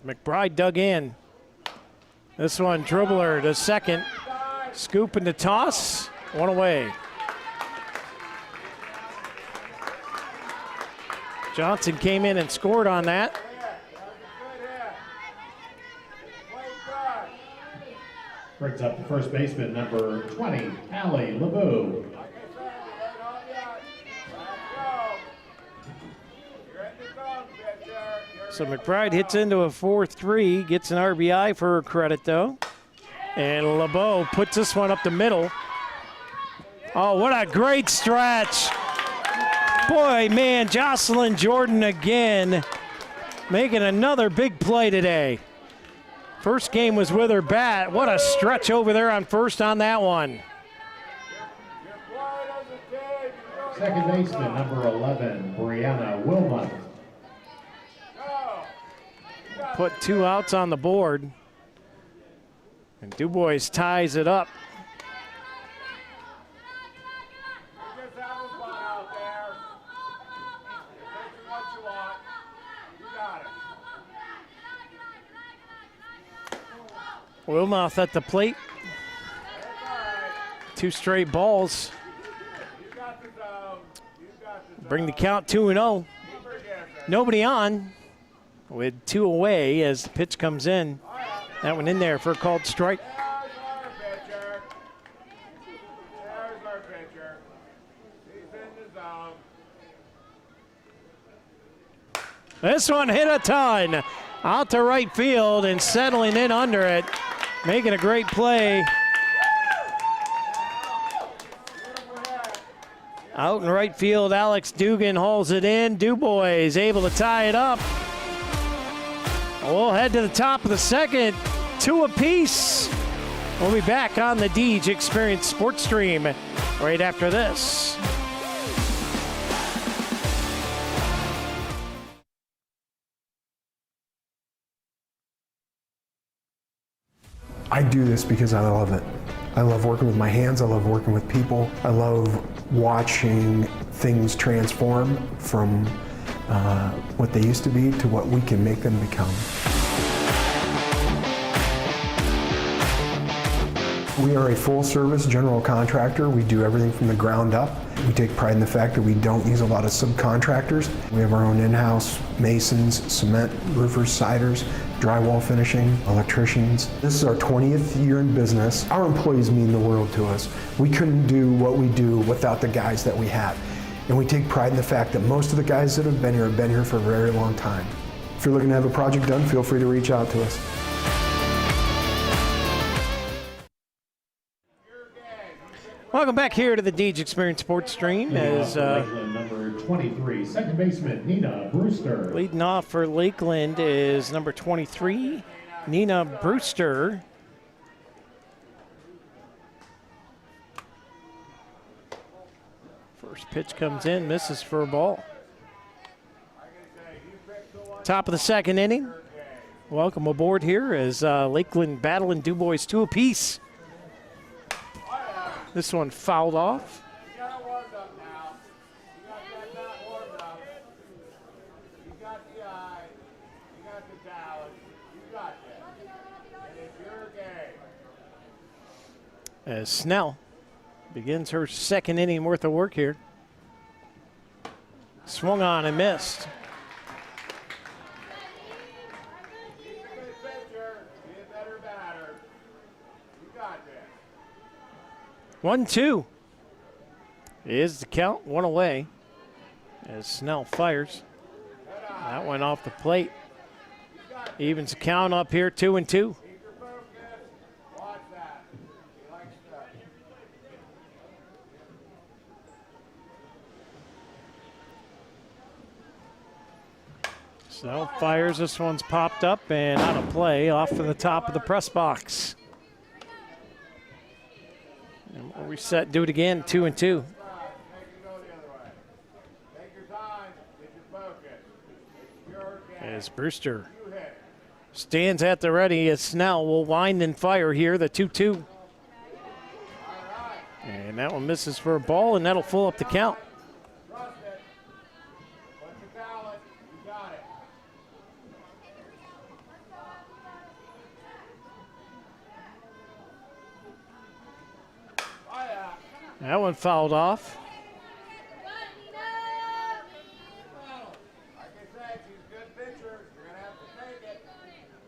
McBride dug in. This one, dribbler to second. Scoop and the toss, one away. Johnson came in and scored on that. Brings up the first baseman, number 20, Allie LeBeau. So McBride hits into a 4-3, gets an RBI for her credit though. And LeBeau puts this one up the middle. Oh, what a great stretch. Boy, man, Jocelyn Jordan again making another big play today. First game was with her bat. What a stretch over there on first on that one. Second baseman, number 11, Brianna Wilmot. Put 2 outs on the board. And DuBois ties it up. Wilmoth at the plate. 2 straight balls. Bring the count 2-0. Nobody on with 2 away as the pitch comes in. That one in there for a called strike. This one hit a ton. Out to right field and settling in under it. Making a great play. Out in right field, Alex Dugan hauls it in. DuBois is able to tie it up. We'll head to the top of the second, 2 apiece. We'll be back on the Deej Experience Sports Stream right after this. I do this because I love it. I love working with my hands, I love working with people. I love watching things transform from what they used to be to what we can make them become. We are a full-service general contractor. We do everything from the ground up. We take pride in the fact that we don't use a lot of subcontractors. We have our own in-house masons, cement, roofers, siders, drywall finishing, electricians. This is our 20th year in business. Our employees mean the world to us. We couldn't do what we do without the guys that we have. And we take pride in the fact that most of the guys that have been here for a very long time. If you're looking to have a project done, feel free to reach out to us. Welcome back here to the Deej Experience Sports Stream as number 23, second baseman Nina Brewster. leading off for Lakeland is number 23, Nina Brewster. First pitch comes in, misses for a ball. Top of the second inning. Welcome aboard here as Lakeland battling DuBois 2 apiece. This one fouled off. You got it warmed up now. You got that bat warmed up. You got the eye. You got the talent. You got this. And it's your game. As Snell begins her second inning worth of work here. Swung on and missed. He's a good pitcher. Be a better batter. You got this. 1-2 is the count, 1 away. As Snell fires. That went off the plate. Evens the count up here, 2-2. Keep your focus. Watch that. He likes that. Snell fires. This one's popped up and out of play, off to the top of the press box. And we'll reset, do it again, 2-2. Make it go the other way. Take your time. Get your focus. It's your game. As Brewster You hit. stands at the ready, as Snell will wind and fire here, the 2-2. And that one misses for a ball, and that'll full up the count. Trust it. Put your talent. You got it. Fire. That one fouled off. Like I said, she's a good pitcher. You're going to have to take it.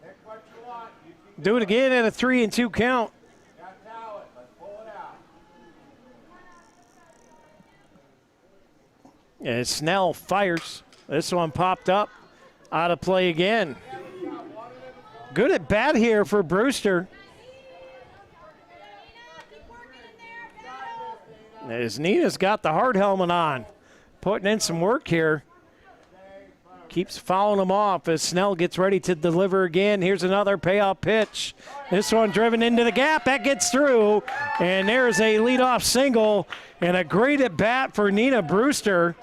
Pick what you want. You keep Do it again at a 3-2 count. got talent. Let's pull it out. As Snell fires. This one popped up. Out of play again. Good at bat here for Brewster. As Nina's got the hard helmet on. Putting in some work here. Keeps fouling him off as Snell gets ready to deliver again. Here's another payoff pitch. This one driven into the gap. That gets through. And there's a leadoff single. And a great at bat for Nina Brewster.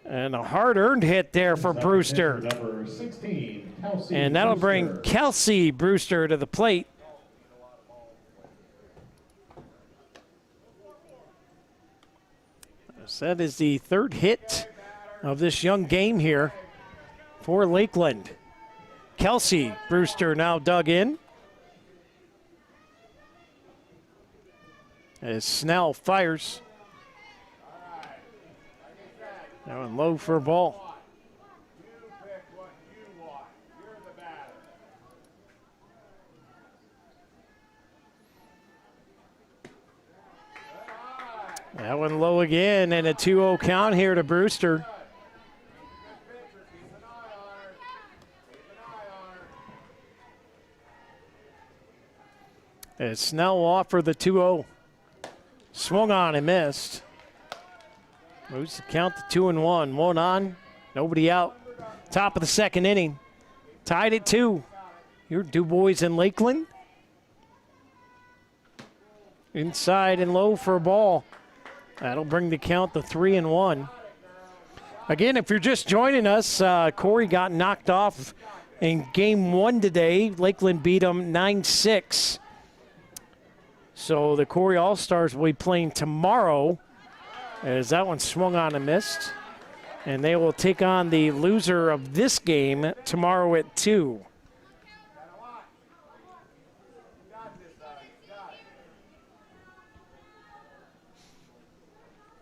And a hard-earned hit there for Brewster. Number 16, Kelsey And that'll bring Brewster. Kelsey Brewster to the plate. So that is the third hit of this young game here for Lakeland. Kelsey Brewster now dug in. As Snell fires. That one low for a ball. You pick what you want. You're the batter. That one low again, and a 2-0 count here to Brewster. Good pitcher. Keep an eye on her. Keep an eye on her. As Snell offered the 2-0. Swung on and missed. Moves the count to 2-1. One on, nobody out. Top of the second inning. Tied at 2. Your DuBois in Lakeland. Inside and low for a ball. That'll bring the count to 3-1. Again, if you're just joining us, Cory got knocked off in game 1 today. Lakeland beat them 9-6. So the Cory All-Stars will be playing tomorrow, as that one swung on and missed. And they will take on the loser of this game tomorrow at 2.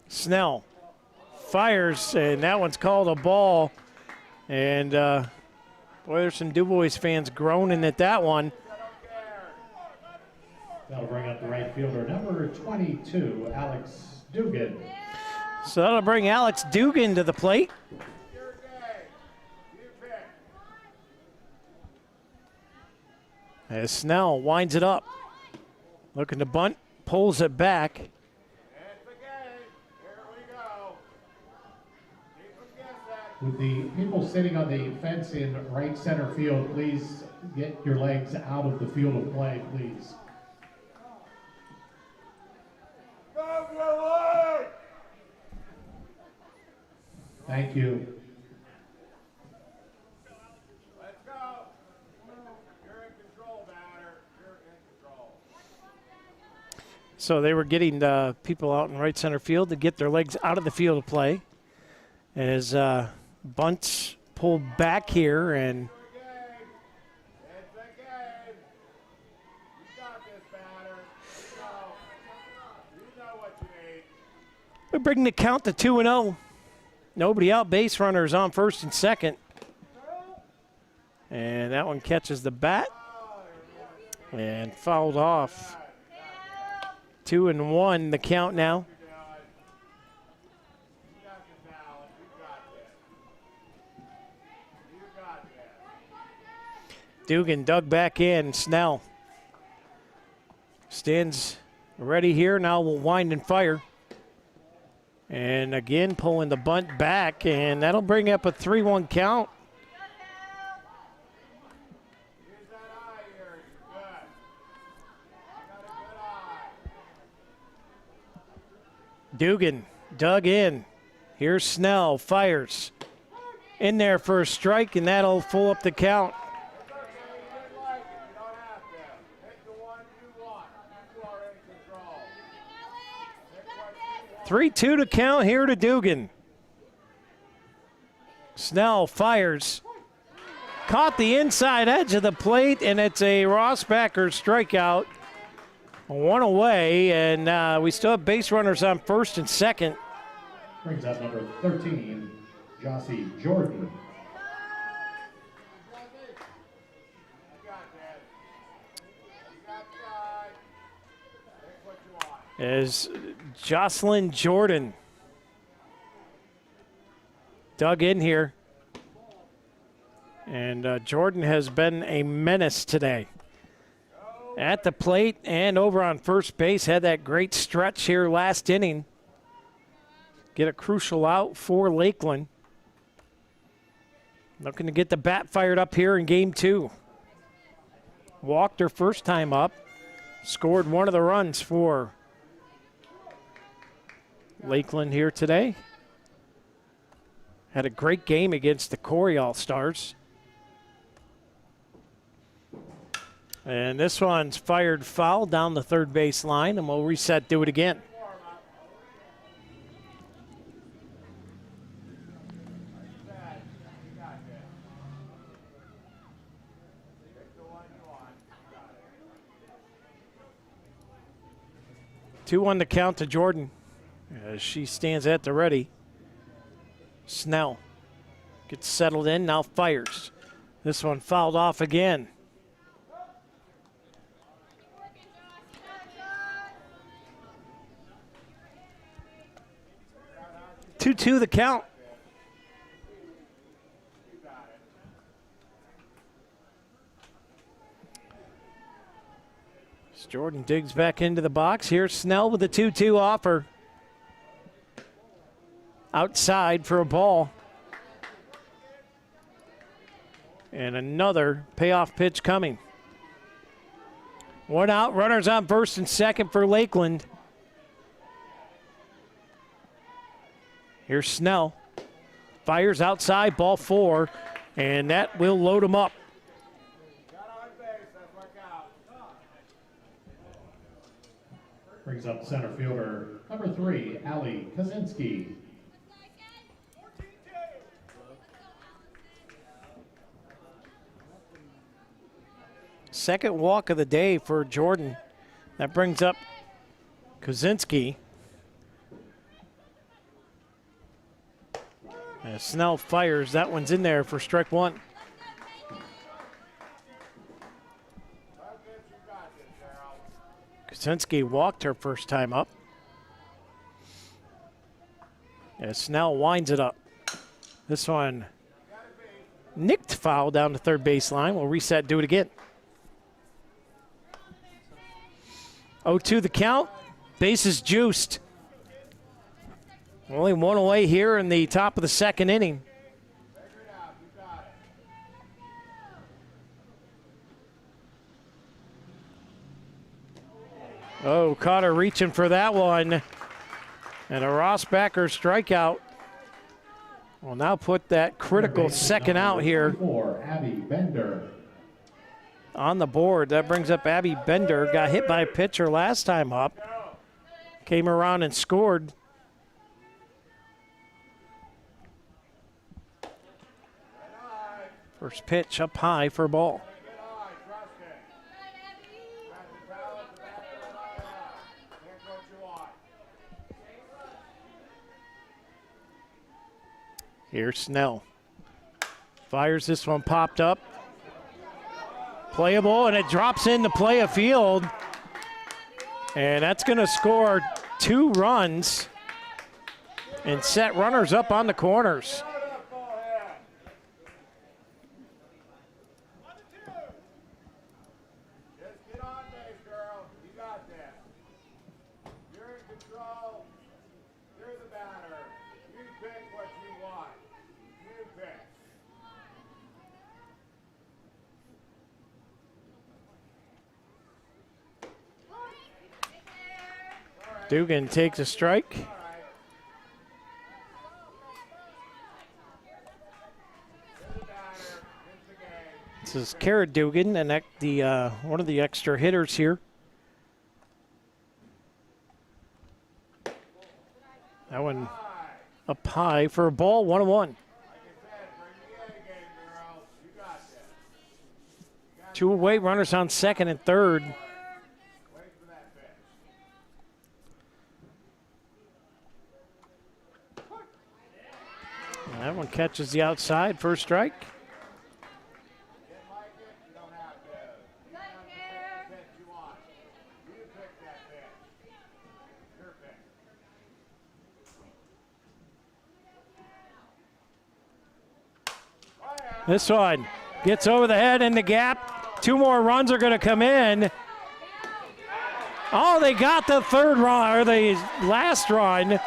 Snell fires, and that one's called a ball. And boy, there's some DuBois fans groaning at that one. That'll bring up the right fielder, number 22, Alex Dugan. So that'll bring Alex Dugan to the plate. Your game. You pick. As Snell winds it up. Looking to bunt, pulls it back. It's the game. Here we go. Keep them guessing. With the people sitting on the fence in right center field, please get your legs out of the field of play, please. Go, Cory! Thank you. Let's go. You're in control, batter. You're in control. So they were getting people out in right center field to get their legs out of the field of play. As bunts pulled back here, and It's a game. You got this, batter. You know what you need. we bring the count to 2-0. Nobody out, base runners on first and second. And that one catches the bat and fouled off. 2-1 the count now. Dugan dug back in. Snell stands ready here. Now will wind and fire. And again, pulling the bunt back, and that'll bring up a 3-1 count. Use that eye here. You're good. You got a good eye. Dugan dug in. Here's Snell, fires. In there for a strike, and that'll full up the count. It's okay. You didn't like it. You don't have to. Hit the one you want. You are in control. Hit what you want. 3-2 to count here to Dugan. Snell fires. Caught the inside edge of the plate, and it's a Rossbacher strikeout. One away, and we still have base runners on first and second. Brings up number 13, Jossie Jordan. You got that. You got the eye. Hit what you want. Is Jocelyn Jordan. Dug in here. And Jordan has been a menace today. At the plate and over on first base. Had that great stretch here last inning. Get a crucial out for Lakeland. Looking to get the bat fired up here in game 2. Walked her first time up. Scored one of the runs for Lakeland here today. Had a great game against the Cory All-Stars. And this one's fired foul down the third base line, and we'll reset, do it again. You got that. Hit the one you want. You got it. 2-1 to count to Jordan as she stands at the ready. Snell gets settled in, now fires. This one fouled off again. Two the count. As Jordan digs back into the box. Here's Snell with a 2-2 offer. Outside for a ball. And another payoff pitch coming. One out, runners on first and second for Lakeland. Here's Snell. Fires outside, ball 4, and that will load him up. Got on base. That's my count. Brings up center fielder number 3, Ali Kaczynski. Second walk of the day for Jordan. That brings up Kaczynski. As Snell fires, that one's in there for strike 1. Kaczynski walked her first time up. As Snell winds it up. This one nicked foul down the third baseline. We'll reset, do it again. 0-2 the count. Bases juiced. Only one away here in the top of the second inning. Oh, caught her reaching for that one. And a Rossbacher strikeout will now put that critical second out here For Abby Bender. on the board. That brings up Abby Bender. Got hit by a pitcher last time up. Came around and scored. First pitch up high for a ball. Here's Snell. Fires, this one popped up. Playable, and it drops into play a field. And that's going to score 2 runs and set runners up on the corners. Dugan takes a strike. This is Kara Dugan, and one of the extra hitters here. That one up high for a ball, 1-1. 2 away, runners on second and third. And that one catches the outside, first strike. This one gets over the head in the gap. 2 more runs are going to come in. Oh, they got the third run, or the last run.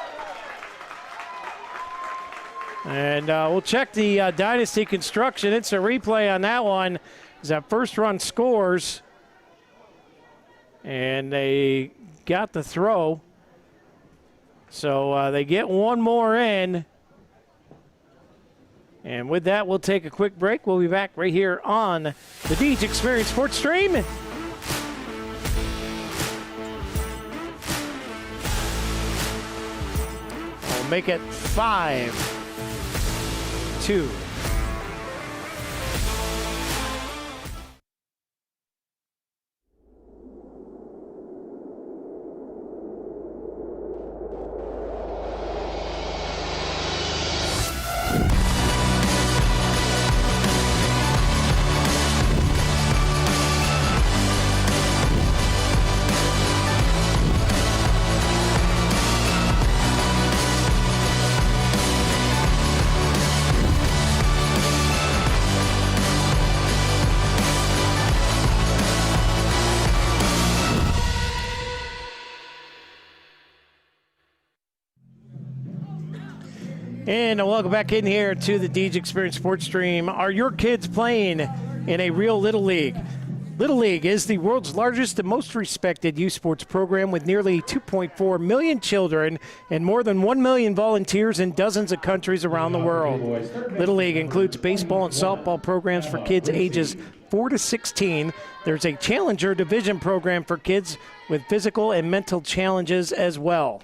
And we'll check the Dynasty construction. It's a replay on that one. As that first run scores. And they got the throw. So they get 1 more in. And with that, we'll take a quick break. We'll be back right here on the DG Experience Sports Stream. We'll make it 5-2. And welcome back in here to the DG Experience Sports Stream. Are your kids playing in a real Little League? Little League is the world's largest and most respected youth sports program with nearly 2.4 million children and more than 1 million volunteers in dozens of countries around the world. Little League includes baseball and softball programs for kids ages 4 to 16. There's a Challenger Division program for kids with physical and mental challenges as well.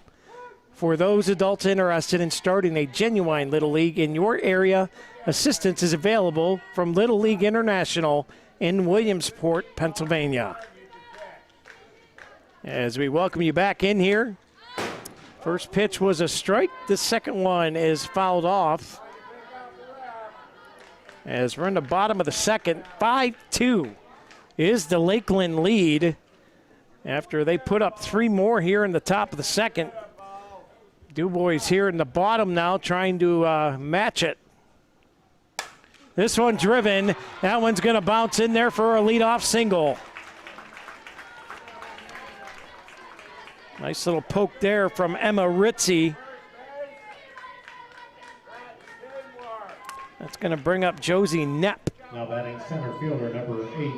For those adults interested in starting a genuine Little League in your area, assistance is available from Little League International in Williamsport, Pennsylvania. As we welcome you back in here, first pitch was a strike. The second one is fouled off. As we're in the bottom of the second, 5-2 is the Lakeland lead after they put up 3 more here in the top of the second. DuBois here in the bottom now trying to match it. This one driven. That one's going to bounce in there for a leadoff single. Nice little poke there from Emma Ritzy. That's going to bring up Josie Knapp. Now batting center fielder number 8,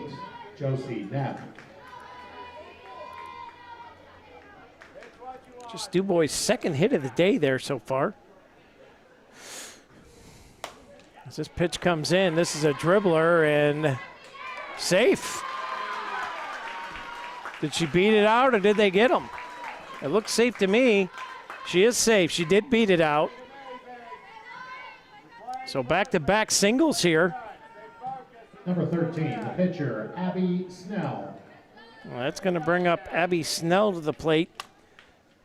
Josie Knapp. Just DuBois' second hit of the day there so far. As this pitch comes in, this is a dribbler and safe. Did she beat it out or did they get him? It looks safe to me. She is safe. She did beat it out. So back-to-back singles here. Number 13, the pitcher, Abby Snell. Well, that's going to bring up Abby Snell to the plate.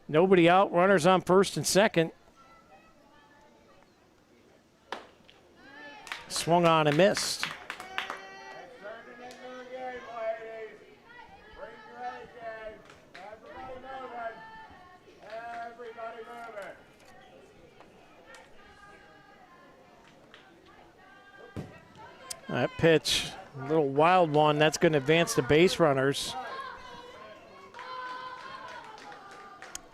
Nobody out, runners on first and second. Swung on and missed. That pitch, a little wild one, that's going to advance the base runners.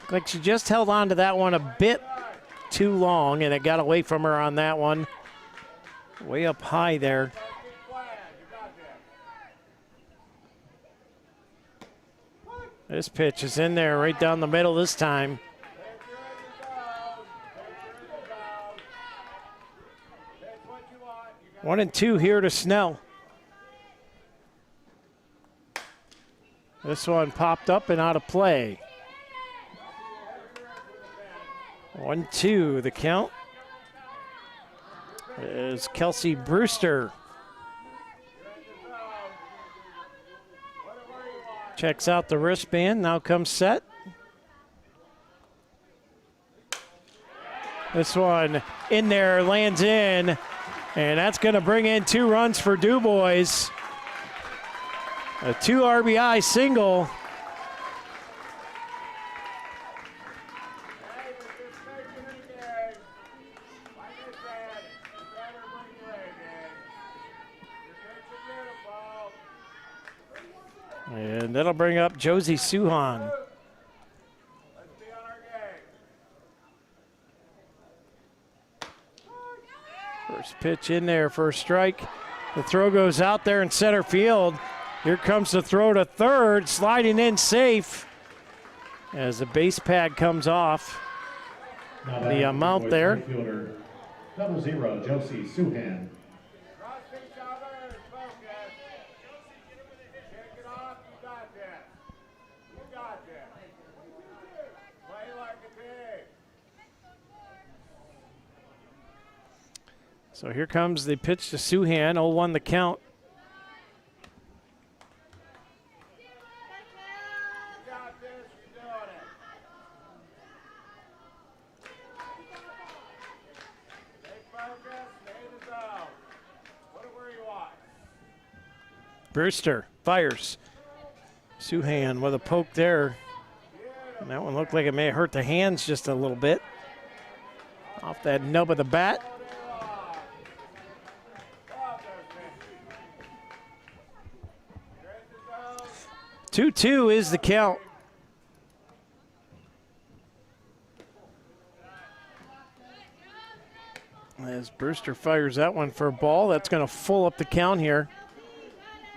Like she just held on to that one a bit too long, and it got away from her on that one. Way up high there. This pitch is in there right down the middle this time. 1-2 here to Snell. This one popped up and out of play. 1-2 the count. Is Kelsey Brewster. Checks out the wristband, now comes set. This one in there, lands in, and that's going to bring in 2 runs for DuBois. A 2 RBI single. And that'll bring up Josie Suhan. First pitch in there for a strike. The throw goes out there in center field. Here comes the throw to third, sliding in safe as the base pad comes off. The amount there. Double 0, Josie Suhan. So here comes the pitch to Suhan, 0-1 the count. Brewster fires. Suhan with a poke there. And that one looked like it may have hurt the hands just a little bit. Off that nub of the bat. 2-2 is the count. As Brewster fires that one for a ball, that's going to full up the count here.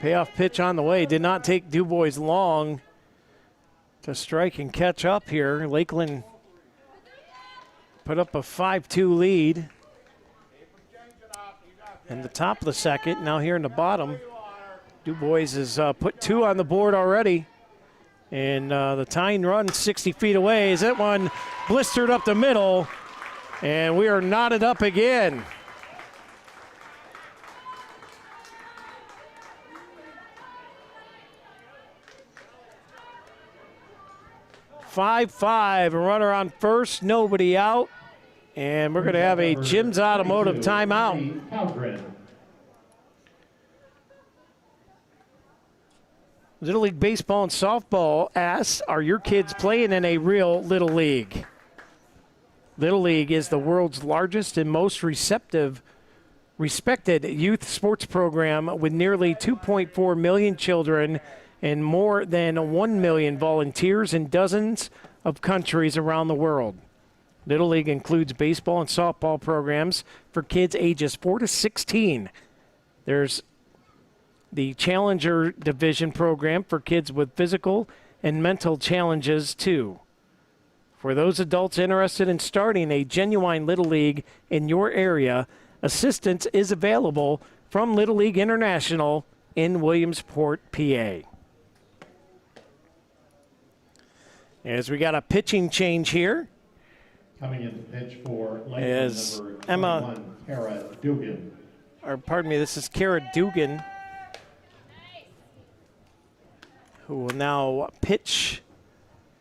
Payoff pitch on the way. Did not take DuBois long to strike and catch up here. Lakeland put up a 5-2 lead. In the top of the second, now here in the bottom, DuBois has put 2 on the board already. And the tying run 60 feet away is that one blistered up the middle. And we are knotted up again. Five, a runner on first, nobody out. And we're going to have a Jim's Automotive timeout. Little League Baseball and Softball asks, are your kids playing in a real Little League? Little League is the world's largest and most respected youth sports program with nearly 2.4 million children and more than 1 million volunteers in dozens of countries around the world. Little League includes baseball and softball programs for kids ages 4 to 16. There's the Challenger Division program for kids with physical and mental challenges, too. For those adults interested in starting a genuine Little League in your area, assistance is available from Little League International in Williamsport, PA. As we got a pitching change here. Coming in to pitch for Lakeland, is number 21, Emma, Kara Dugan. Or pardon me, this is Kara Dugan, who will now pitch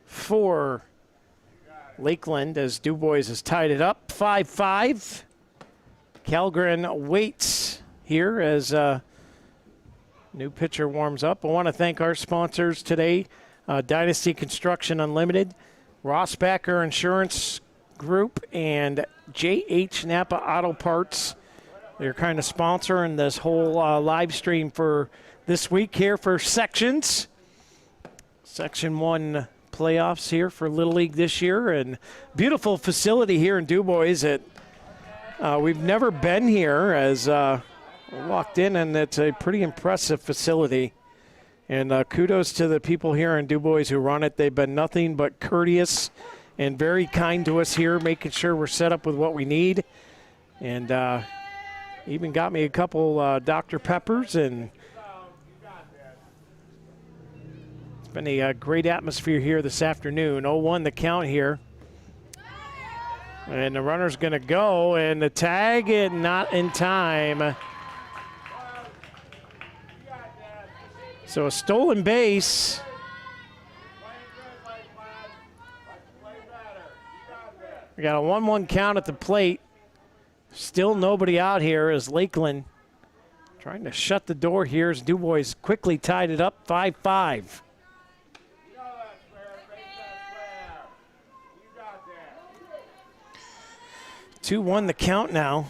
for Lakeland as DuBois has tied it up 5-5. Calgren waits here as new pitcher warms up. I want to thank our sponsors today, Dynasty Construction Unlimited, Rossbacher Insurance Group, and J.H. Napa Auto Parts. They're kind of sponsoring this whole live stream for this week here for sections. Section 1 playoffs here for Little League this year, and beautiful facility here in DuBois. We've never been here as we walked in, and it's a pretty impressive facility. And kudos to the people here in DuBois who run it. They've been nothing but courteous and very kind to us here, making sure we're set up with what we need. And even got me a couple Dr. Peppers. And it's been a great atmosphere here this afternoon. 0-1 the count here. And the runner's going to go, and the tag, and not in time. So a stolen base. We got a 1-1 count at the plate. Still nobody out here as Lakeland trying to shut the door here as DuBois quickly tied it up 5-5. 2-1 the count now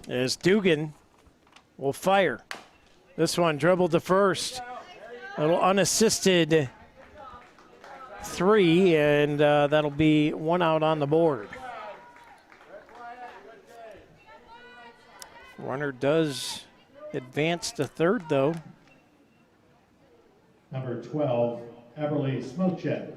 as Dugan will fire. This one dribbled to first. A little unassisted 3, and that'll be 1 out on the board. Runner does advance to third, though. Number 12, Everly Smochek.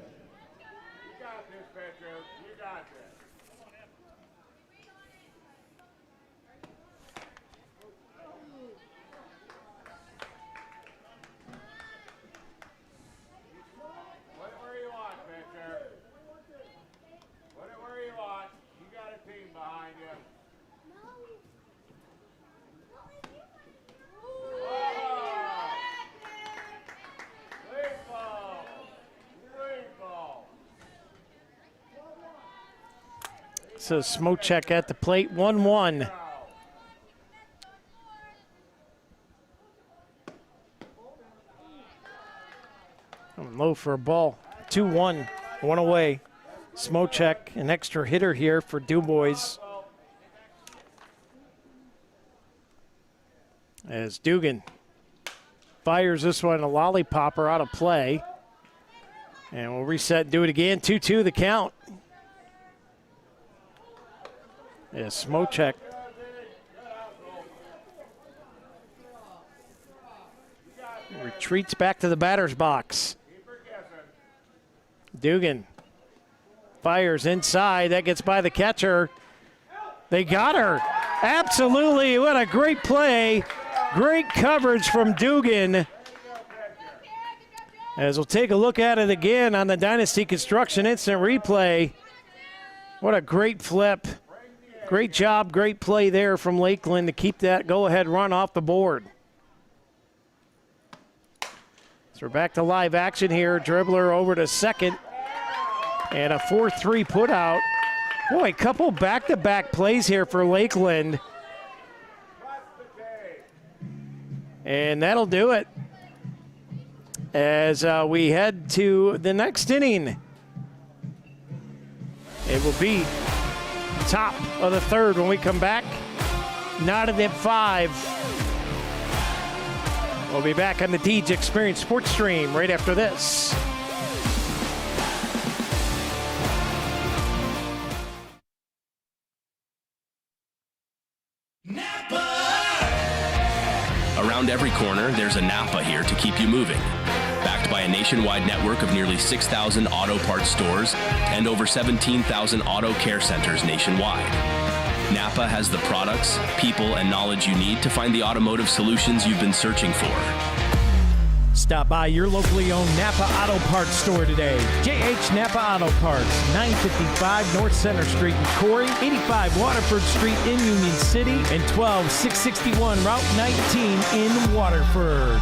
So Smochek at the plate, 1-1. Low for a ball, 2-1, 1 away. Smochek, an extra hitter here for DuBois. As Dugan fires this one, a lollipopper out of play. And we'll reset and do it again, 2-2 the count. Yes, Smochek. Retreats back to the batter's box. Dugan fires inside. That gets by the catcher. They got her. Absolutely. What a great play. Great coverage from Dugan. As we'll take a look at it again on the Dynasty Construction Instant Replay. What a great flip. Great job, great play there from Lakeland to keep that go-ahead run off the board. So we're back to live action here. Dribbler over to second. And a 4-3 put out. Boy, a couple back-to-back plays here for Lakeland. And that'll do it as we head to the next inning. It will be top of the third when we come back. Knotted at 5. We'll be back on the Deej Experience Sports Stream right after this. Around every corner, there's a Napa here to keep you moving. Backed by a nationwide network of nearly 6,000 auto parts stores and over 17,000 auto care centers nationwide. Napa has the products, people, and knowledge you need to find the automotive solutions you've been searching for. Stop by your locally owned Napa Auto Parts store today. JH Napa Auto Parts, 955 North Center Street in Cory, 85 Waterford Street in Union City, and 12661 Route 19 in Waterford.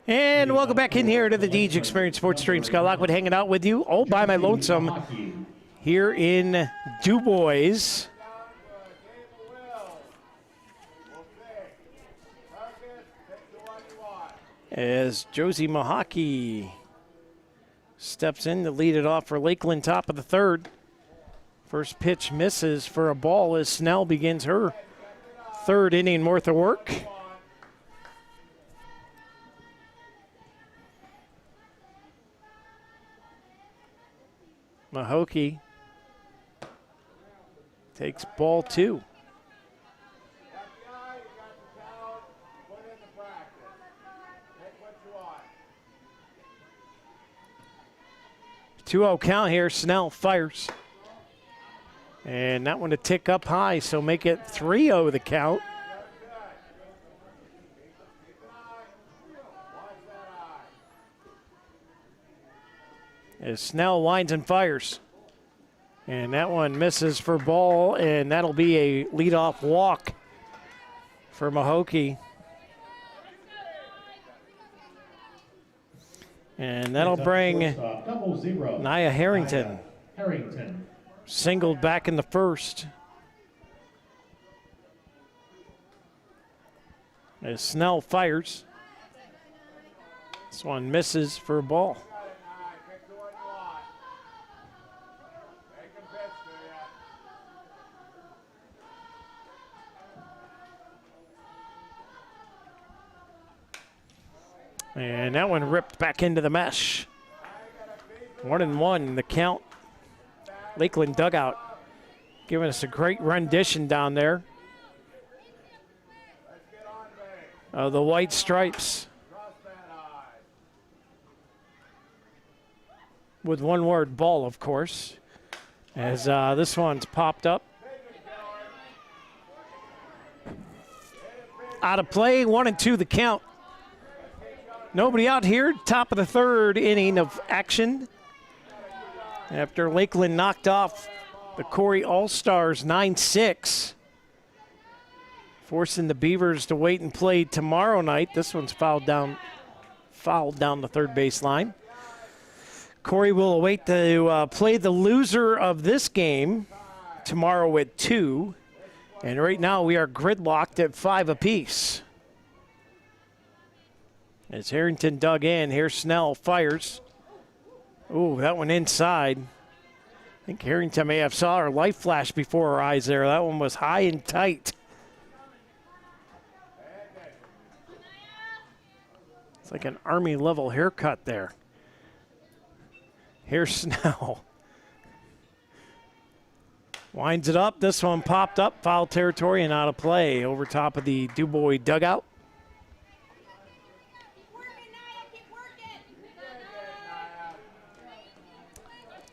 And welcome back in here to the Deej Experience Sports Stream. Scott Lockwood hanging out with you all by my lonesome here in DuBois. As Josie Mahaki steps in to lead it off for Lakeland, top of the third. First pitch misses for a ball as Snell begins her third inning worth of work. Mahaki takes ball 2. 2-0 count here. Snell fires. And that one to tick up high, so make it 3-0 the count. As Snell winds and fires. And that one misses for ball, and that'll be a leadoff walk for Mahokee. And that'll bring Nia Harrington. Singled back in the first. As Snell fires. This one misses for a ball. And that one ripped back into the mesh. 1-1 the count. Lakeland dugout giving us a great rendition down there of the white stripes. With one word, ball, of course, as this one's popped up. Out of play, 1-2 the count. Nobody out here, top of the third inning of action. After Lakeland knocked off the Cory All-Stars 9-6. Forcing the Beavers to wait and play tomorrow night. This one's fouled down the third base line. Cory will await to play the loser of this game tomorrow at 2. And right now we are gridlocked at 5 apiece. As Harrington dug in, here's Snell, fires. Ooh, that one inside. I think Harrington may have saw her light flash before her eyes there. That one was high and tight. It's like an Army level haircut there. Here's Snell. Winds it up. This one popped up, foul territory and out of play over top of the DuBois dugout.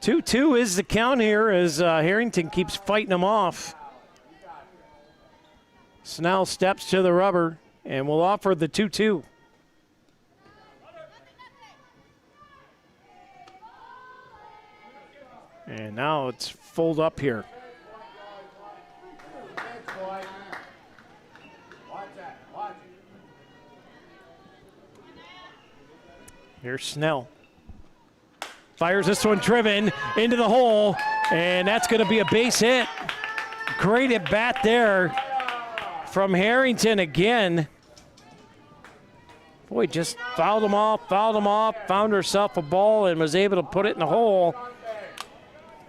2-2 is the count here as Harrington keeps fighting him off. Snell steps to the rubber and will offer the 2-2. And now it's full up here. Here's Snell. Fires this one driven into the hole, and that's going to be a base hit. Great at bat there from Harrington again. Boy, just fouled him off, found herself a ball and was able to put it in the hole.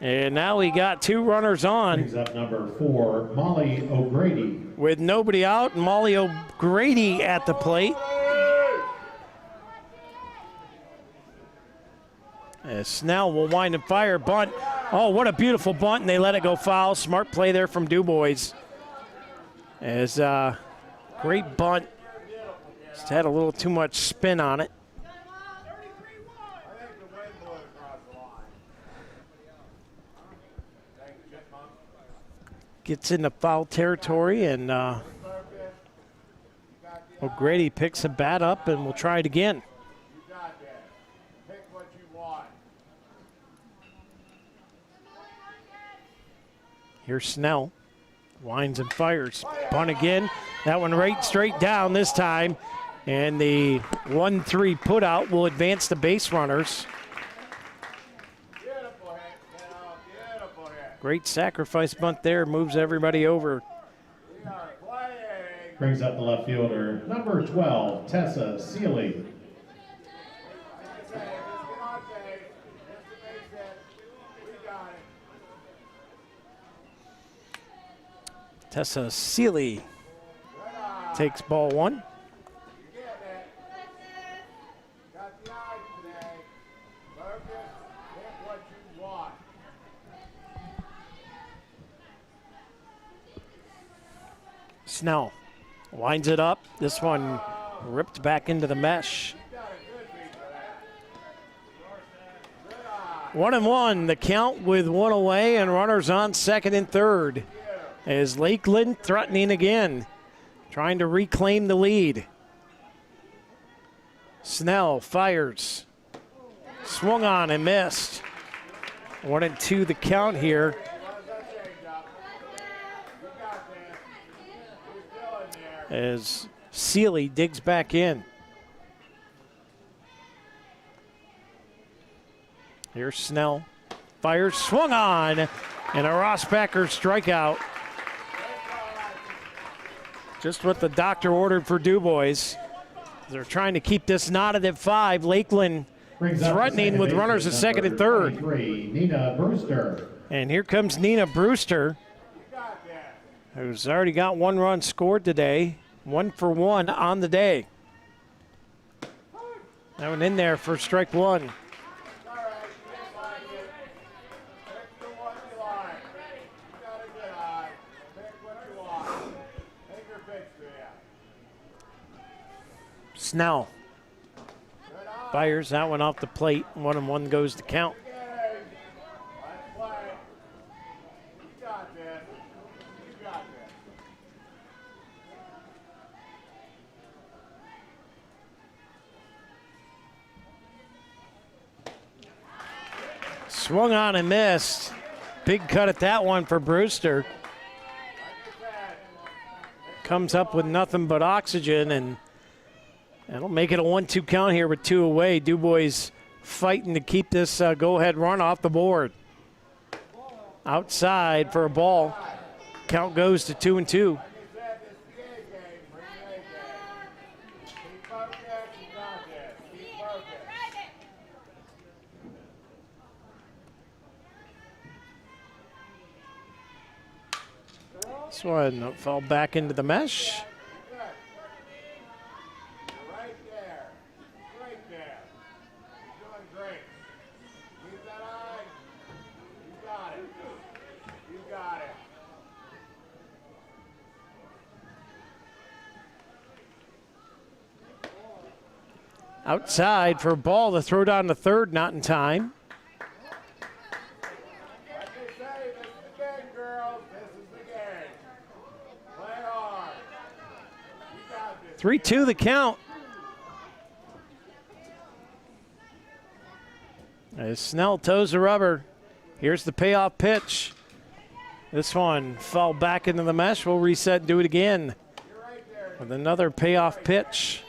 And now he got 2 runners on. Brings up number 4, Molly O'Grady. With nobody out, Molly O'Grady at the plate. As Snell will wind and fire, bunt. Oh, what a beautiful bunt, and they let it go foul. Smart play there from DuBois. As great bunt. Just had a little too much spin on it. Gets into foul territory, and O'Grady picks the bat up and will try it again. Here's Snell, winds and fires. Bunt again. That one right straight down this time. And the 1-3 put out will advance the base runners. Great sacrifice bunt there, moves everybody over. Brings up the left fielder, number 12, Tessa Seeley. Tessa Seeley takes ball 1. Snell winds it up. This one ripped back into the mesh. 1-1, the count with one away and runners on second and third. As Lakeland threatening again, trying to reclaim the lead. Snell fires. Swung on and missed. 1-2 the count here. As Seeley digs back in. Here's Snell. Fires, swung on, and a Rossbacher strikeout. Just what the doctor ordered for DuBois. They're trying to keep this knotted at 5. Lakeland threatening with runners at second and third. Nina Brewster. And here comes Nina Brewster, who's already got 1 run scored today. 1 for 1 on the day. That one in there for strike 1. Snell fires that one off the plate. 1-1 goes to count. Swung on and missed. Big cut at that one for Brewster. Comes up with nothing but oxygen, and that'll make it a 1-2 count here with 2 away. DuBois fighting to keep this go-ahead run off the board. Outside for a ball. Count goes to 2-2. This one fell back into the mesh. Right there. Right there. You're doing great. Keep that eye. You got it. You got it. Outside for a ball to throw down to third, not in time. Like they say, this is the game, girls. This is the game. Play hard. You got this. 3-2 the count. As Snell toes the rubber. Here's the payoff pitch. This one fell back into the mesh. We'll reset and do it again with another payoff pitch.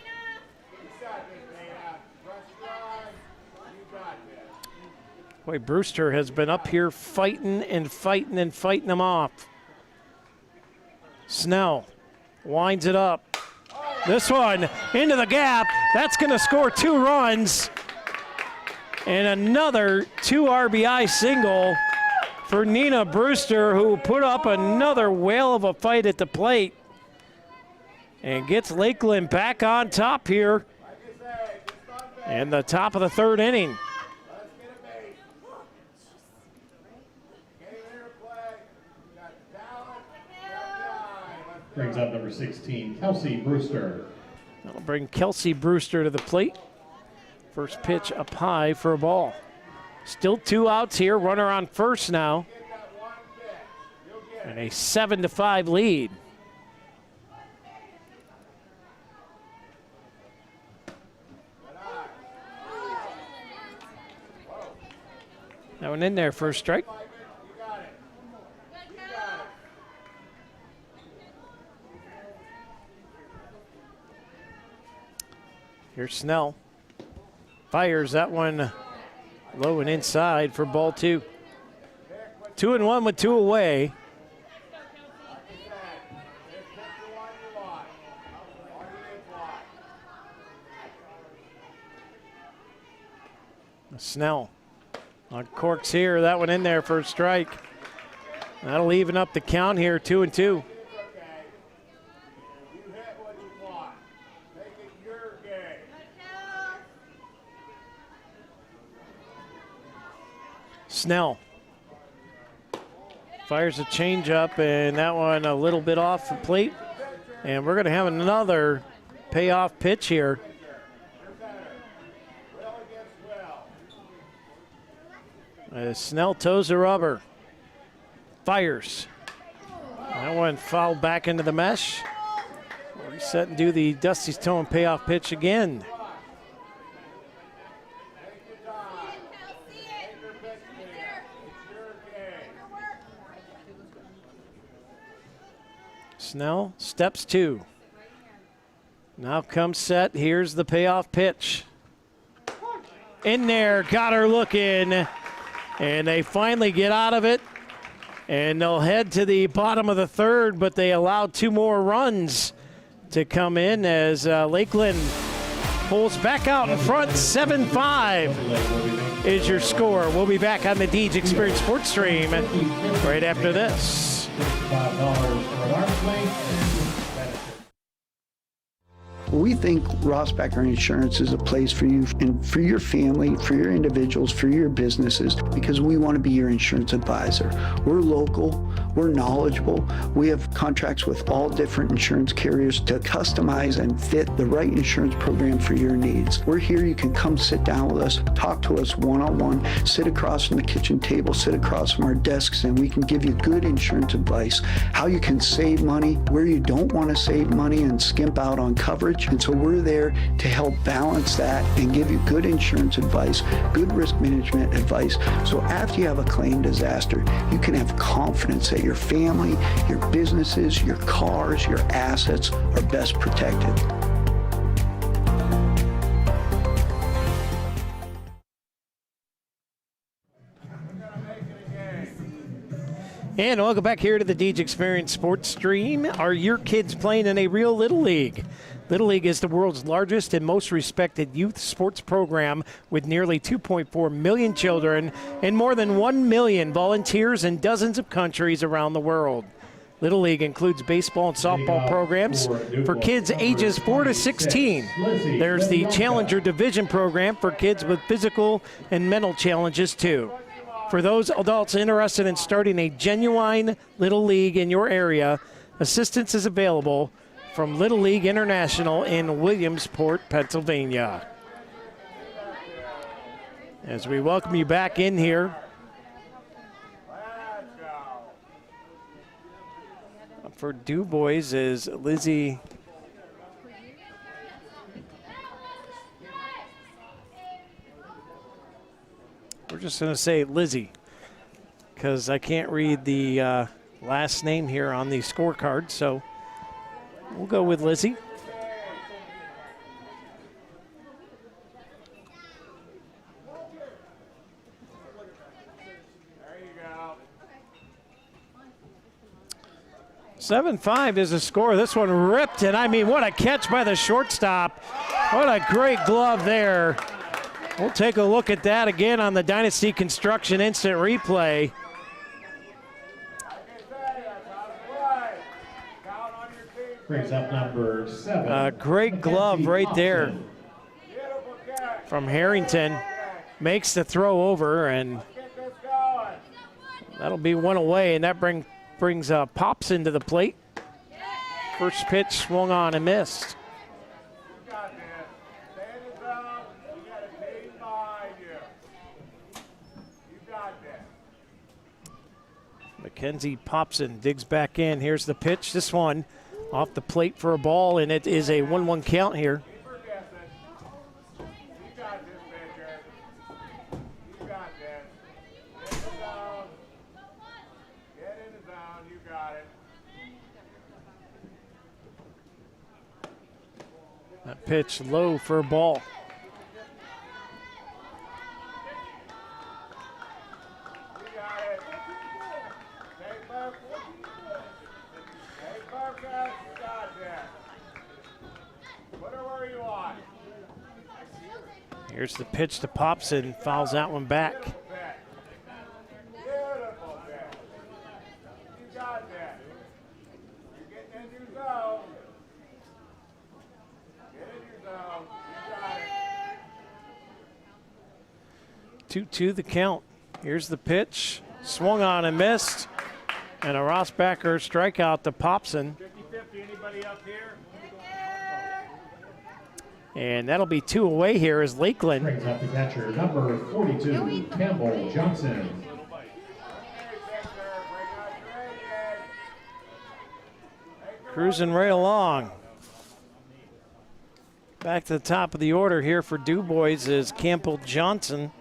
Boy, Brewster has been up here fighting and fighting and fighting them off. Snell winds it up. This one into the gap. That's going to score 2 runs. And another 2 RBI single for Nina Brewster, who put up another whale of a fight at the plate and gets Lakeland back on top here in the top of the 3rd inning. Brings up number 16, Kelsey Brewster. That'll bring Kelsey Brewster to the plate. First pitch up high for a ball. Still 2 outs here. Runner on first now. And a 7-5 lead. That one in there for a strike. Here's Snell. Fires that one low and inside for ball 2. 2-1 with 2 away. Snell on corks here. That one in there for a strike. That'll even up the count here, 2-2. Snell fires a changeup, and that one a little bit off the plate. And we're going to have another payoff pitch here. Snell toes the rubber. Fires. That one fouled back into the mesh. Reset and do the Dusty's toe and payoff pitch again. Snell steps 2. Now comes set. Here's the payoff pitch. In there, got her looking. And they finally get out of it. And they'll head to the bottom of the 3rd, but they allowed 2 more runs to come in as Lakeland pulls back out in front. 7-5 is your score. We'll be back on the Deej Experience Sports Stream right after this. $5 for alarm plate. We think Rossbacker Insurance is a place for you and for your family, for your individuals, for your businesses, because we want to be your insurance advisor. We're local, we're knowledgeable, we have contracts with all different insurance carriers to customize and fit the right insurance program for your needs. We're here, you can come sit down with us, talk to us one-on-one, sit across from the kitchen table, sit across from our desks, and we can give you good insurance advice, how you can save money, where you don't want to save money and skimp out on coverage. And so we're there to help balance that and give you good insurance advice, good risk management advice. So after you have a claim disaster, you can have confidence that your family, your businesses, your cars, your assets are best protected. And welcome back here to the Deej Experience Sports Stream. Are your kids playing in a real Little League? Little League is the world's largest and most respected youth sports program with nearly 2.4 million children and more than 1 million volunteers in dozens of countries around the world. Little League includes baseball and softball programs for kids ages 4 to 16. There's the Challenger Division program for kids with physical and mental challenges too. For those adults interested in starting a genuine Little League in your area, assistance is available from Little League International in Williamsport, Pennsylvania. As we welcome you back in here. For DuBois is Lizzie. We're just going to say Lizzie because I can't read the last name here on the scorecard, so we'll go with Lizzie. There you go. 7-5 is the score. This one ripped, and I mean, what a catch by the shortstop. What a great glove there. We'll take a look at that again on the Dynasty Construction Instant Replay. Brings up number 7. Great glove right there from Harrington. Makes the throw over, and that'll be one away, and that brings Pops into the plate. First pitch swung on and missed. Mackenzie Popson digs back in. Here's the pitch. This one off the plate for a ball, and it is a 1-1 count here. That pitch low for a ball. Here's the pitch to Popson, fouls that one back. You got that. You're getting in your zone. Get in your zone. You got it. 2-2 the count. Here's the pitch. Swung on and missed. And a Rossbacker strikeout to Popson. 50-50, anybody up here? And that'll be 2 away here as Lakeland Brings up the catcher, number 42, Campbell Johnson. cruising right along. Back to the top of the order here for DuBois is Campbell Johnson.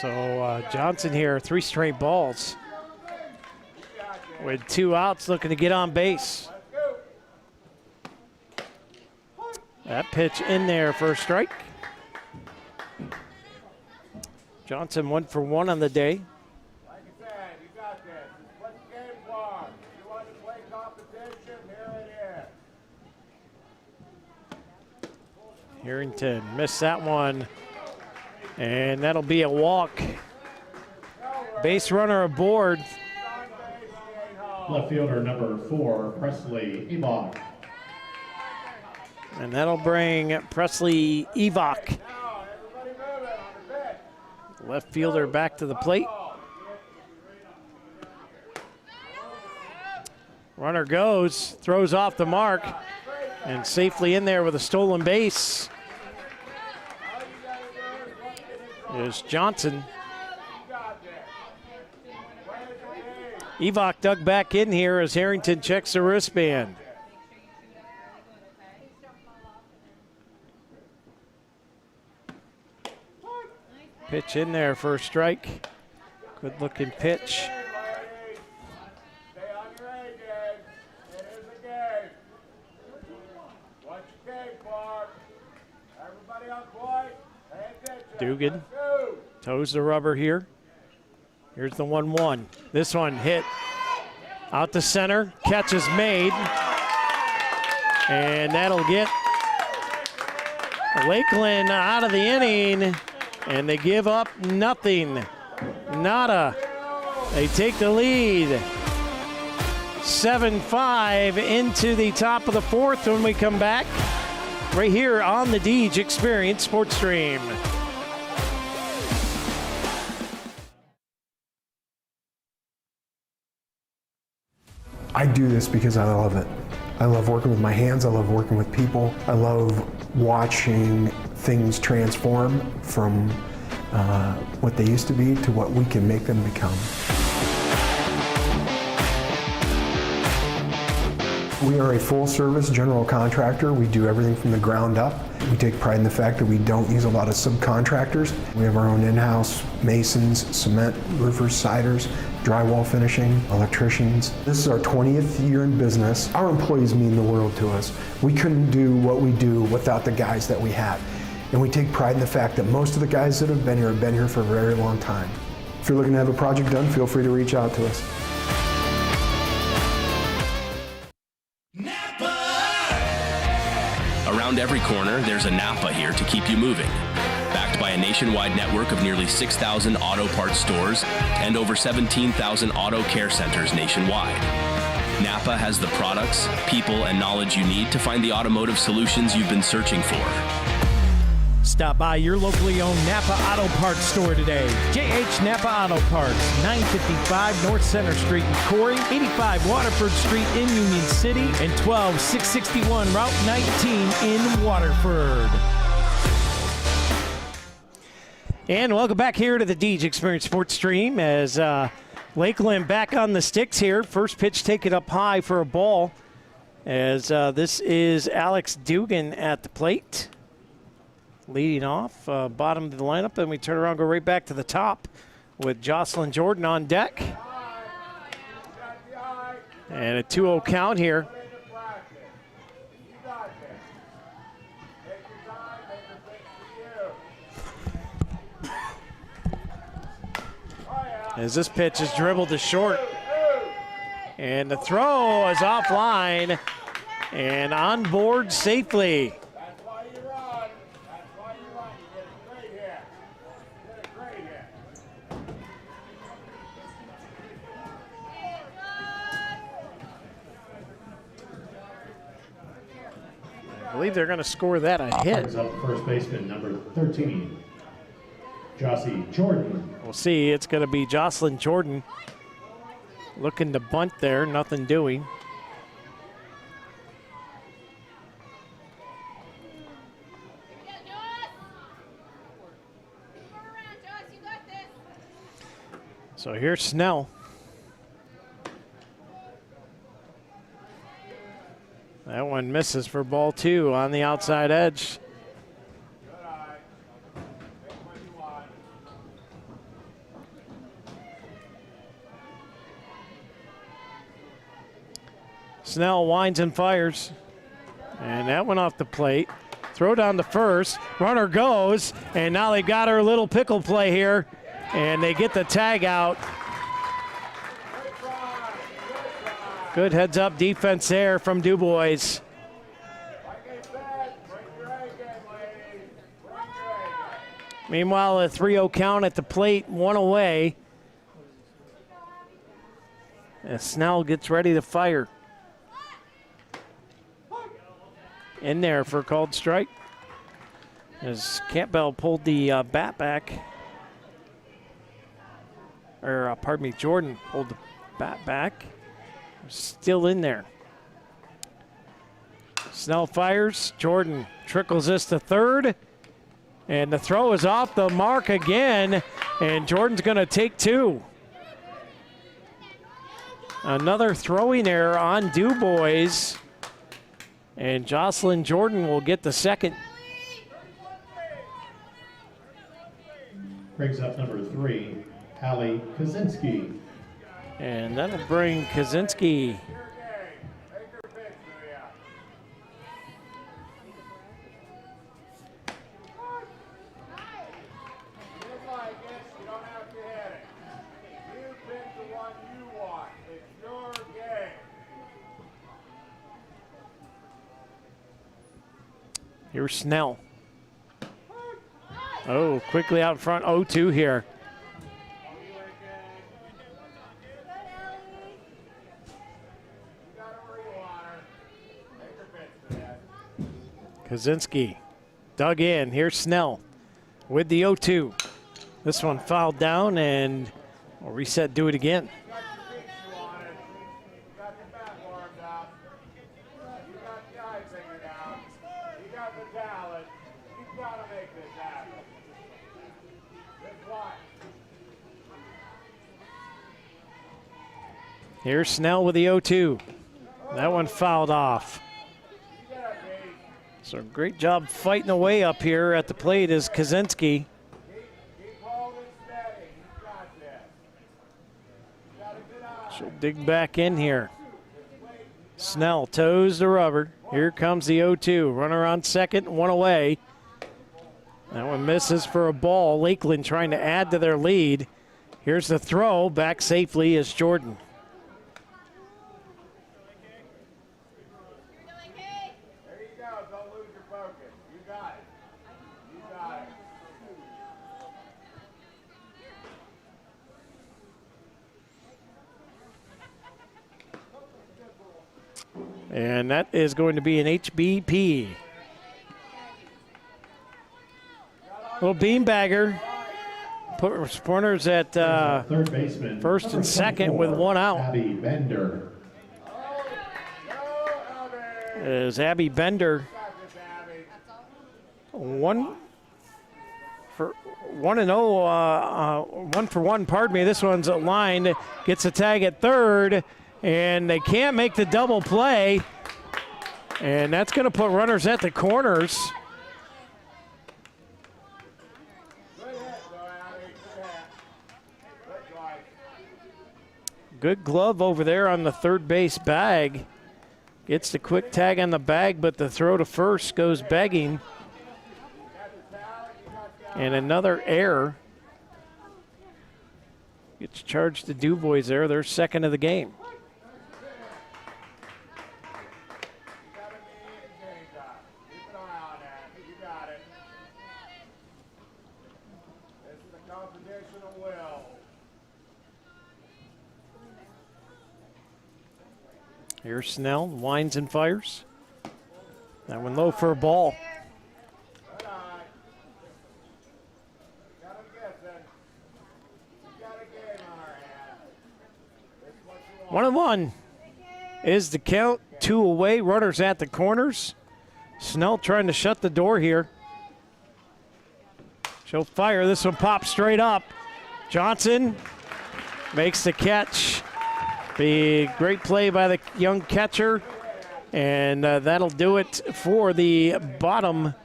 So Johnson here, 3 straight balls with 2 outs, looking to get on base. That pitch in there for a strike. Johnson 1 for 1 on the day. Like I said, you got this. It's what the game's for. You want to play competition? Here it is. Harrington missed that one. And that'll be a walk. Base runner aboard. Left fielder number 4, Presley Ebach. And that'll bring Presley Evok, left fielder, back to the plate. Runner goes, throws off the mark, and safely in there with a stolen base is Johnson. Evok dug back in here as Harrington checks the wristband. Pitch in there for a strike. Good looking pitch. Stay on your A game. It is a game. What you came for. Everybody on point. Pay attention. Dugan Let's go. toes the rubber here. Here's the 1-1. This one hit out to center. Catch is made. And that'll get Lakeland out of the inning. And they give up nothing. Nada. They take the lead. 7-5 into the top of the 4th when we come back. Right here on the Deej Experience Sports Stream. I do this because I love it. I love working with my hands. I love working with people. I love watching things transform from what they used to be to what we can make them become. We are a full-service general contractor. We do everything from the ground up. We take pride in the fact that we don't use a lot of subcontractors. We have our own in-house masons, cement, roofers, siders, drywall finishing, electricians. This is our 20th year in business. Our employees mean the world to us. We couldn't do what we do without the guys that we have. And we take pride in the fact that most of the guys that have been here for a very long time. If you're looking to have a project done, feel free to reach out to us. Around every corner, there's a Napa here to keep you moving. Backed by a nationwide network of nearly 6,000 auto parts stores and over 17,000 auto care centers nationwide. Napa has the products, people, and knowledge you need to find the automotive solutions you've been searching for. Stop by your locally owned Napa Auto Parts store today. JH Napa Auto Parts, 955 North Center Street in Cory, 85 Waterford Street in Union City, and 12661 Route 19 in Waterford. And welcome back here to the Deej Experience Sports Stream as Lakeland back on the sticks here. First pitch taken up high for a ball as this is Alex Dugan at the plate. Leading off, bottom of the lineup, then we turn around, go right back to the top with Jocelyn Jordan on deck. And a 2-0 count here. As this pitch is dribbled to short. And the throw is offline and on board safely. believe they're going to score that a hit. Brings up first baseman, number 13, Jossie Jordan. We'll see. It's going to be Jocelyn Jordan looking to bunt there, nothing doing. So here's Snell. That one misses for ball 2 on the outside edge. Snell winds and fires. And that went off the plate. Throw down to first. Runner goes. And now they got her little pickle play here. And they get the tag out. Good heads-up defense there from DuBois. Meanwhile, a 3-0 count at the plate, 1 away. And Snell gets ready to fire. In there for a called strike. As Campbell pulled the bat back. Or, pardon me, Jordan pulled the bat back. Still in there. Snell fires. Jordan trickles this to third. And the throw is off the mark again. And Jordan's going to take 2. Another throwing error on DuBois. And Jocelyn Jordan will get the second. Brings up number 3, Hallie Kaczynski. And that'll bring Kaczynski. Here's Snell. Oh, quickly out front, 0-2 here. Kaczynski dug in. Here's Snell with the 0-2. This one fouled down, and we'll reset, do it again. Here's Snell with the 0-2. That one fouled off. So great job fighting away up here at the plate is Kaczynski. She'll dig back in here. Snell toes the rubber. Here comes the 0-2. Runner on second, 1 away. That one misses for a ball. Lakeland trying to add to their lead. Here's the throw. Back safely is Jordan. And that is going to be an HBP. Little beanbagger. Put runners at third baseman, first and second with 1 out. Abby Bender. Is Abby Bender 1 for 1, pardon me. This one's lined, gets a tag at third, and they can't make the double play. And that's going to put runners at the corners. Good glove over there on the third base bag. Gets the quick tag on the bag, but the throw to first goes begging. And another error. Gets charged to DuBois there. They're second of the game. Here's Snell, winds and fires. That one low for a ball. Good eye. Got him guessing. You got a game on our hands. It's what you want. 1-1 is the count. 2 away. Runners at the corners. Snell trying to shut the door here. She'll fire. This one pops straight up. Johnson makes the catch. Big, great play by the young catcher. And that'll do it for the bottom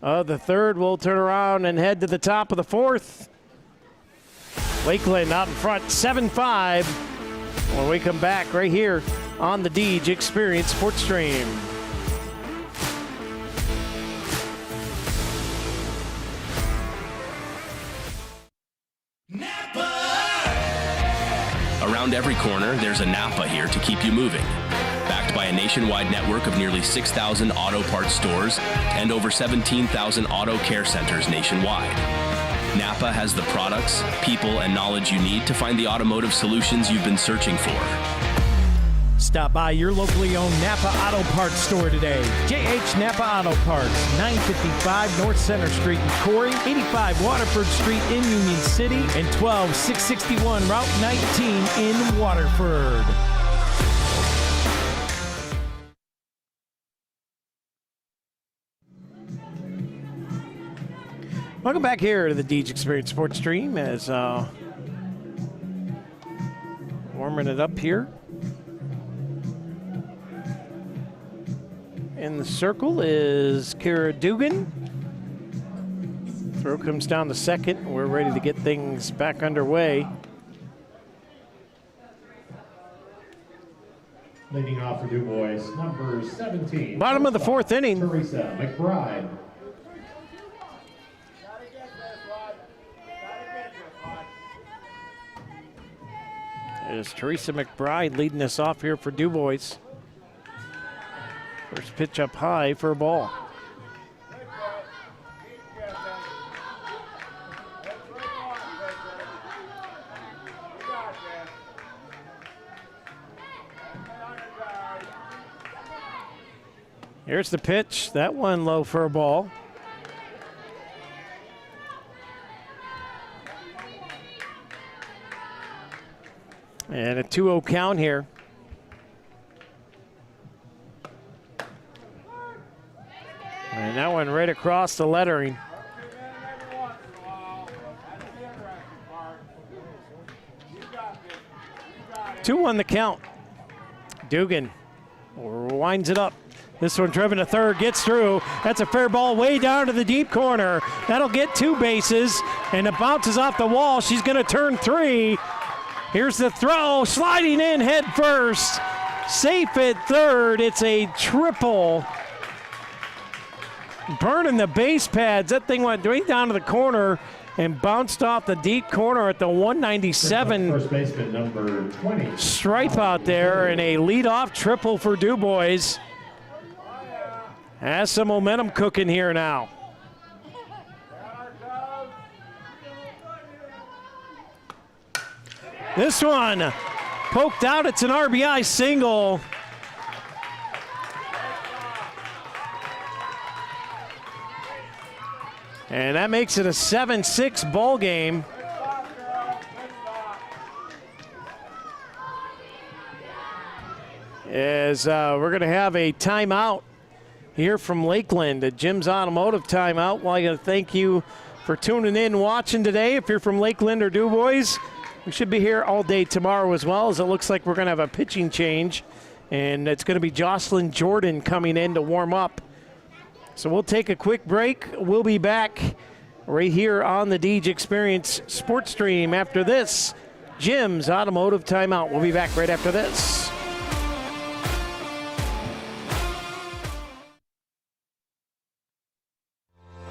of the third. We'll turn around and head to the top of the fourth. Lakeland out in front, 7-5. When we come back right here on the Deej Experience Sports Stream. Around every corner, there's a Napa here to keep you moving. Backed by a nationwide network of nearly 6,000 auto parts stores and over 17,000 auto care centers nationwide. Napa has the products, people, and knowledge you need to find the automotive solutions you've been searching for. Stop by your locally owned Napa Auto Parts store today. JH Napa Auto Parts, 955 North Center Street in Cory, 85 Waterford Street in Union City, and 12661 Route 19 in Waterford. Welcome back here to the Deej Experience Sports Stream as warming it up here. In the circle is Kara Dugan. Throw comes down to second. We're ready to get things back underway. Leading off for DuBois, number 17. Bottom of the fourth inning. Teresa McBride. Gotta get this one. Gotta get this one. Is Teresa McBride leading us off here for DuBois. First pitch up high for a ball. Keep guessing. That's what you want, Victor. You got this. Stay on your guard. Here's the pitch. That one low for a ball. And a 2-0 count here. And that one right across the lettering. Every once in a while. That's the interesting part. You got this. You got it. 2-1 the count. Dugan winds it up. This one driven to third, gets through. That's a fair ball way down to the deep corner. That'll get 2 bases, and it bounces off the wall. She's going to turn 3. Here's the throw, sliding in head first. Safe at third. It's a triple. Burning the base pads. That thing went right down to the corner and bounced off the deep corner at the 197 First baseman, number 20. stripe out there, and a leadoff triple for DuBois. Has some momentum cooking here now. This one poked out. It's an RBI single. And that makes it a 7-6 ball game. As we're going to have a timeout here from Lakeland, a Jim's Automotive timeout. Well, I got to thank you for tuning in and watching today. If you're from Lakeland or DuBois, we should be here all day tomorrow as well, as it looks like we're going to have a pitching change. And it's going to be Jocelyn Jordan coming in to warm up. So we'll take a quick break. We'll be back right here on the Deej Experience Sports Stream after this Jim's Automotive timeout. We'll be back right after this.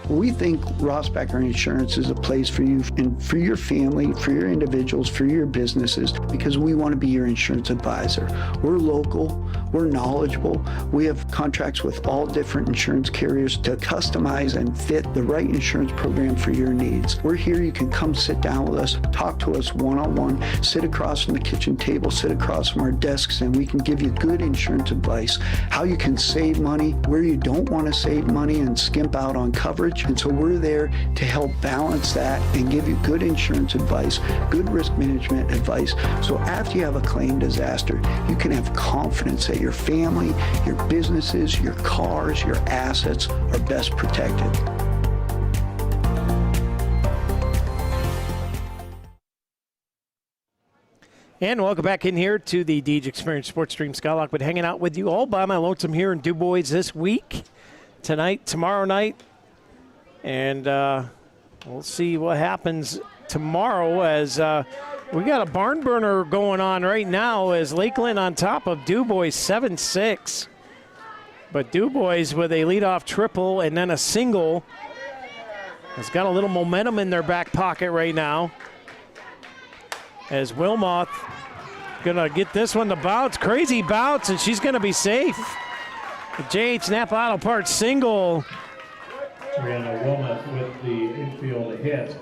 We think Rossbacker Insurance is a place for you and for your family, for your individuals, for your businesses, because we want to be your insurance advisor. We're local, we're knowledgeable, we have contracts with all different insurance carriers to customize and fit the right insurance program for your needs. We're here, you can come sit down with us, talk to us one-on-one, sit across from the kitchen table, sit across from our desks, and we can give you good insurance advice, how you can save money, where you don't want to save money and skimp out on coverage. And so we're there to help balance that and give you good insurance advice, good risk management advice. So after you have a claim disaster, you can have confidence that your family, your businesses, your cars, your assets are best protected. And welcome back in here to the DG Experience Sports Stream. Scott Lockwood hanging out with you all by my lonesome here in DuBois this week, tonight, tomorrow night. And we'll see what happens tomorrow as we got a barn burner going on right now as Lakeland on top of DuBois 7-6. But DuBois with a leadoff triple and then a single has got a little momentum in their back pocket right now. As Wilmoth gonna get this one to bounce, crazy bounce, and she's gonna be safe. The JH Napa Auto Parts single. Brianna Wilmoth with the infield hit.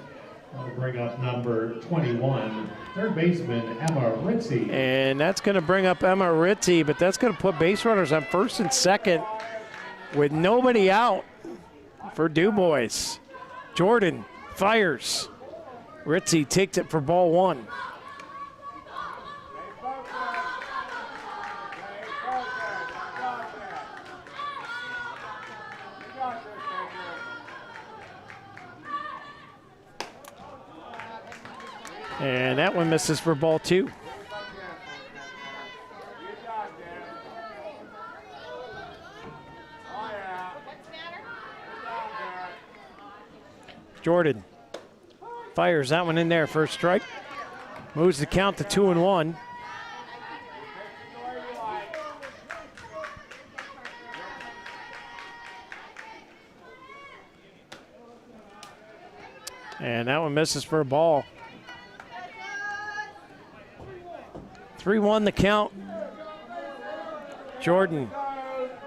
That'll bring up number 21, third baseman Emma Ritzy. And that's gonna bring up Emma Ritzy, but that's gonna put base runners on first and second with nobody out for DuBois. Jordan fires. Ritzy takes it for ball one. And that one misses for ball two. Jordan fires that one in there for a strike. Moves the count to 2-1. And that one misses for a ball. 3-1 the count. Jordan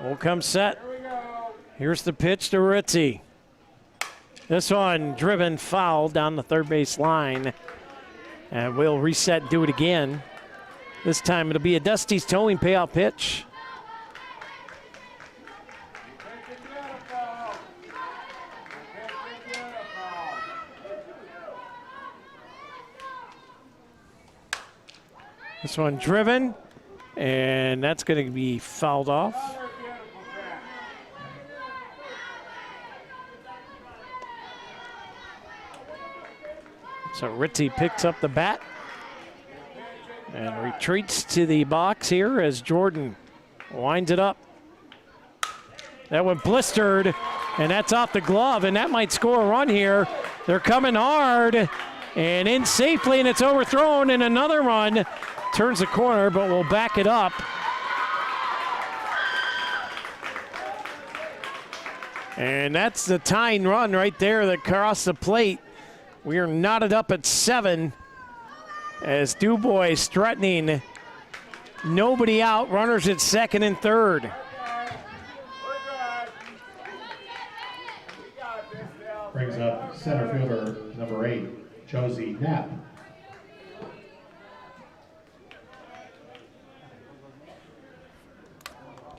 will come set. Here's the pitch to Ritzy. This one driven foul down the third base line. And we'll reset and do it again. This time it'll be a Dusty's towing payout pitch. This one driven, and that's going to be fouled off. So Ritzy picks up the bat and retreats to the box here as Jordan winds it up. That one blistered, and that's off the glove, and that might score a run here. They're coming hard, and in safely, and it's overthrown, and another run. Turns the corner, but will back it up. And that's the tying run right there that crossed the plate. We are knotted up at 7 as DuBois threatening nobody out. Runners at second and third. Brings up center fielder number 8, Josie Knapp.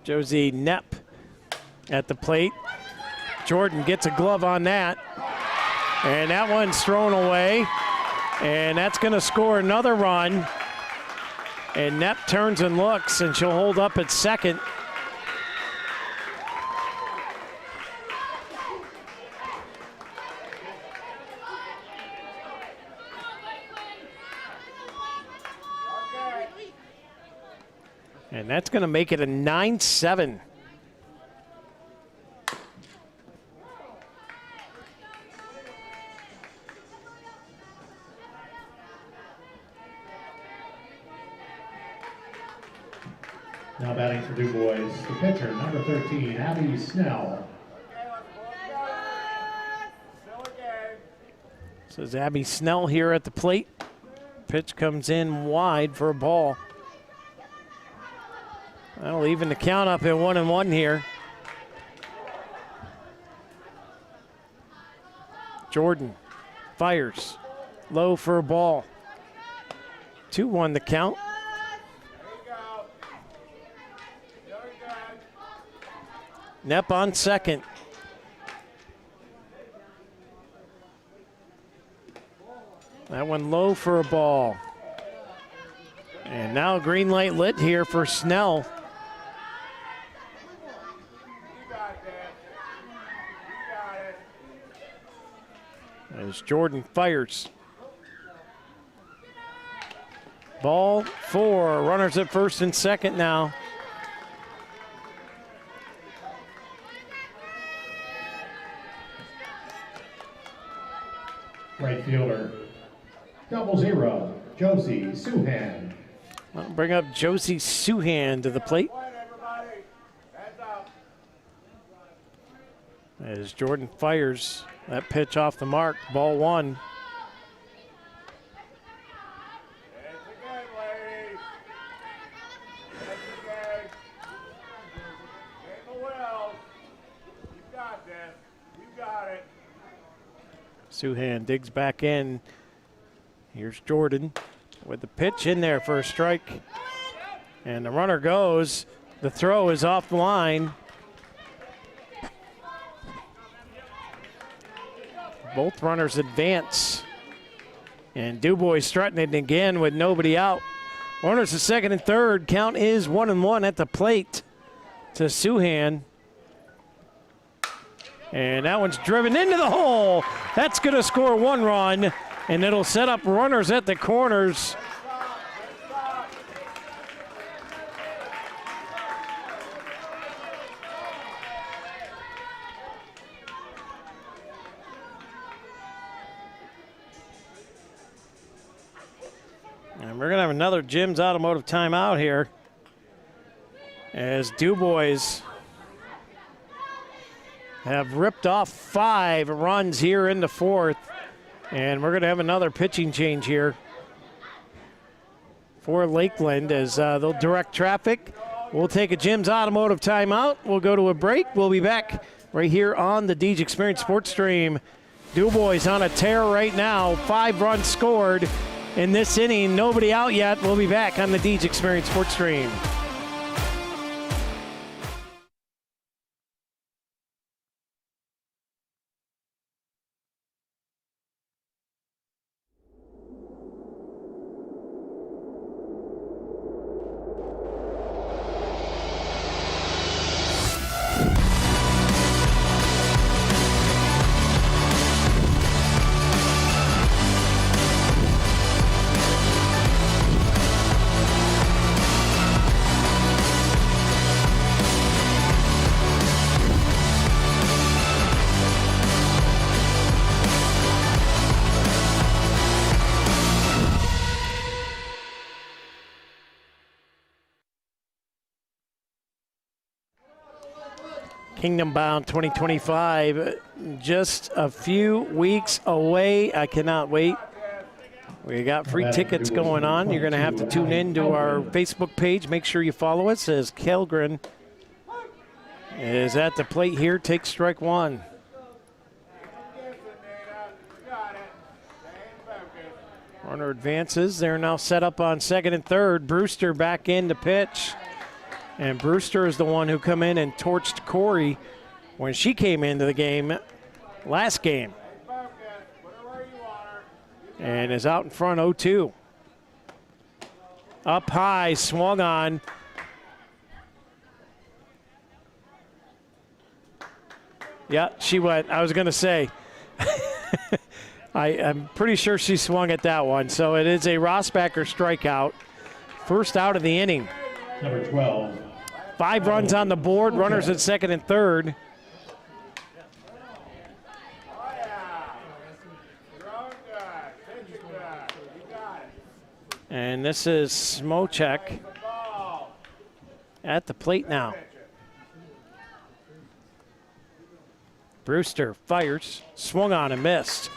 Josie Knapp at the plate. Jordan gets a glove on that. And that one's thrown away. And that's going to score another run. And Knapp turns and looks, and she'll hold up at second. And that's going to make it a 9-7. Now batting for DuBois, the pitcher, number 13, Abby Snell. This is Abby Snell here at the plate. Pitch comes in wide for a ball. That'll even the count up at 1-1 here. Jordan fires low for a ball. 2-1 the count. Knepp on second. That one low for a ball. And now green light lit here for Snell. As Jordan fires. Ball 4. Runners at first and second now. Right fielder, 0-0, Josie Suhan. I'll bring up Josie Suhan to the plate. As Jordan fires that pitch off the mark, ball 1. Suhan digs back in. Here's Jordan with the pitch in there for a strike. And the runner goes. The throw is off the line. Both runners advance. And DuBois strutting it again with nobody out. Runners at second and third. Count is 1-1 at the plate to Suhan. And that one's driven into the hole. That's going to score 1 run, and it'll set up runners at the corners. And we're going to have another Jim's Automotive timeout here as DuBois have ripped off 5 runs here in the 4th. And we're going to have another pitching change here for Lakeland as they'll direct traffic. We'll take a Jim's Automotive timeout. We'll go to a break. We'll be back right here on the DG Experience Sports Stream. DuBois on a tear right now. 5 runs scored in this inning. Nobody out yet. We'll be back on the DG Experience Sports Stream. Kingdom Bound 2025, just a few weeks away. I cannot wait. We got free tickets going on. You're going to have to tune in to our Facebook page. Make sure you follow us as Kellgren is at the plate here. Takes strike 1. Runner advances. They're now set up on second and third. Brewster back in to pitch. And Brewster is the one who come in and torched Cory when she came into the game last game. And is out in front 0-2. Up high, swung on. Yeah, she went. I was going to say. I'm pretty sure she swung at that one. So it is a Rossbacher strikeout. First out of the inning. Number 12. 5 runs on the board, runners at second and third. And this is Smochek at the plate now. Brewster fires, swung on and missed.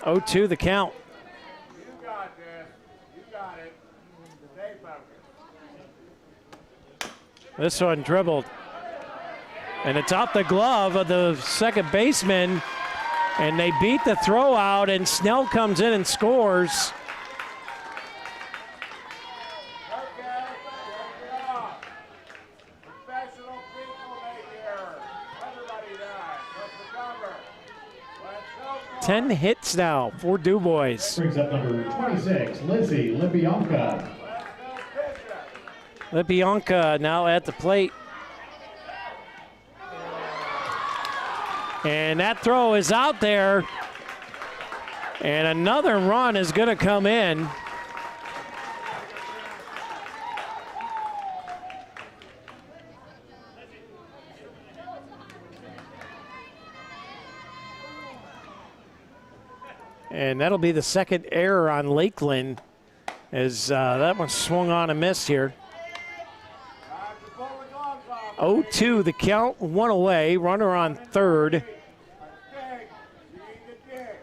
0-2 the count. You got this. You got it. Stay focused. This one dribbled. And it's off the glove of the second baseman. And they beat the throw out, and Snell comes in and scores. Okay, get off. Professional people make errors. Everybody does. Let's recover. Let's go. 10 hits now for DuBois. Brings up number 26, Lizzie Libbianca. Let's go pitcher. Libbianca now at the plate. And that throw is out there. And another run is going to come in. And that'll be the second error on Lakeland, as that one swung on and missed here. Time to pull the gloves off. 0-2 the count, one away, runner on third. Dig. You need to dig.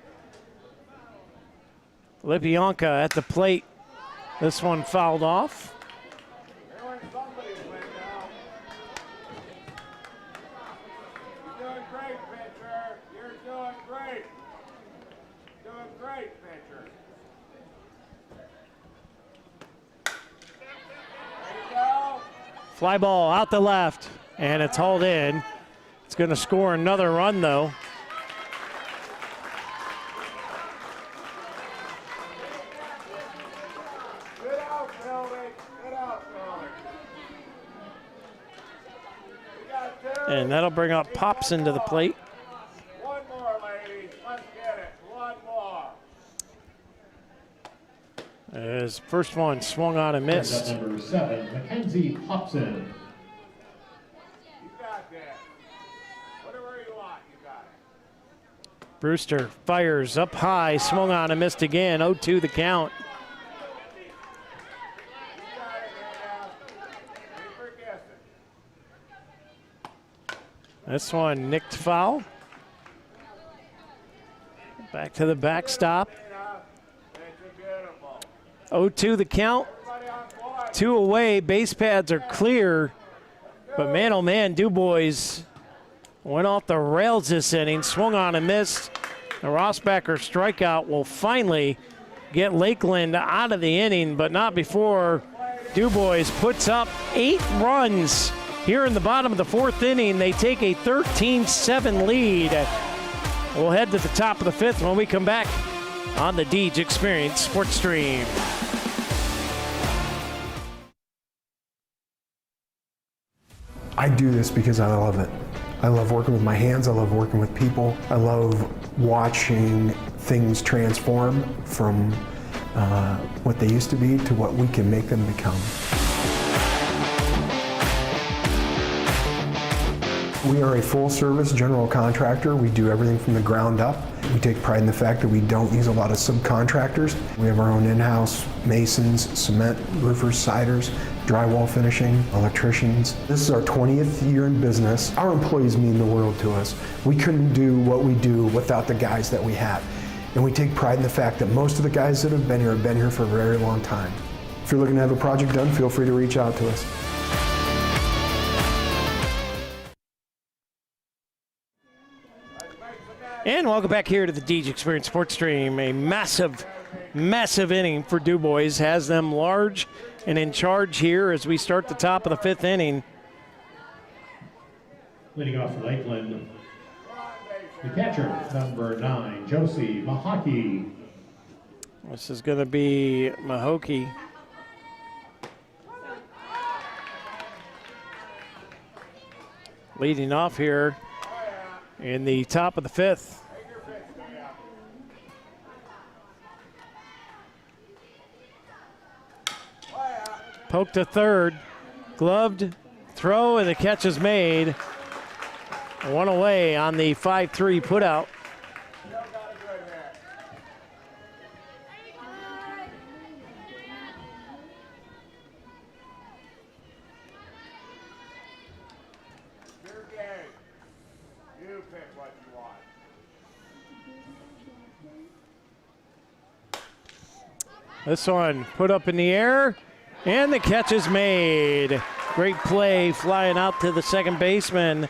Libbianca at the plate. This one fouled off. They're in somebody's win now. You're doing great, pitcher. You're doing great. Doing great, pitcher. There you go. Fly ball out the left, and it's hauled in. It's going to score another run, though. Good outfielding. Good outfielding. We got two. And that'll bring up Pops into the plate. One more, ladies. Let's get it. One more. As first one swung on and Brings up missed. number 7, Mackenzie Hobson. You got that. Whatever you want, you got it. Brewster fires up high, swung on and missed again. 0-2 the count. You got it here now. Keep her guessing. This one nicked foul. Back to the backstop. It's beautiful. 0-2 the count. Everybody on board. 2 away. Base pads are clear. But man, oh man, DuBois went off the rails this inning, swung on and missed. The Rossbacher strikeout will finally get Lakeland out of the inning, but not before DuBois puts up 8 runs here in the bottom of the 4th inning. They take a 13-7 lead. We'll head to the top of the 5th when we come back on the Deej Experience Sports Stream. I do this because I love it. I love working with my hands. I love working with people. I love watching things transform from what they used to be to what we can make them become. We are a full-service general contractor. We do everything from the ground up. We take pride in the fact that we don't use a lot of subcontractors. We have our own in-house masons, cement, roofers, siders, drywall finishing, electricians. This is our 20th year in business. Our employees mean the world to us. We couldn't do what we do without the guys that we have. And we take pride in the fact that most of the guys that have been here for a very long time. If you're looking to have a project done, feel free to reach out to us. And welcome back here to the Deej Experience Sports Stream. A massive, massive inning for DuBois. Has them large and in charge here as we start the top of the 5th inning. Leading off for Lakeland, the catcher, number 9, Josie Mahaki. This is going to be Mahokey. Leading off here in the top of the 5th. Poke to third, gloved throw, and the catch is made. One away on the 5-3 putout. Your game. You pick what you want. This one put up in the air, and the catch is made. Great play flying out to the second baseman.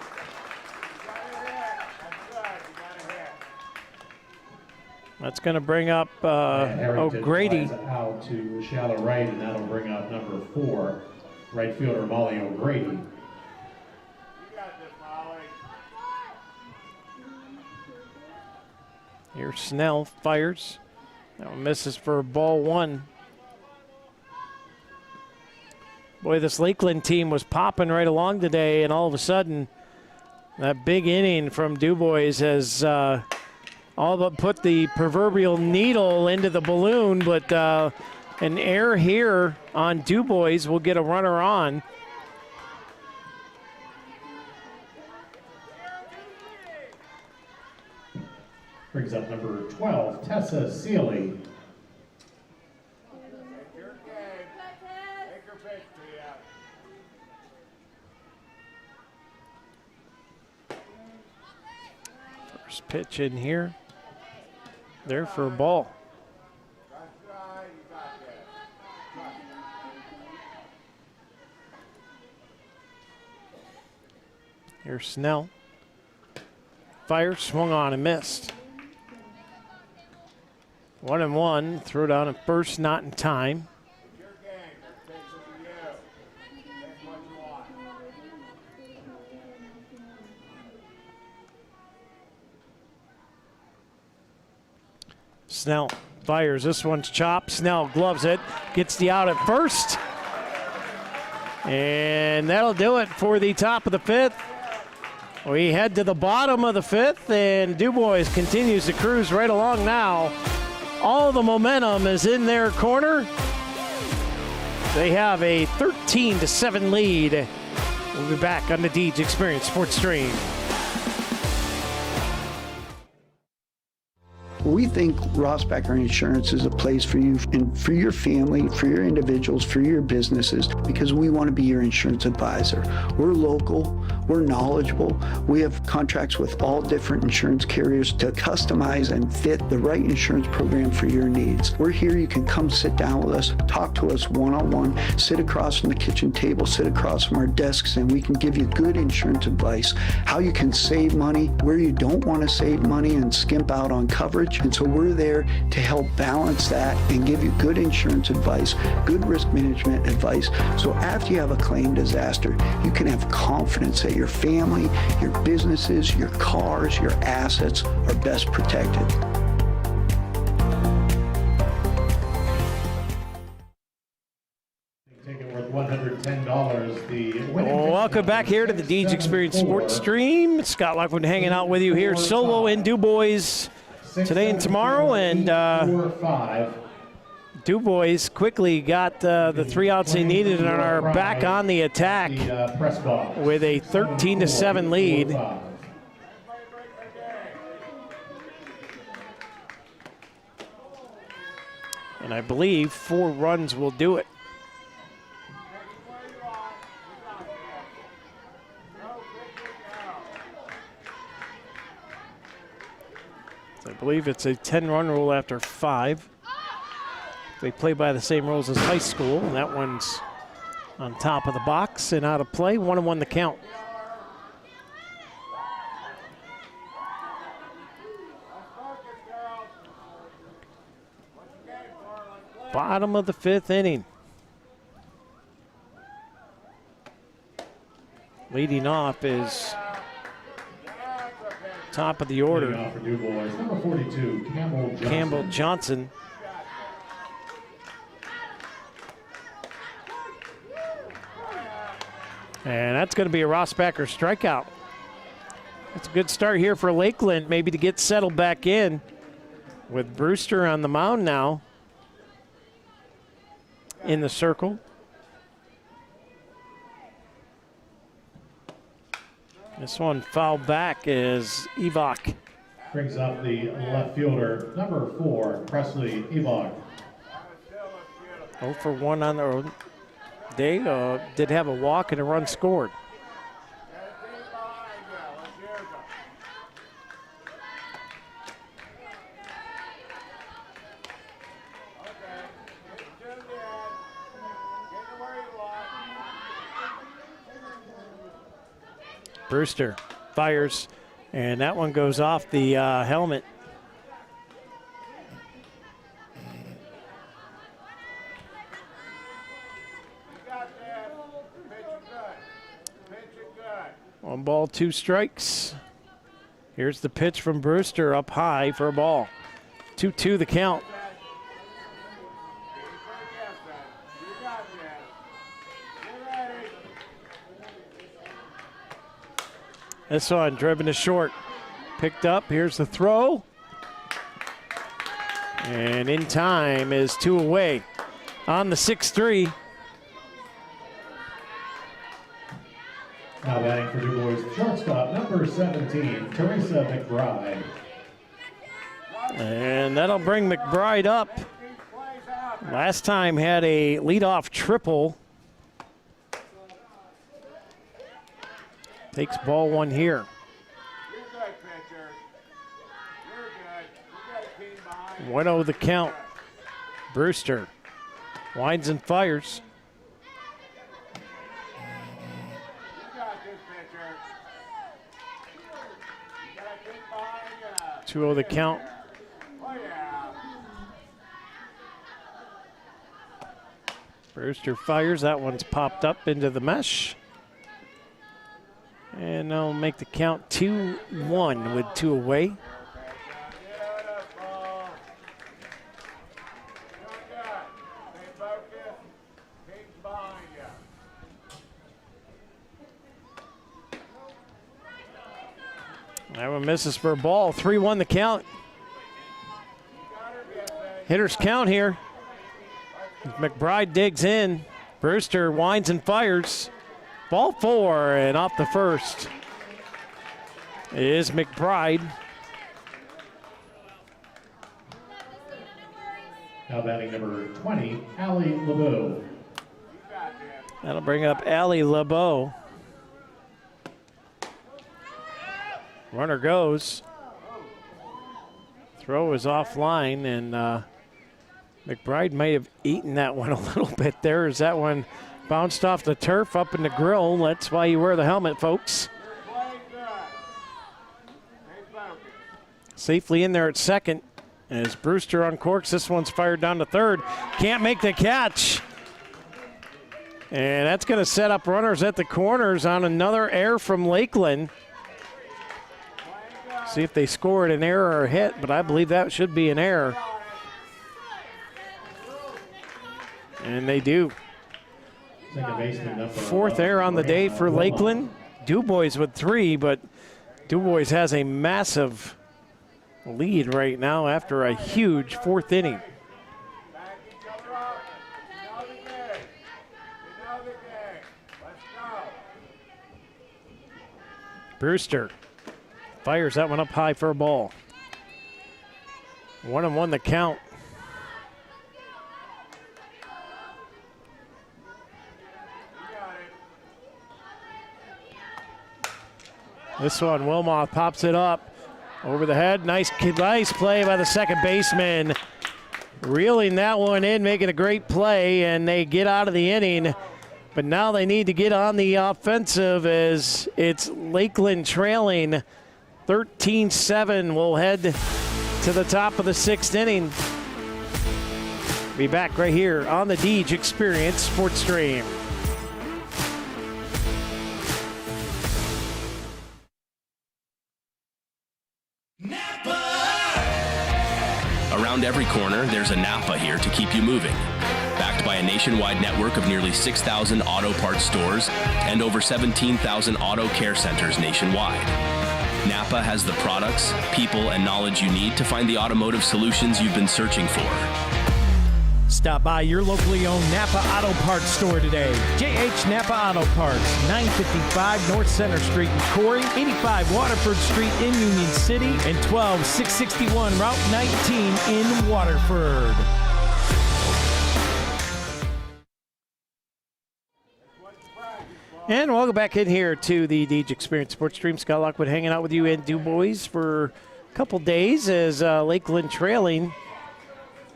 That's going to bring up O'Grady. Out to shallow right, and that'll bring up number 4, right fielder Molly O'Grady. Here Snell fires. That one misses for ball 1. Boy, this Lakeland team was popping right along today, and all of a sudden, that big inning from DuBois has all but put the proverbial needle into the balloon, but an error here on DuBois will get a runner on. Brings up number 12, Tessa Seeley. First pitch in here. There for a ball. Here's Snell. Fire, swung on and missed. 1-1, throw down at first, not in time. Snell fires. This one's chopped. Snell gloves it. Gets the out at first. And that'll do it for the top of the 5th. We head to the bottom of the 5th, and DuBois continues to cruise right along now. All the momentum is in their corner. They have a 13-7 lead. We'll be back on the Deej Experience Sports Stream. We think Rossbacker Insurance is a place for you and for your family, for your individuals, for your businesses, because we want to be your insurance advisor. We're local, we're knowledgeable, we have contracts with all different insurance carriers to customize and fit the right insurance program for your needs. We're here, you can come sit down with us, talk to us one-on-one, sit across from the kitchen table, sit across from our desks, and we can give you good insurance advice, how you can save money, where you don't want to save money and skimp out on coverage. And so we're there to help balance that and give you good insurance advice, good risk management advice. So after you have a claim disaster, you can have confidence that your family, your businesses, your cars, your assets are best protected. Ticket worth $110. The winning Welcome back here to the Deej Experience Sports Stream. Scott Lockwood hanging out with you here, solo in DuBois today and tomorrow, and DuBois quickly got the 3 outs they needed and are back on the attack with a 13-7 lead. And I believe 4 runs will do it. I believe it's a 10-run rule after 5. They play by the same rules as high school, and that one's on top of the box and out of play. 1-1 the count. Bottom of the 5th inning. Leading off is top of the order, number 42, Campbell Johnson. And that's going to be a Rossbacker strikeout. It's a good start here for Lakeland, maybe to get settled back in with Brewster on the mound now in the circle. This one fouled back is Evok. Brings up the left fielder, number 4, Presley Evok. 0 for 1 on the day. Did have a walk and a run scored. Brewster fires, and that one goes off the helmet. One ball, 2 strikes. Here's the pitch from Brewster up high for a ball. 2-2 the count. This one driven to short. Picked up. Here's the throw. And in time is 2 away on the 6-3. Now batting for DuBois, shortstop number 17, Teresa McBride. And that'll bring McBride up. Last time had a leadoff triple. Takes ball 1 here. You're good, pitcher. You're good. You got a team behind 1-0 the count. Brewster winds and fires. You got this, pitcher. You got a team behind you. 2-0 the count. Oh, yeah. Brewster fires. That one's popped up into the mesh. And they'll make the count 2-1 with 2 away. Beautiful. You're good. Stay focused. Team's behind you. That one misses for a ball. 3-1 the count. Hitters count here. McBride digs in. Brewster winds and fires. Ball 4, and off the first is McBride. Now batting number 20, Allie LeBeau. That'll bring up Allie LeBeau. Runner goes. Throw is offline, and McBride may have eaten that one a little bit there as that one bounced off the turf up in the grill. That's why you wear the helmet, folks. Safely in there at second as Brewster uncorks. This one's fired down to third. Can't make the catch. And that's going to set up runners at the corners on another error from Lakeland. See if they scored an error or a hit, but I believe that should be an error. And they do. Fourth error on the day for Lakeland. DuBois with 3, but DuBois has a massive lead right now after a huge 4th inning. Brewster fires that one up high for a ball. 1-1 the count. This one, Wilmoth pops it up over the head. Nice play by the second baseman. Reeling that one in, making a great play, and they get out of the inning. But now they need to get on the offensive as it's Lakeland trailing 13-7. We'll head to the top of the 6th inning. Be back right here on the Deej Experience Sports Stream. Around every corner, there's a Napa here to keep you moving. Backed by a nationwide network of nearly 6,000 auto parts stores and over 17,000 auto care centers nationwide. Napa has the products, people, and knowledge you need to find the automotive solutions you've been searching for. Stop by your locally owned Napa Auto Parts store today. JH Napa Auto Parts, 955 North Center Street in Cory, 85 Waterford Street in Union City, and 12661 Route 19 in Waterford. And welcome back in here to the Deej Experience Sports Stream. Scott Lockwood hanging out with you and DuBois for a couple days as Lakeland trailing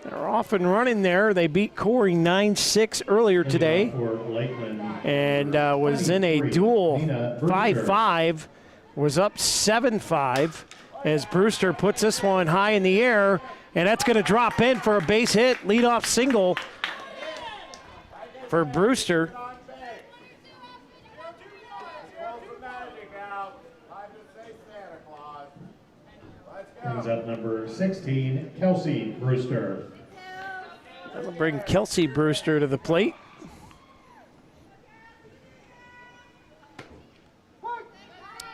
They're off and running there. They beat Cory 9-6 earlier today For Lakeland. and was in a duel 5-5, was up 7-5 as Brewster puts this one high in the air, and that's going to drop in for a base hit, leadoff single for Brewster. Brings up number 16, Kelsey Brewster. That'll bring Kelsey Brewster to the plate.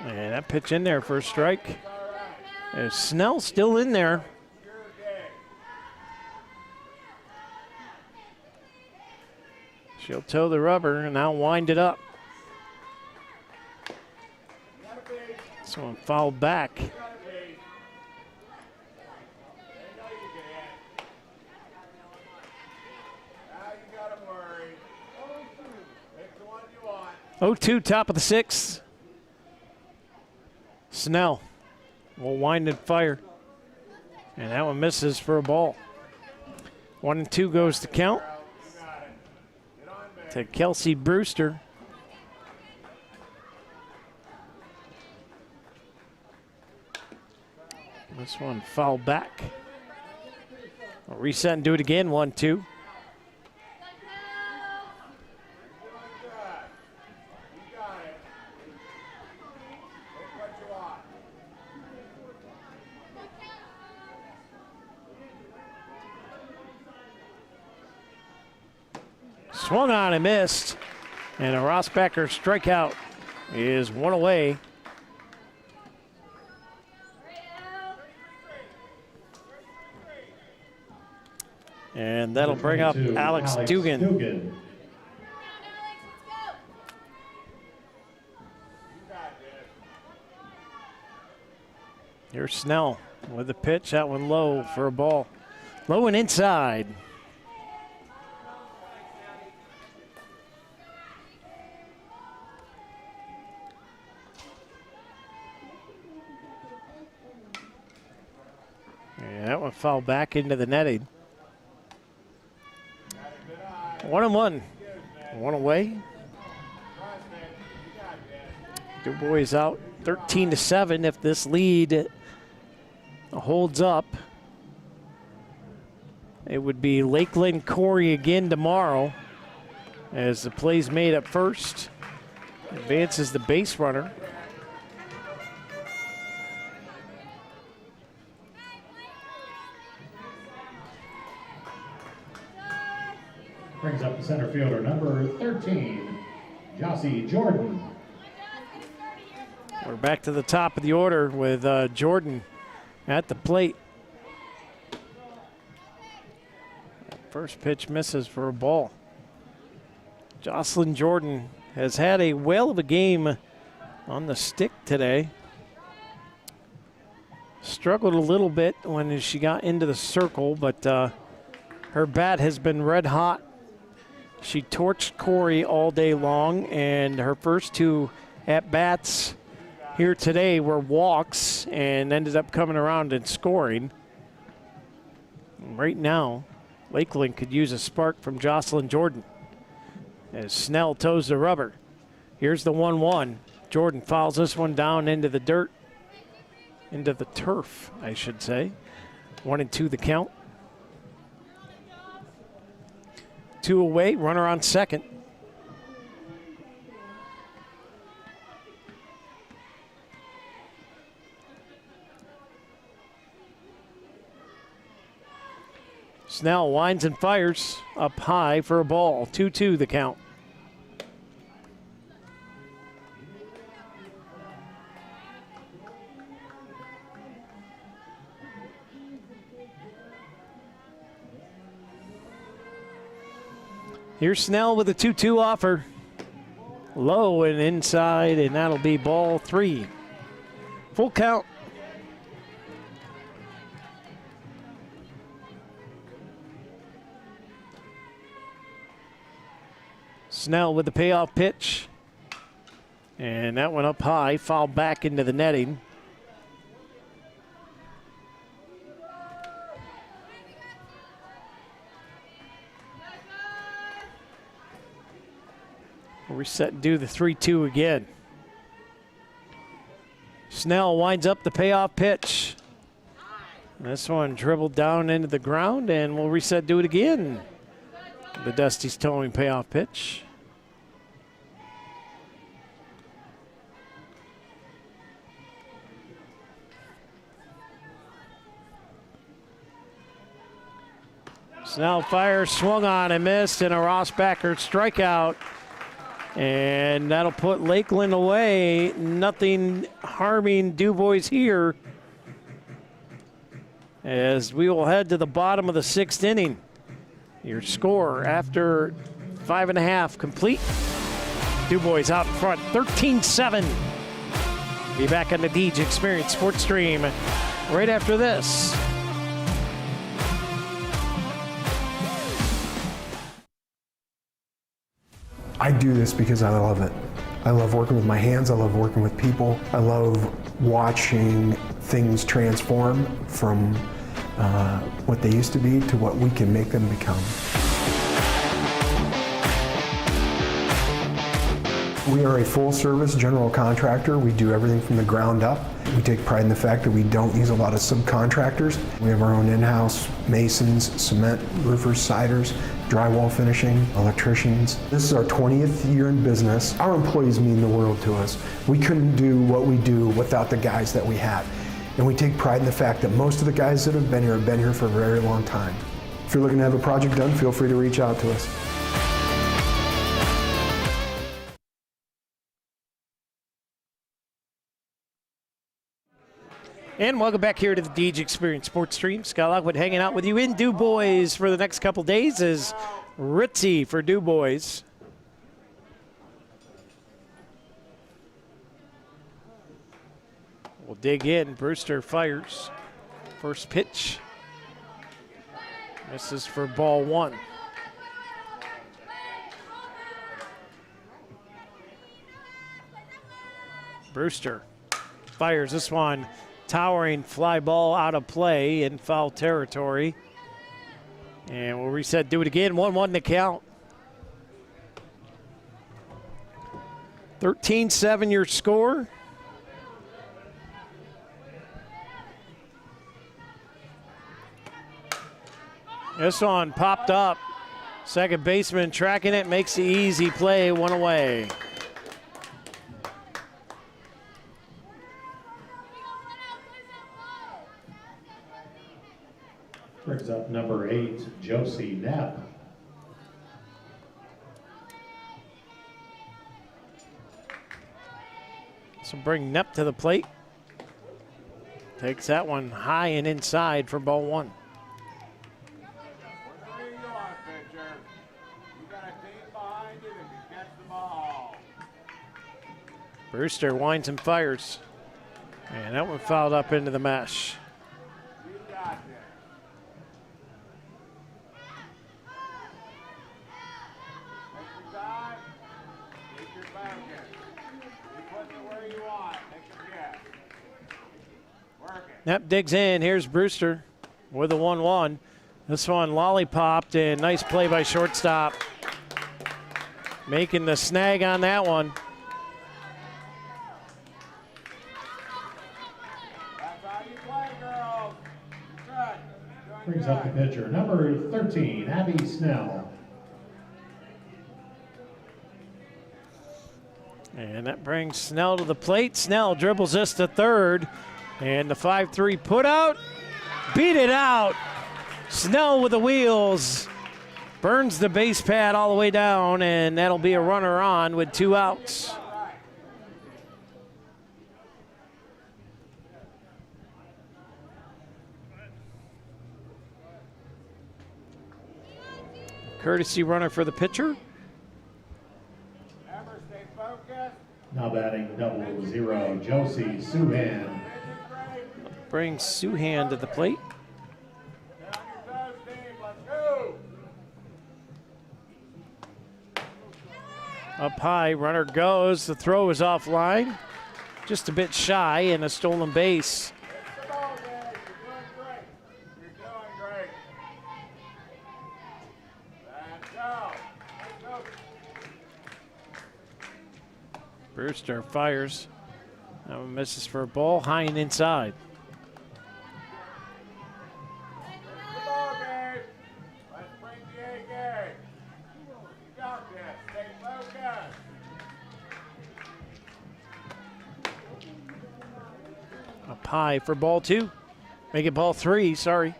And that pitch in there for a strike. There's Snell still in there. She'll toe the rubber and now wind it up. This one fouled back. Oh, 2, top of the 6th. Snell will wind and fire. And that one misses for a ball. 1-2 goes to count to Kelsey Brewster. This one fouled back. We'll reset and do it again, 1-2. Swung on and missed, and a Rossbacher strikeout is one away. And that'll bring up Alex Dugan. Here's Snell with the pitch, that one low for a ball. Low and inside. Yeah, that one fouled back into the netting. 1-1. One away. DuBois out 13-7. If this lead holds up, it would be Lakeland Cory again tomorrow as the play's made up first. Advances the base runner. Brings up the center fielder, number 13, Jossie Jordan. We're back to the top of the order with Jordan at the plate. First pitch misses for a ball. Jocelyn Jordan has had a whale of a game on the stick today. Struggled a little bit when she got into the circle, but her bat has been red hot. She torched Cory all day long, and her first 2 at-bats here today were walks and ended up coming around and scoring. Right now, Lakeland could use a spark from Jocelyn Jordan as Snell toes the rubber. Here's the 1-1. Jordan fouls this one down into the dirt, into the turf, I should say. 1-2 the count. 2 away, runner on second. Snell winds and fires up high for a ball. 2-2 the count. Here's Snell with a 2-2 offer. Low and inside, and that'll be ball 3. Full count. Snell with the payoff pitch. And that went up high, fouled back into the netting. reset and do the 3-2 again. Snell winds up the payoff pitch. This one dribbled down into the ground, and we'll reset, do it again. The Dusty's towing payoff pitch. Snell fires, swung on and missed, and a Rossbacher strikeout. And that'll put Lakeland away. Nothing harming DuBois here, as we will head to the bottom of the 6th inning. Your score after 5.5 complete. DuBois out in front, 13-7. Be back on the Deej Experience Sports Stream right after this. I do this because I love it. I love working with my hands, I love working with people. I love watching things transform from what they used to be to what we can make them become. We are a full-service general contractor. We do everything from the ground up. We take pride in the fact that we don't use a lot of subcontractors. We have our own in-house masons, cement, roofers, siders, drywall finishing, electricians. This is our 20th year in business. Our employees mean the world to us. We couldn't do what we do without the guys that we have. And we take pride in the fact that most of the guys that have been here for a very long time. If you're looking to have a project done, feel free to reach out to us. And welcome back here to the Deej Experience Sports Stream. Scott Lockwood hanging out with you in DuBois for the next couple days is Ritzy for DuBois. We'll dig in. Brewster fires. First pitch. This is for ball 1. Brewster fires this one. Towering fly ball out of play in foul territory. And we'll reset, do it again. 1-1 to count. 13-7 your score. This one popped up. Second baseman tracking it, makes the easy play, one away. Brings up number 8, Josie Knapp. So bring Knapp to the plate. Takes that one high and inside for ball 1. Whatever you want, pitcher. You got a team behind you that can catch the ball. Brewster winds and fires. And that one fouled up into the mesh. You got this. Take your time. Keep your focus. You put it where you want. Take a guess. Work it. Knapp digs in. Here's Brewster with a 1-1. This one lollipopped, and nice play by shortstop. Making the snag on that one. That's how you play, girls. Good. Doing Brings up the good. pitcher, number 13, Abby Snell. And that brings Snell to the plate. Snell dribbles this to third. And the 5-3 put out. Beat it out. Snell with the wheels. Burns the base pad all the way down, and that'll be a runner on with 2 outs. Courtesy runner for the pitcher. Remember, stay focused. Now batting 0-0, Josie Suhan. Brings Suhan to the plate. Stay on your toes, team. Let's go. Up high, runner goes. The throw is offline. Just a bit shy, and a stolen base. Get the ball, guys. You're doing great. You're doing great. Let's go. Let's go. Brewster fires. That one misses for a ball, high and inside. Come on, Gary. Let's bring the A, Gary. You got this. Stay focused. Up high for ball 2. Make it ball 3, sorry.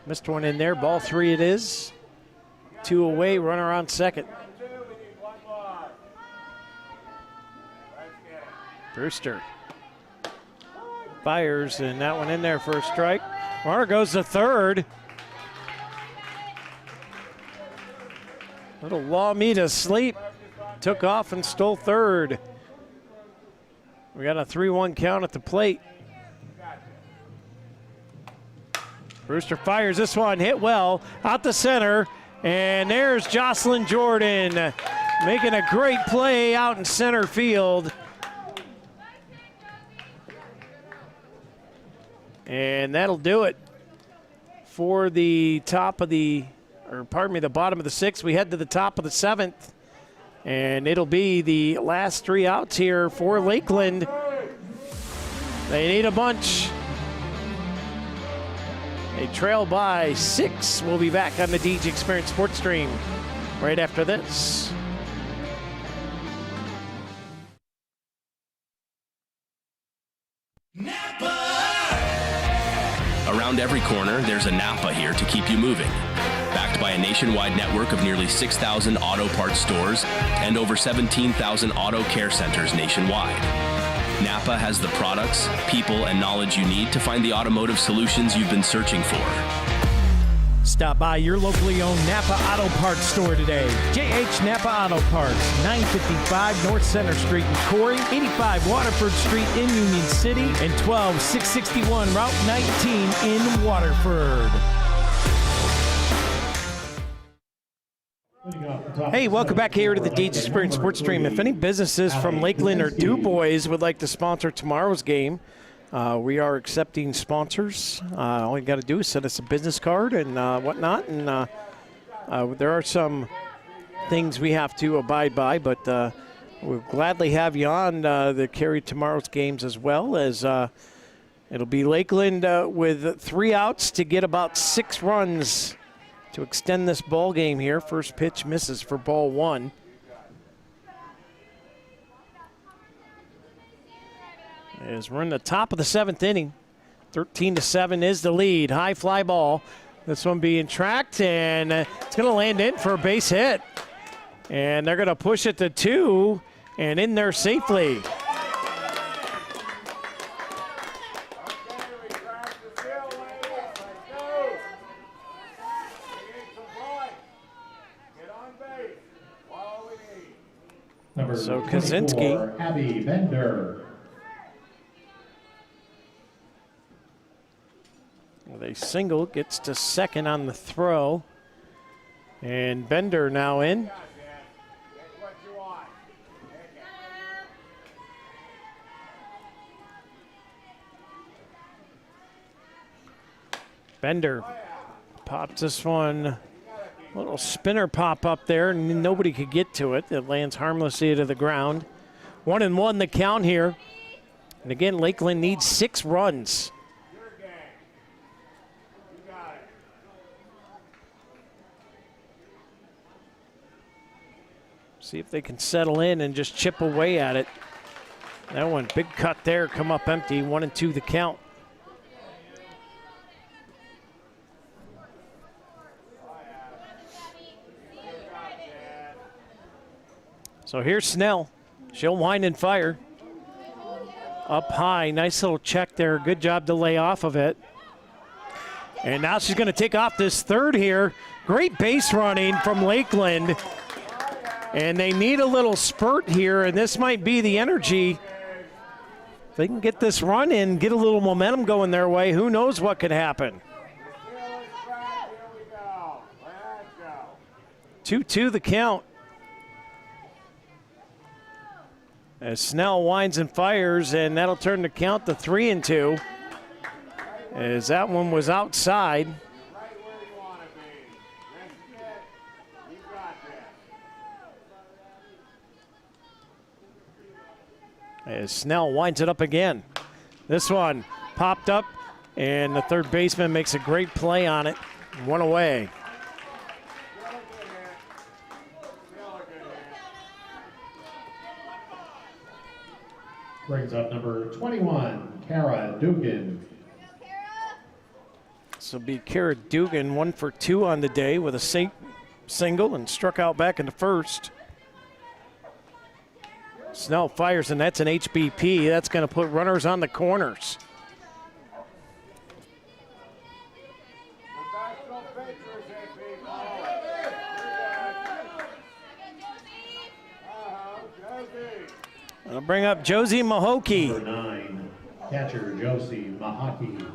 Missed one in there. Ball 3 it is. 2 away, runner on second. We need one more. Let's get it. Brewster fires, and that one in there for a strike. Runner goes to third. Little law me to sleep. Took off and stole third. We got a 3-1 count at the plate. Brewster fires this one, hit well, out the center, and there's Jocelyn Jordan making a great play out in center field. And that'll do it for the top of the, or pardon me, the bottom of the 6th. We head to the top of the 7th, and it'll be the last 3 outs here for Lakeland. They need a bunch. They trail by 6. We'll be back on the DG Experience Sports Stream right after this. Around every corner, there's a Napa here to keep you moving. Backed by a nationwide network of nearly 6,000 auto parts stores and over 17,000 auto care centers nationwide. Napa has the products, people, and knowledge you need to find the automotive solutions you've been searching for. Stop by your locally owned Napa Auto Parts store today. JH Napa Auto Parts, 955 North Center Street in Cory, 85 Waterford Street in Union City, and 12661 Route 19 in Waterford. Hey, welcome back here to the DG Experience Sports Stream. If any businesses from Lakeland or DuBois would like to sponsor tomorrow's game, we are accepting sponsors. All you got to do is send us a business card and whatnot. And there are some things we have to abide by, but we'll gladly have you on to carry tomorrow's games as well, as it'll be Lakeland with 3 outs to get about 6 runs to extend this ball game here. First pitch misses for ball 1. As we're in the top of the 7th inning. 13-7 is the lead. High fly ball. This one being tracked, and it's going to land in for a base hit. And they're going to push it to 2 and in there safely. So Kaczynski. Abby Bender. With a single, gets to second on the throw. And Bender now in. Bender pops this one. A little spinner pop up there, and nobody could get to it. It lands harmlessly to the ground. 1-1 the count here. And again, Lakeland needs 6 runs. See if they can settle in and just chip away at it. That one, big cut there, come up empty. 1-2 the count. So here's Snell. She'll wind and fire. Up high, nice little check there. Good job to lay off of it. And now she's going to take off this third here. Great base running from Lakeland. And they need a little spurt here, and this might be the energy. If they can get this run in, get a little momentum going their way, who knows what could happen. 2-2 the count. As Snell winds and fires, and that'll turn the count to 3-2. As that one was outside. as Snell winds it up again. This one popped up, and the third baseman makes a great play on it. One away. Brings up number 21, Kara Dugan. This will be Kara Dugan, 1 for 2 on the day with a single and struck out back into first. Snell fires, and that's an HBP. That's going to put runners on the corners. I'll bring up Josie Mahokey. Number 9, catcher Josie Mahaki.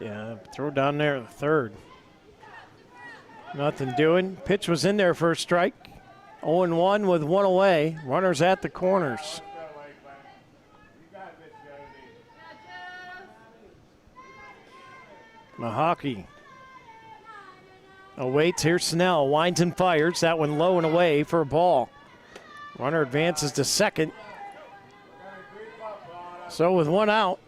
Yeah, throw down there at the third. Nothing doing. Pitch was in there for a strike. 0-1 with 1 away. Runners at the corners. Mahaki awaits. Here's Snell. Winds and fires. That one low and away for a ball. Runner advances to second. So with 1 out,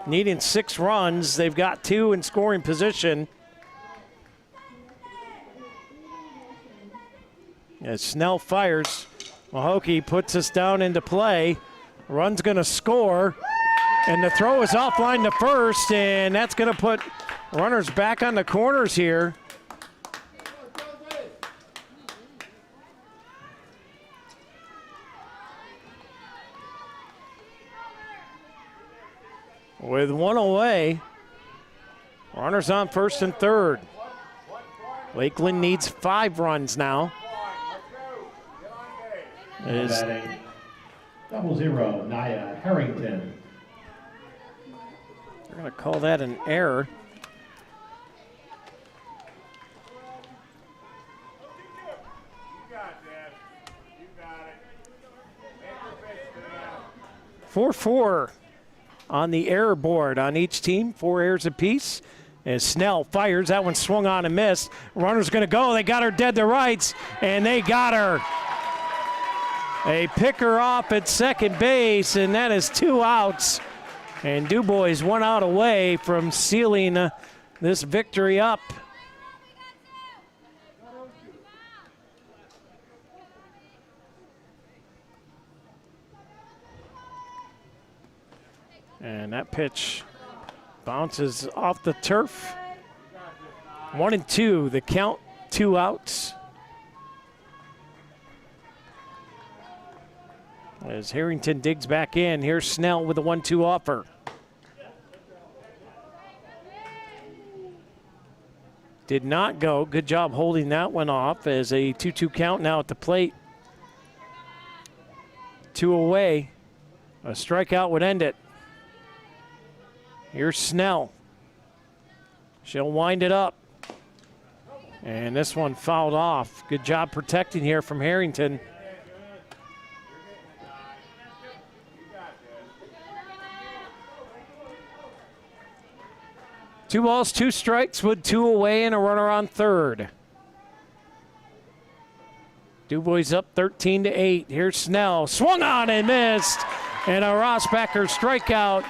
needing 6 runs, they've got 2 in scoring position. As Snell fires, Mahokey puts us down into play. Run's going to score, and the throw is offline to first, and that's going to put runners back on the corners here. With 1 away, runners on first and third. Lakeland needs 5 runs now. Is 00, Naya Harrington. They're going to call that an error. You got that. You got it. Make your pitch, 4-4 on the error board on each team, 4 errors apiece. As Snell fires, that one swung on and missed. Runner's going to go. They got her dead to rights, and they got her. They pick her off at second base, and that is 2 outs. And DuBois 1 out away from sealing this victory up. And that pitch bounces off the turf. 1-2, the count, 2 outs. As Harrington digs back in, here's Snell with a 1-2 offer. Did not go. Good job holding that one off as a 2-2 count now at the plate. 2 away. A strikeout would end it. Here's Snell. She'll wind it up. And this one fouled off. Good job protecting here from Harrington. Two balls, 2 strikes with 2 away and a runner on third. DuBois up 13-8. Here's Snell. Swung on and missed. And a Rossbacher strikeout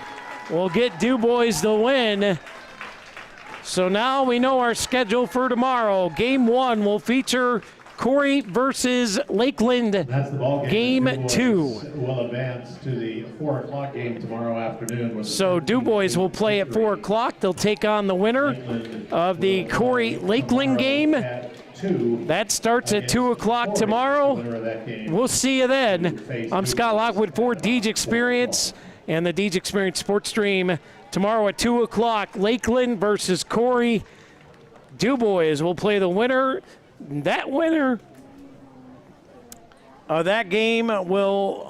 will get DuBois the win. So now we know our schedule for tomorrow. Game 1 will feature Cory versus Lakeland. That's the ball game. Game 2 will advance to the 4 o'clock game tomorrow afternoon. So DuBois will play at 4 o'clock. They'll take on the winner of the Cory Lakeland game. That starts at 2 o'clock tomorrow. We'll see you then. I'm Scott Lockwood for Deej Experience and the Deej Experience Sports Stream. Tomorrow at 2 o'clock, Lakeland versus Cory. DuBois will play the winner. That winner of that game will,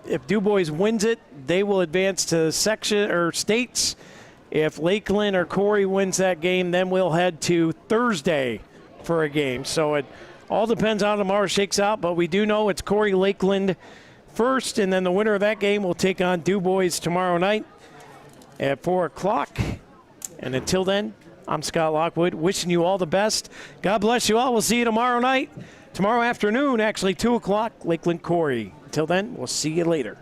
if DuBois wins it, they will advance to section or states. If Lakeland or Cory wins that game, then we'll head to Thursday for a game. So it all depends on how tomorrow shakes out, but we do know it's Cory Lakeland first, and then the winner of that game will take on DuBois tomorrow night. at 4 o'clock. And until then, I'm Scott Lockwood, wishing you all the best. God bless you all. We'll see you tomorrow night. Tomorrow afternoon, actually 2 o'clock, Lakeland CORRY. Until then, we'll see you later.